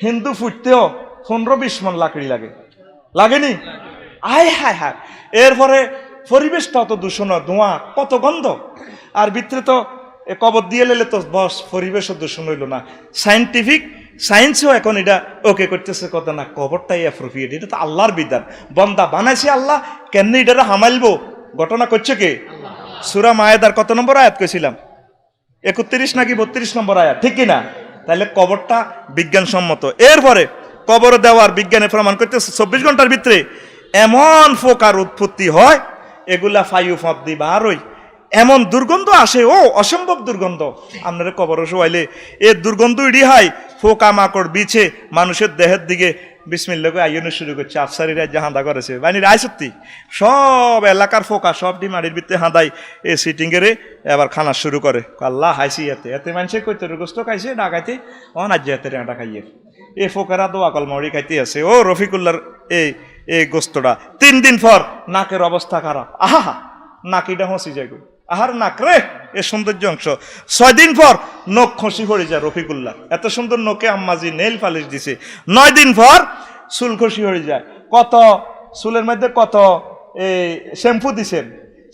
হিন্দু ফুটতেও 15-20 মন লাকড়ি লাগেনি আয় হায় হায় এরপরে পরিবেশটা অত দূষণ ধোঁয়া কত গন্ধ আর ভিতরে তো কবর দিয়ে লেলে তো বস পরিবেশও দূষণ হইল না সায়েন্সও এখন এটা ওকে করতেছে কথা না কবরটাই অ্যাপ্রোপ্রিয়েট এটা তো আল্লাহর বিধান বন্দা বানাইছে আল্লাহ কেমনি এটা হামাইলবো ঘটনা করছে কে সূরা মায়েদার কত নম্বর আয়াত কইছিলাম 31 নাকি 32 নম্বর আয়াত ঠিক কিনা তাহলে কবরটা বিজ্ঞানসম্মত এরপরে কবর দেওয়ার বিজ্ঞানে প্রমাণ করতেছে 24 ঘন্টার ভিতরে এমন ফোকার উৎপত্তি হয় এগুলা ফাইউ ফাঁদি বারোই এমন দুর্গন্ধ আসে ও অসম্ভব দুর্গন্ধ আপনারা কবর শোয়াইলে এ দুর্গন্ধ ইডি হয় ফোকা মাকড় বিছে মানুষের দেহের দিকে বিসমিল্লাহ আইয়নে শুরু করছে আফসারিরা যে হাঁদা করেছে বানি রায় সত্যি সব এলাকার ফোকা সব ডি মাটির ভিতরে হাঁদাই এ সিটিংয়েরে এবার খানা শুরু করে আল্লাহ হাইছি এতে মানুষে কইতে গোস্ত খাইছে ডাকাইতে অনাজ্য এতে ডাটা খাইয়ে এ ফোকারা দোয়া কল মরি খাইতে আছে ও রফিকুল্লার এই গোস্তটা 3 দিন পর নাকের অবস্থা খারাপ আহা নাকিটা হসি যায় গো আহার নাক রে এ সৌন্দর্য অংশ 6 দিন পর নখ খসি পড়ে যায় রফিকুল্লাহ এত সুন্দর নখে আম্মাজি নেল পালিশ দিছে 9 দিন পর চুল খসি হয়ে যায় কত চুলের মধ্যে কত শ্যাম্পু দিছেন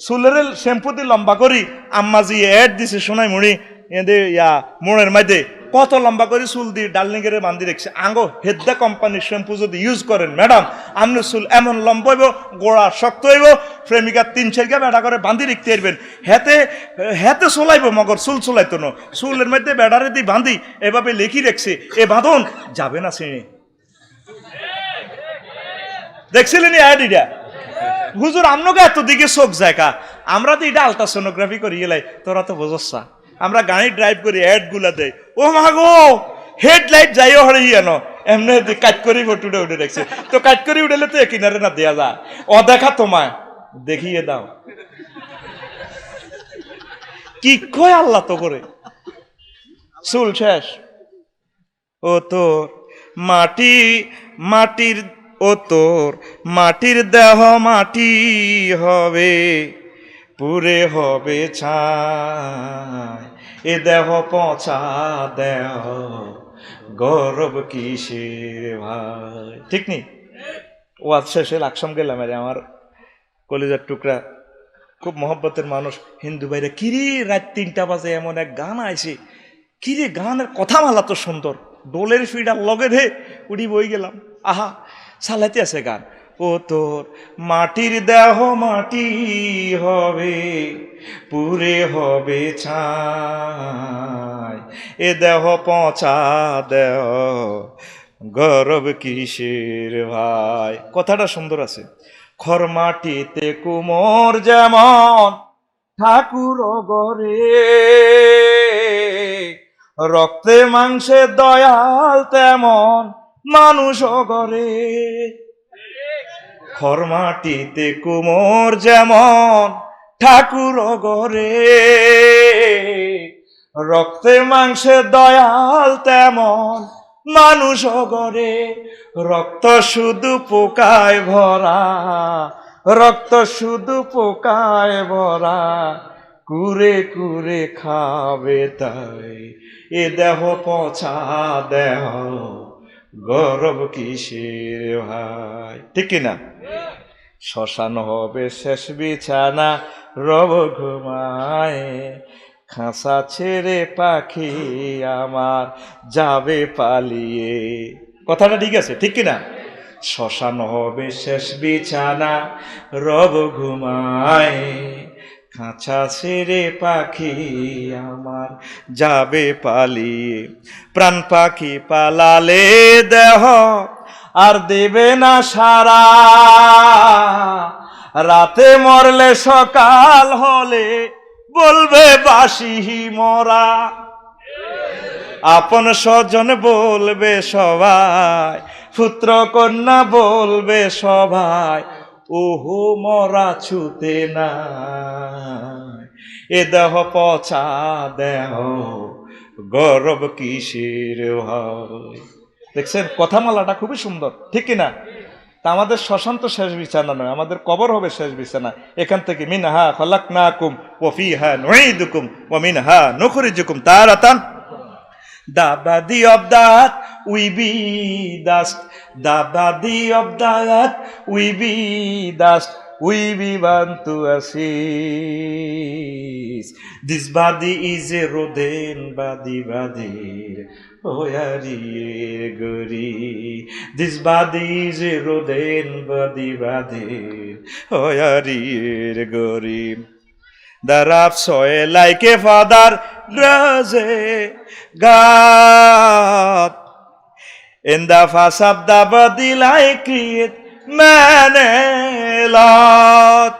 চুলের শ্যাম্পু দিয়ে লম্বা করি আম্মাজি এড দিছে সোনাই মুড়ি এদের মোড়ের মধ্যে কত লম্বা করে চুল দিয়ে ডালনিগেরে বান্ধি রেখেছে আঙ্গো হেদ্দা কোম্পানির শ্যাম্পু যদি ইউজ করেন ম্যাডাম আপনার চুল এমন লম্বা হইব গোড়া শক্ত হইব প্রেমিকা 3-4 বেড়া করে বান্ধি রেখতে পারবেন হেতে চলাইব মগর চুল চলাইতো না চুলের মধ্যে বেড়ারে দিয়ে বান্ধি এভাবে লেখি রেখছে এ বাঁধন যাবে না শ্রেণী দেখছিলেন আইডিয়া হুজুর আমনকে এত দিকে চোখ জায়গা আমরা তো এটা আলট্রাসোনোগ্রাফি করি এলাই তোরা তো বোঝা আমরা গাড়ি ড্রাইভ করি অ্যাড গুলা দেয় ও মা গো হেডলাইট যাইও হরে ইয়ানো এমনি কাজ করি ফটোটা উঠে রাখছে তো কাজ করি উঠেলে তো কিনারে না দেয়া যায় অদেখা তোমায় দেখিয়ে দাও কি কয় আল্লাহ তো করে চুল শেষ ও তোর মাটি মাটির ও তোর মাটির দেহ মাটি হবে পুরে হবে ছাই এ দেহ পচা দেহ গৌরব কিসের ভাই ঠিক নেই ওয়াজ শেষে লাকসাম গেলাম আরে আমার কলেজের টুকরা খুব মহব্বতের মানুষ হিন্দু ভাইরা কিরে রাত 3টা বাজে এমন এক গান আইছে কিরে গানের কথা মালা তো সুন্দর ডোলের ফিডার লগে রে উড়ি বই গেলাম আহা চালাইতে আছে গান ও তোর মাটির দেহ মাটি হবে পুরে হবে ছাই এ দেহ পচা দেহ গৌরব কিসের ভাই কথাটা সুন্দর আছে খর মাটিতে কুমোর যেমন ঠাকুর গরে রক্তে মাংসে দয়াল তেমন মানুষ গরে খর মাটিতে কুমোর যেমন ঠাকুর গরে রক্তে মাংসে দয়াল তেমন মানুষ গরে রক্ত শুধু পোকায় ভরা রক্ত শুধু পোকায় ভরা কুরে কুরে খাবে তাই এ দেহ পচা দেহ গৌরব কিসের ভাই ঠিক কিনা শ্মশান হবে শেষ বিছানা রব ঘুমায় খাঁচা ছেড়ে পাখি আমার যাবে পালিয়ে কথাটা ঠিক আছে ঠিক কিনা শ্মশান হবে শেষ বিছানা রব ঘুমায় খাঁচা ছেড়ে পাখি আমার যাবে পালিয়ে প্রাণ পাখি পালালে দেহ আর দেবে না সারা রাতে মরলে সকাল হলে বলবে বাসি মরা আপন স্বজন বলবে সবাই পুত্র কন্যা বলবে সবাই ওহো মরা ছুতে না এ দেহ পচা দেহ গৌরব কিসের হয় দেখছেন কথামালাটা খুবই সুন্দর ঠিক কিনা তা আমাদের শ্মশান তো শেষ বিছানা নয় আমাদের কবর হবে শেষ বিছানা এখান থেকে মিনহা খলাকনাকুম ওয়া ফিহা নুঈদুকুম ওয়া মিনহা নুখরিজুকুম তারাতান the body of that we be dust the body of that we be dust we be born to ashes this body is a rodent body oh yari gori this body is a rodent body oh yari gori the rough soil like a father draws a God in the face of the body like create man a lot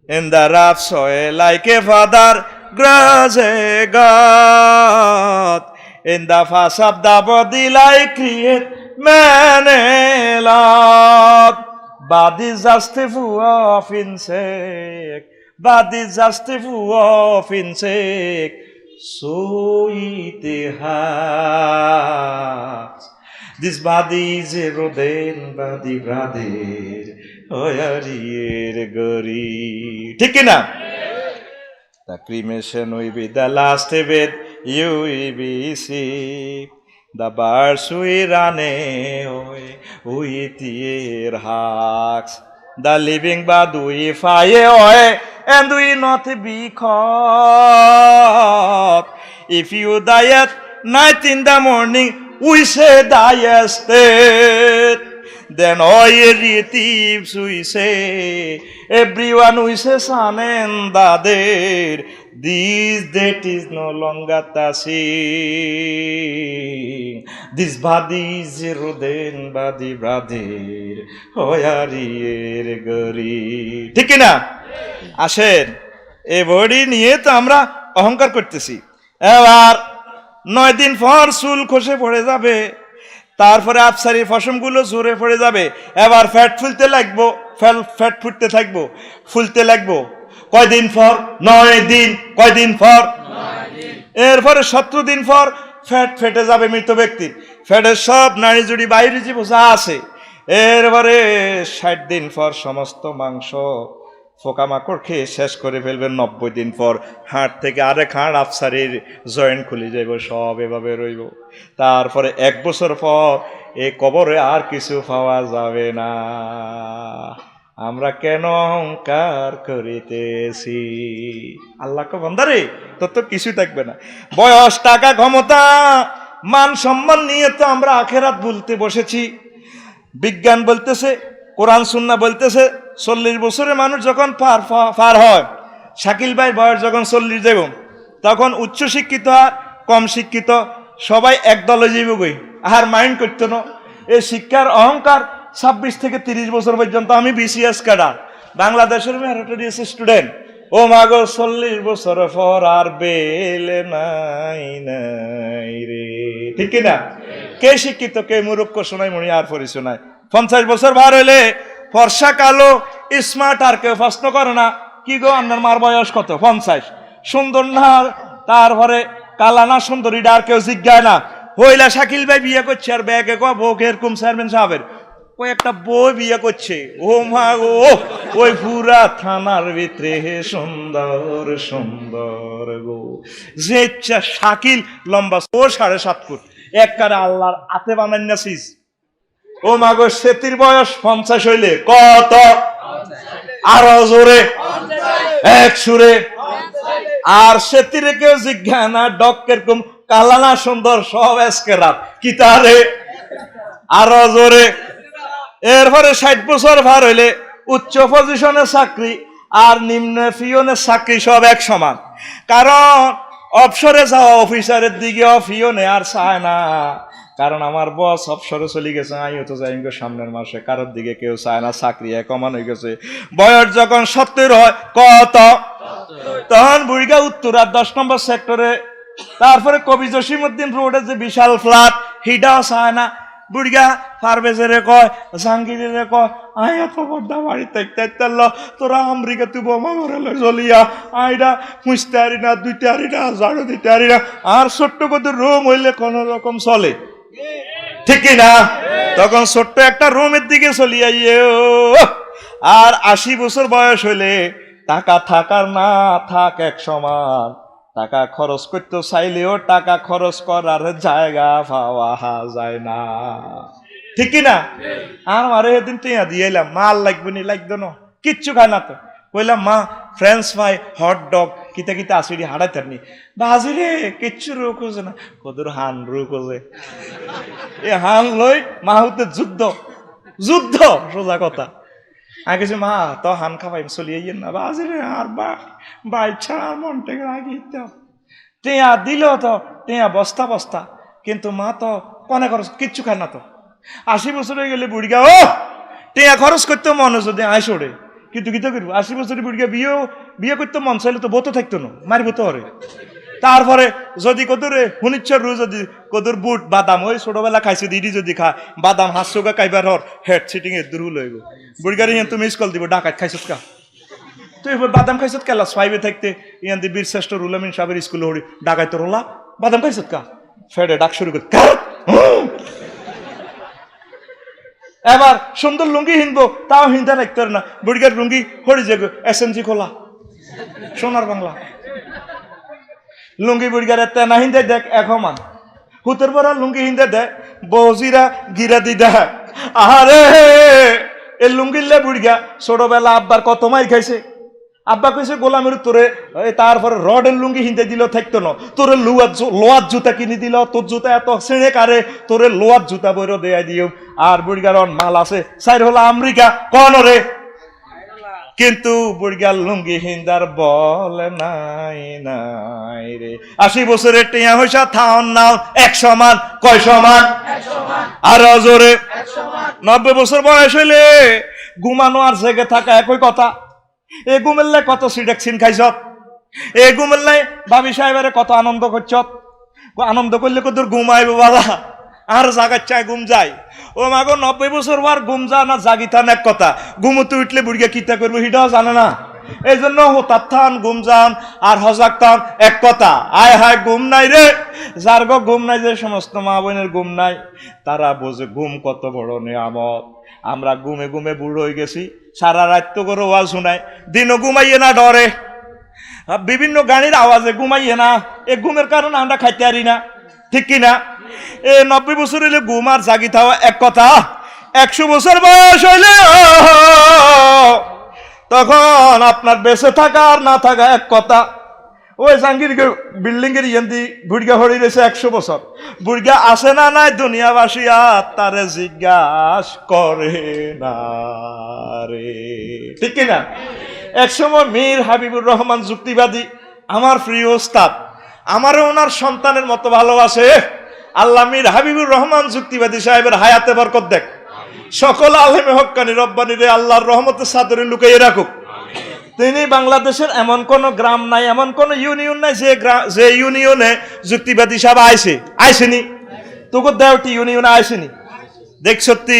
in the rough soil like a father grows a God in the face of the body like create man a lot body is just full of insect body is just full of insect so it has this body is a rodent body brother oh yarir gori ঠিক না the cremation will be the last bed you will be sick the birds will run away with their hawks the living bed will fly away and will not be caught if you die at night in the morning we say die state then all relatives we say everyone we say son and daughter this death is no longer the same this body is a rodent body brother oh yarir gori ঠিক না আসেন এই বডি নিয়ে তো আমরা অহংকার করতেছি এবার 9 দিন পর চুল খসে পড়ে যাবে, তারপরে আফসারি ফসমগুলো ঝরে পড়ে যাবে, এবার ফ্যাট ফুলতে লাগবো, ফ্যাট ফুটতে থাকবো, ফুলতে লাগবো। কয়দিন পর? 9 দিন। কয়দিন পর? এরপরে 17 দিন পর ফ্যাট ফেটে যাবে মৃত ব্যক্তির, ফ্যাটের সব নাড়ি জুড়ি বাইরে যে বোঝা আছে। এরপরে 60 দিন পর সমস্ত মাংস পোকামাকড় খেয়ে শেষ করে ফেলবেন। 90 দিন পর হাড় থেকে আরেক হাড় আফসারির জয়েন্ট খুলে যাইব, সব এভাবে রইব। তারপরে 1 বছর পর এই কবরে আর কিছু পাওয়া যাবে না। আমরা কেন অহংকার করিতেছি? আল্লাহকে বান্দারে, তোর তো কিছুই থাকবে না। বয়স, টাকা, ক্ষমতা, মান সম্মান নিয়ে তো আমরা আখেরাত ভুলতে বসেছি। বিজ্ঞান বলতেছে, কোরআন সুন্নাহ বলতেছে 40 বছরের মানুষ যখন পার হয়, শাকিল ভাই বয়স যখন 40 যাব, তখন উচ্চ শিক্ষিত আর কম শিক্ষিত সবাই এক দলে যাইবই। আর মাইন্ড করতো না এই শিক্ষার অহংকার। 26 থেকে 30 বছর পর্যন্ত আমি বিসিএস ক্যাডার, বাংলাদেশের মেরিটোরিয়াস স্টুডেন্ট। ও মাগো 40 বছর পর আর বেলে নাই নাই রে, ঠিক কিনা? কে শিক্ষিত, কে মূর্খ শোনাই মনি আর পরি শোনায়। 50 বছর ভার হইলে ফর্সা কালো স্মার্ট আর কেউ প্রশ্ন করে না, কি গো আপনার মার বয়স কত? 50। সুন্দর না, তারপরে কালা না সুন্দরীটা আর কেউ জিজ্ঞায় না। হইলা শাকিল ভাই বিয়ে করছে আর ব্যাগে কো বউ এরকম চেয়ারম্যান সাহেবের ওই একটা বই বিয়ে করছে। ও মা গো, ওই পুরা থানার ভিতরে সুন্দর সুন্দর গো, যে শাকিল লম্বা ও 7.5 ফুট, একবারে আল্লাহর হাতে বানাই নাছিস। ও মা গো, সেতির বয়স 50 হইলে কত? আরো জোরে, 1 সুরে। আর সেতিরে কেউ জিজ্ঞা না ডক কিরকম, কালা না সুন্দর, সব এসকেরাত কি তারে, আরো জোরে। এরপরে 60 বছর ভার হইলে উচ্চ পজিশনের চাকরি আর নিম্ন ফিওনের চাকরি সব এক সমান। কারণ অবসরে যাওয়া অফিসারের দিকে ফিওনে আর চায় না, কারণ আমার বস অবসরে চলে গেছে, আমিও তো যাই সামনের মাসে। কারোর দিকে কেউ চায় না, চাকরি কমান হয়ে গেছে। বয়স যখন 70 হয়, কত? তখন বুড়িগা উত্তরার 10 নম্বর সেক্টরে, তারপরে কবি জসিমউদ্দিন রোডে যে বিশাল ফ্ল্যাট, হিটাও চায় না। বুড়িগা পারভেজেরে কয়, জাহাঙ্গীরের কয়, আয় এত বড় বাড়ি থাকতে তোরা আমেরিকা তুই বোমা ভরে জ্বলিয়া আইরা মুছতে পারি না, দুইতে পারি না, ঝাড়ু দিতে পারি না। আর ছোট্ট কত রুম হইলে কোন রকম চলে, ঠিক না? তখন ছোট্ট একটা রুমের দিকে চলি আইয়ে। আর 80 বছর বয়স হইলে টাকা থাকার না থাক এক সমান, টাকা খরচ করতে চাইলেও টাকা খরচ করার জায়গা পাওয়া যায় না, ঠিক কিনা? আর মারে সেদিন টিয়া দিয়ে এলাম, মাল লাগবে নি, লাগতো না, কিচ্ছু খায় না তো। কইলাম মা ফ্রেঞ্চ ফ্রাই, হট ডগ কিতা কিতা আসিরি হাড়াইতার নি, বাজি রে কিচ্ছু রোগ হচ্ছে না, কদর হান রোগ হচ্ছে। এ হান লই মাহুতে যুদ্ধ যুদ্ধ, সোজা কথা। আমি কিছু মা তো হান খাবাই চলিয়ে না, বাজি রে আর বাইছা মন থেকে রাখি টিয়া দিল তো, টিয়া বস্তা বস্তা, কিন্তু মা তো কনে খরচ কিচ্ছু খায় না তো। 80 বছর হয়ে গেলে বুড়িগা ও টিয়া খরচ করতে মনে যদি আয় সরে, কিন্তু কি তো করবো? 80 বছরের বুড়িগা বিয়ে করতে মন চাইলে তো বতো থাকতো না, মারিব তো হরে। তারপরে যদি কদরে হুনিচ্ছর রু যদি কদর বুট বাদাম ওই ছোটবেলা খাইছে দিদি যদি খা বাদাম হাসুগা খাইবার হর হেড সিটিং এর দূর লইব। বুড়িগারি তুমি স্কুল দিব ডাকাত খাইছত কা, তুই বাদাম খাইছত ক্লাস 5 থাকতে ইয়ান দি বীর শ্রেষ্ঠ রুলামিন সাহেবের স্কুলে হরি ডাকাই তো রোলা বাদাম খাইছত কা, ফেডে ডাক শুরু করে। এবার সুন্দর লুঙ্গি হিনবো, তাও হিনতে রাখতে না। বুড়িগার লুঙ্গি হরি যে এসএনজি খোলা, সোনার বাংলা লুঙ্গি বুড়িগারে তেনা হিন্দে দেখ একমান হুতের পরা লুঙ্গি হিন্দে দেখ বজিরা গিরা দি দেখ। আরে এ লুঙ্গিলে বুড়িগা ছোটবেলা আব্বার কত মাই খাইছে। আব্বা কইছে গোলামের তোরে, তারপরে রডের লুঙ্গি হিন্দে দিল থাকতো না, তোরে লোয়ার জুতা কিনে দিল, তোর জুতা এত ছিঁড়ে কারে, তোরে লোয়ার জুতা বইরো দেয়া দিও। আর বুড়িগার মাল আছে সাইড হলো আমেরিকা কোন রে, কিন্তু বুড়িগার লুঙ্গি হিন্দার বলে নাই নাই রে। 80 বছরের টিয়া হইসা থাউন নাও 1 সমান, কয় সমান? আর জোরে 90 বছর বয়স হইলে ঘুমানো আর জেগে থাকা একই কথা। এ ঘুমেললে কত সিডেক্সিন খাইছ, এই ঘুমের লাই ভাবি সাহেবের কত আনন্দ করছ, আনন্দ করলে কত ঘুম আইব বাবা, আর জাগার চায় ঘুম যায়। ও মাগো 90 বছর পর ঘুম যা না জাগিতান এক কথা, ঘুমতে উঠলে বুড়িয়া কিতা করবো সেটাও জানে না। এই জন্য হতার থান ঘুম যান আর হজাক থান এক কথা। আয় হায় ঘুম নাই রে, যার গো ঘুম নাই, যে সমস্ত মা বোনের ঘুম নাই তারা বোঝে ঘুম কত বড় নিয়ামত। আমরা ঘুমে ঘুমে বুড়ো হয়ে গেছি, সারা রাত তো করে ওয়াজ শোনায়, দিনও ঘুমাইয়ে না ডরে, বিভিন্ন গাড়ির আওয়াজে ঘুমাইয়ে না, এ ঘুমের কারণে আমরা খাইতে পারি না, ঠিক কিনা? 90 বছর হইলে ঘুম আর জাগি থাকা এক কথা, 100 বছর বয়স হইলে তখন আপনার বেঁচে থাকা আর না থাকা এক কথা। ওই জাঙ্গির বিল্ডিং এর ইয়েন্দি বুড়িয়া হরি রয়েছে 100 বছর, বুড়িয়া আসে না নাই দুনিয়াবাসী আর তারে জিজ্ঞাস করে না রে, ঠিক কিনা? একসময় মীর হাবিবুর রহমান যুক্তিবাদী, আমার প্রিয় ওস্তাদ, আমারও ওনার সন্তানের মতো ভালোবাসে। আল্লাহ মীর হাবিবুর রহমান যুক্তিবাদী সাহেবের হায়াতে বরকত দেখ, সকল আলেমে হক্কানি রব্বানি রে আল্লাহর রহমতের চাদরে লুকিয়ে রাখুক। তিনি বাংলাদেশের এমন কোন গ্রাম নাই, এমন কোন ইউনিয়ন নাই যে ইউনিয়নে যুক্তিবাদী সাহেব আইসেনি। তোকে দেওটি ইউনিয়নে আইসেনি। দেখ সত্যি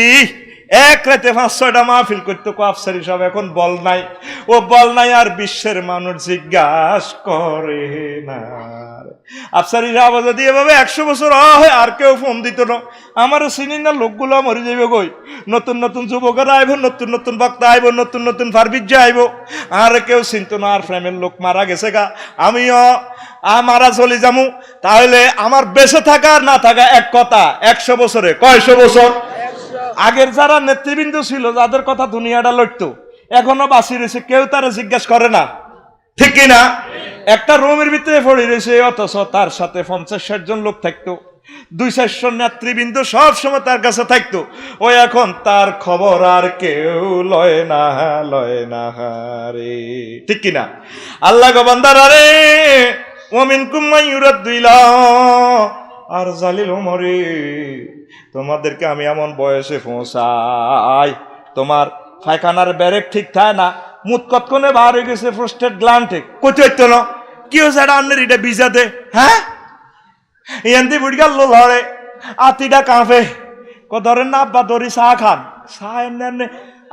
এক রাতে 5-6টা মাহফিল করতে আফসারি সব, এখন বল নাই, ও বল নাই আর বিশ্বের মানুষ জিজ্ঞাস করে না। আফসারি সাহেব যদি এভাবে 100 বছর হয় আর কেউ ফোন দিত না, আমারও চিনি না, লোকগুলো মরে যাবে গই। নতুন নতুন যুবকেরা আইব, নতুন নতুন বক্তা আইব, নতুন নতুন ফারবিজ্য আইব, আর কেউ চিনত না। আর ফ্রেমের লোক মারা গেছে গা, আমিও মারা চলে যাবো, তাহলে আমার বেঁচে থাকা আর না থাকা এক কথা। 100 বছরে কয়শো বছর? আগের যারা নেতৃবৃন্দ ছিল, যাদের কথা দুনিয়াটা লড়তো, এখনো বাঁচি রয়েছে, কেউ তারা জিজ্ঞাসা করে না, ঠিক কিনা? একটা রুমের ভিতরে পড়ে রয়েছে, অথচ তার সাথে 50-60 জন লোক থাকতো, 200-400 নেতৃবৃন্দ সব সময় তার কাছে থাকতো। ওই এখন তার খবর আর কেউ লয় না রে, ঠিক কিনা? আল্লাহ গো বান্দারা রে, ওয়ামিনকুম মাইয়ুরাদ্দু ইলা আর জালিল উমরি, তোমাদেরকে আমি এমন বয়সে পৌঁছাই তোমার পায়খানার ব্যারেক ঠিক থাকে না, মুত কতক্ষণে বার হয়ে গেছে, প্রস্টেট গ্ল্যান্ডে কত হইতো না, কি হয়েছে এটা আন্নের এটা বিজা দে, হ্যাঁ এনদি বুড়িগাল লড়ে, আতিটা কাঁপে, ধরেন না আব্বা দড়ি চা খান, চা এনে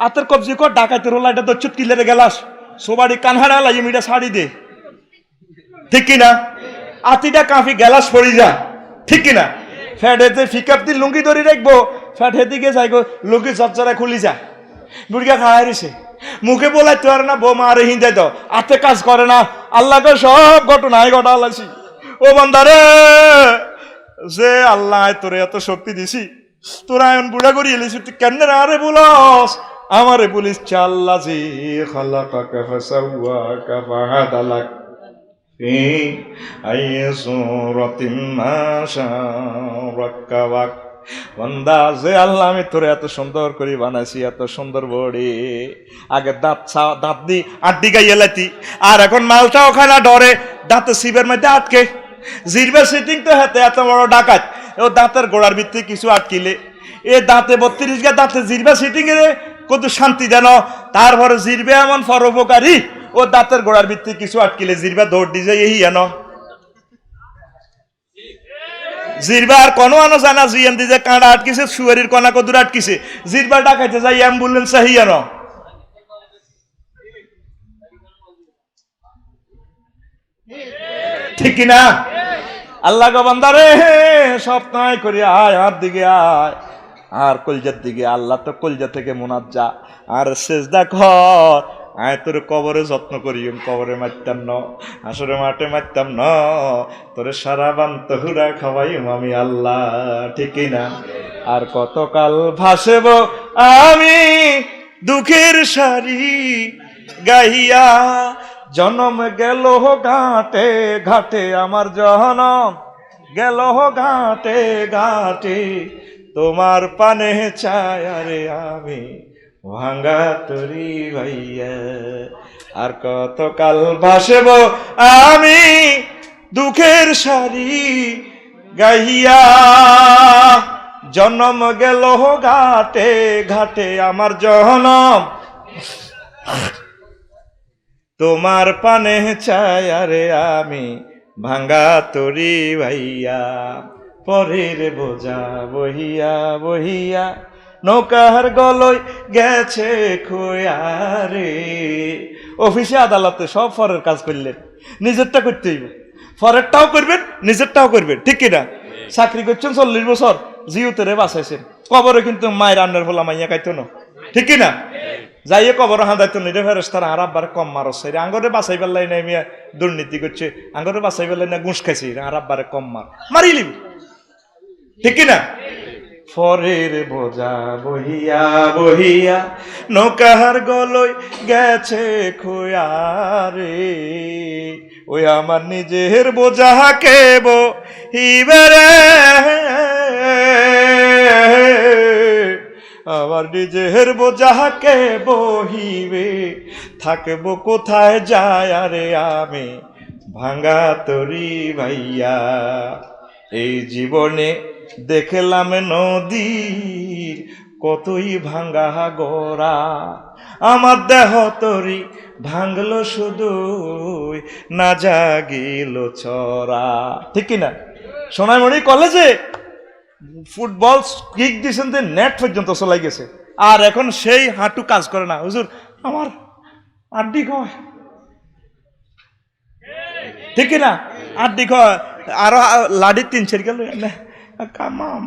আতের কবজি কর ডাকাইতে রোলা, এটা দচ্ছুত কিলেরে গেলাস সোবাড়ি কানহারা লাগিয়ে মিটা শাড়ি দে, ঠিক কিনা? আতিটা কাঁপি গেলাস পড়ি যা, ঠিক কিনা? ফ্যাট হেতে ফিকাপ দিয়ে লুঙ্গি ধরে রাখবো, ফ্যাট হেতে গিয়ে যাই গো লুঙ্গি চচ্চরা খুলি যা, বুড়িয়া খাওয়াই রয়েছে, মুখে বলাইতে পারে না, বৌমা আরে হিন্দাই তো আতে কাজ করে না। আল্লাহকে সব ঘটনায় ঘটা আলাইছি। ও বান্দারে, যে আল্লাহ তোরে এত শক্তি দিছি, তোরা এমন বুড়া করি এলিস, তুই কেমনে আরে বলস আমারে বলিস চাল্লা জি খালাকাকা ফাসাওয়াকা ফাহাদালাক বান্দা, যে আল্লাহ আমি তোরে এত সুন্দর করে বানাইছি, এত সুন্দর বডি, আগে দাঁত দি আড্ডি গাইয়ে লাইতি, আর এখন মালটা ওখানে ডরে দাঁতে শিবের মধ্যে আটকে, জিরবে সিটিং তো হাতে এত বড় ডাকাত, ও দাঁতের গোড়ার ভিত্তি কিছু আটকিলে, এ দাঁতে 32 গা দাঁতে জিরবা সিটিং এ কত শান্তি দেন, তারপরে জিরবে এমন পরোপকারী, ও দাঁতের গোড়ার ভিত্তি কিছু আটকিলে জিরবা দৌড় দিয়ে যায়, এই এনো জিরবা আর কোনো আনো জানা জিয়ান দিয়ে কাঁড়া আটকিছে, সুয়ারির কণা কদুর আটকিছে, জিরবা ডাকাইতে যাই অ্যাম্বুলেন্স হিয়ানো, ঠিক কিনা? আল্লাহ গো বান্দারে, সপ্তাহ করে আয় আর দিকে আয়, আর কলজার দিকে, আল্লাহ তো কলজা থেকে মুনাজ্জা, আর সেজদা কর, আয় তোর কবরে যত্ন করি, কবরে মারতাম ন, আসরে মাঠে মারতাম ন, তোরে সারা বান্ত হুরা খাওয়াই আমি আল্লাহ, ঠিক না? আর কতকাল ভাসব আমি দুঃখের সারি গাইয়া, জনম গেল ঘাটে ঘাটে, আমার জনম গেল ঘাটে ঘাটে, তোমার পানে চায় আরে আমি ভাঙ্গা তরি ভাইয়া। আর কতকাল ভাসব আমি দুঃখের সারি গাইয়া, জনম গেল ঘাটে ঘাটে, আমার জনম তোমার পানে চাই আরে আমি ভাঙ্গা তরি ভাইয়া, পরের বোঝা বহিয়া বহিয়া নৌকার গলই গেছে খোয়ারে। অফিসে আদালতে সব ফরের কাজ করলেন, নিজেরটা করতে হইব, ফরেরটাও করবেন নিজেরটাও করবেন, ঠিক কিনা? চাকরি করছেন 40 বছর, জিউতেরে বাঁচাইছেন, কবরে কিন্তু মায়ের রান্নার ফলা মাইয়া খাইতো না, ঠিক কিনা? যাইয়ে কবর হাঁদাইতো নিরে ফেরেস্তারা আর আব্বার কম মারস আঙ্গরে বাঁচাই পেলাই না, মিয়া দুর্নীতি করছে, আঙ্গরে বাঁচাই পেলাই না, ঘুষ খাইছি আর আব্বারে কম মার মারিলি, ঠিক কিনা? ফরের বোঝা বহিয়া বহিয়া নৌকার গলই গেছে খোয়ারে, ওই আমার নিজের বোঝা কে বহিবে, আমার নিজের বোঝা কে বহিবে, থাকবো কোথায় যায় আরে আমি ভাঙ্গা তরি ভাইয়া। এই জীবনে দেখলাম নদীর কতই ভাঙ্গা গড়া, আমার দেহ তরি ভাঙলো শুধু না জাগিল ছড়া, ঠিক কিনা? সোনাইমণি কলেজে ফুটবল কিক দিয়েছেন যে নেট পর্যন্ত চলাই গেছে, আর এখন সেই হাঁটু কাজ করে না, হুজুর আমার আড্ডি কয়, ঠিক কিনা? আড্ডি কয়, আরো লাডি 3-4 গেল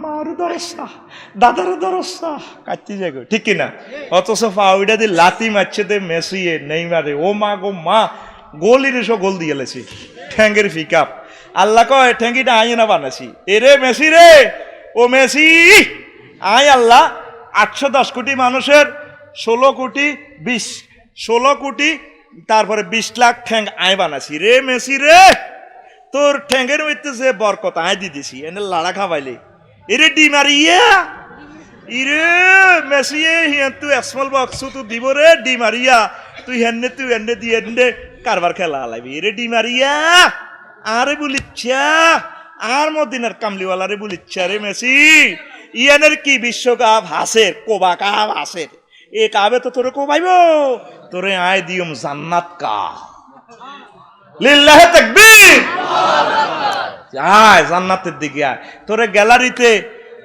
মার দরসা দাদার দরসা কাটতে যাই, ঠিক কিনা? অথচ ফাউডা দিয়ে লাতি মারছে দে মেসিয়ে নেই মারে, ও মা গো মা, গোলির এসব গোল দিয়ে গেলেছি, ঠ্যাঙ্গের পিক আপ। আল্লাহ কয় ঠ্যাঙ্গিটা আই না বানাছি, এরে মেসি রে, ও মেসি, আই আল্লাহ 810 কোটি মানুষের 16 কোটি তারপরে 20 লাখ ঠ্যাং আয় বানাছি রে মেসি রে, তোর ঠ্যাঙ্গের মধ্যে যে বরকত আয় দি দিছি, এনে লাড়া খাবাইলে এরে ডি মারিয়া, ইরে মেসিয়ে হিয়া তুই স্মল বক্স তুই দিব রে ডি মারিয়া, তুই হেন্নে দিয়ে এনে কারবার খেলা আলাইবি এরে ডি মারিয়া, আরে বলিচ্ছা আর মদিনার কামলিওয়ালা রে বলিচ্ছা রে মেসি, ইয়ানের কি বিশ্বকাপ হাসের কোবা কাপ হাসের, এ কাবে তো তোরে কোবাইব, তোরে আয় দিয়ম জান্নাত কা, লিল্লাহে তাকবীর, আয় জান্নাতের দিকে আয়, তোরে গ্যালারিতে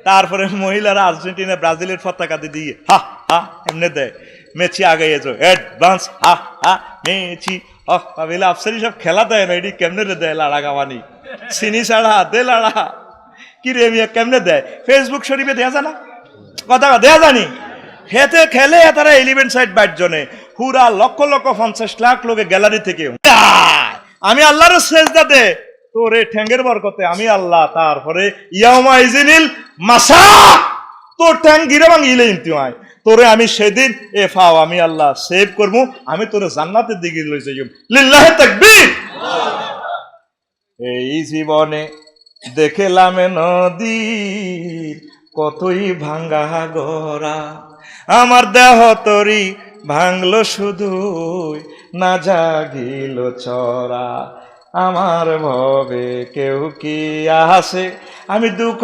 তারপরে মহিলারা আর্জেন্টিনা ব্রাজিলের পতাকা দিয়ে হা হা এমনি দেয়, মেসি আগে এসো অ্যাডভান্স হা হা মেসি ভাবিলে আফসারি সব খেলা দেয় না, এটি কেমনে রে দেয় লাড়া গাওয়ানি, চিনি ছাড়া দে লাড়া কি রে মিয়া কেমনে দেয়, ফেসবুক শরীফে দেয়া জানা কথা দেয়া জানি, হেতে খেলে তারা 11 সাইড 22 জনে হুরা লক্ষ লক্ষ 50 লাখ লোকে গ্যালারি থেকে, আমি আল্লাহর সেজদা দে তোরে ঠ্যাঙ্গের বরকতে আমি আল্লাহ, তারপরে ইয়াউমা ইজিনিল মাসা তোর ঠ্যাং গিরে ভাঙিলে ইনতি হয়, তোরে আমি সেদিন এ ফাও আমি আল্লাহ সেভ করবো, আমি তোরে জান্নাতের দিকে লই যাই, লিল্লাহে তাকবীর। এই জীবনে দেখলাম নদীর কতই ভাঙ্গা গড়া, আমার দেহ তরি ভাঙলো শুধু না জাগিল ছড়া, আমার ভবে কেউ কি আসে, আমি দুঃখ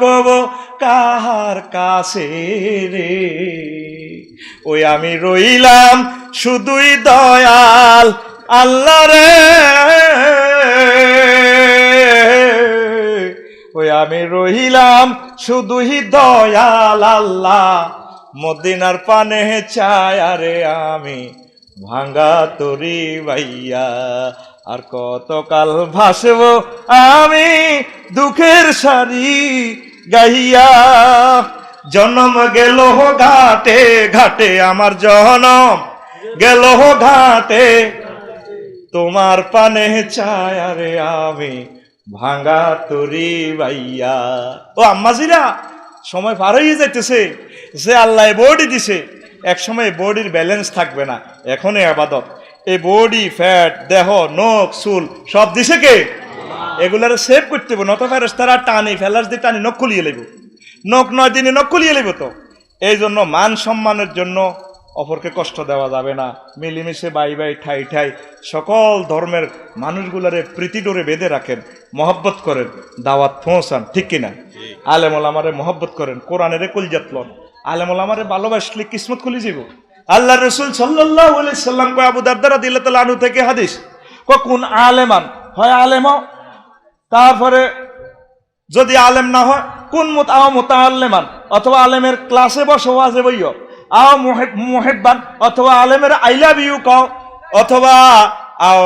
কব কাহার কাছে রে, ওই আমি রইলাম শুধুই দয়াল আল্লাহ রে, ওই আমি রইলাম শুধুই দয়াল আল্লাহ, মদিনার পানে চাই আরে আমি ভাঙ্গা তরি ভাইয়া, আর কতকাল ভাসব আমি দুঃখের সারি গাইয়া, জন্ম গেল ঘাটে ঘাটে আমার জনম গেল ঘাটে, তোমার পানে চাই আরে আমি ভাঙ্গা তরি ভাইয়া। ও আম্মাজিরা সময় পার হয়ে যাইতেছে, যে আল্লাহ বডি দিছে এক সময় বডির ব্যালেন্স থাকবে না, এখন আবাদত এই বডি ফ্যাট দেহ নখ চুল সব দিছে কে, এগুলার সেভ করতে হবে, নত ফেরেশতারা টানি ফেলাস দিয়ে টানি নখ খুলিয়ে লেব, নখ 9 দিনে নখ খুলিয়ে লেব, তো এই জন্য মান সম্মানের জন্য অপরকে কষ্ট দেওয়া যাবে না, মিলেমিশে বাই বাই ঠাই ঠাই সকল ধর্মের মানুষগুলারে প্রীতি ডোরে বেঁধে রাখেন, মহব্বত করেন, দাওয়াত পৌঁছান, ঠিক কিনা? আলেম ওলামারে মহব্বত করেন, কোরআনের কলজাত লন, আলেম ওলামারে ভালোবাসলে কিসমত খুলে যাব, আল্লাহ রসুল সাল্লাল্লাহু আলাইহি সাল্লাম কয় আবু দারদা রাদিয়াল্লাহু তাআলা আনহু থেকে হাদিস কোন আলেমান হয় আলেম হও, তারপরে যদি আলেম না হয় কোন মুতাআল্লিমান অথবা আলেমের ক্লাসে বসো ওয়াজে বইও, আও মুহিব্বান অথবা আলেমের আই লাভ ইউ কও, অথবা আও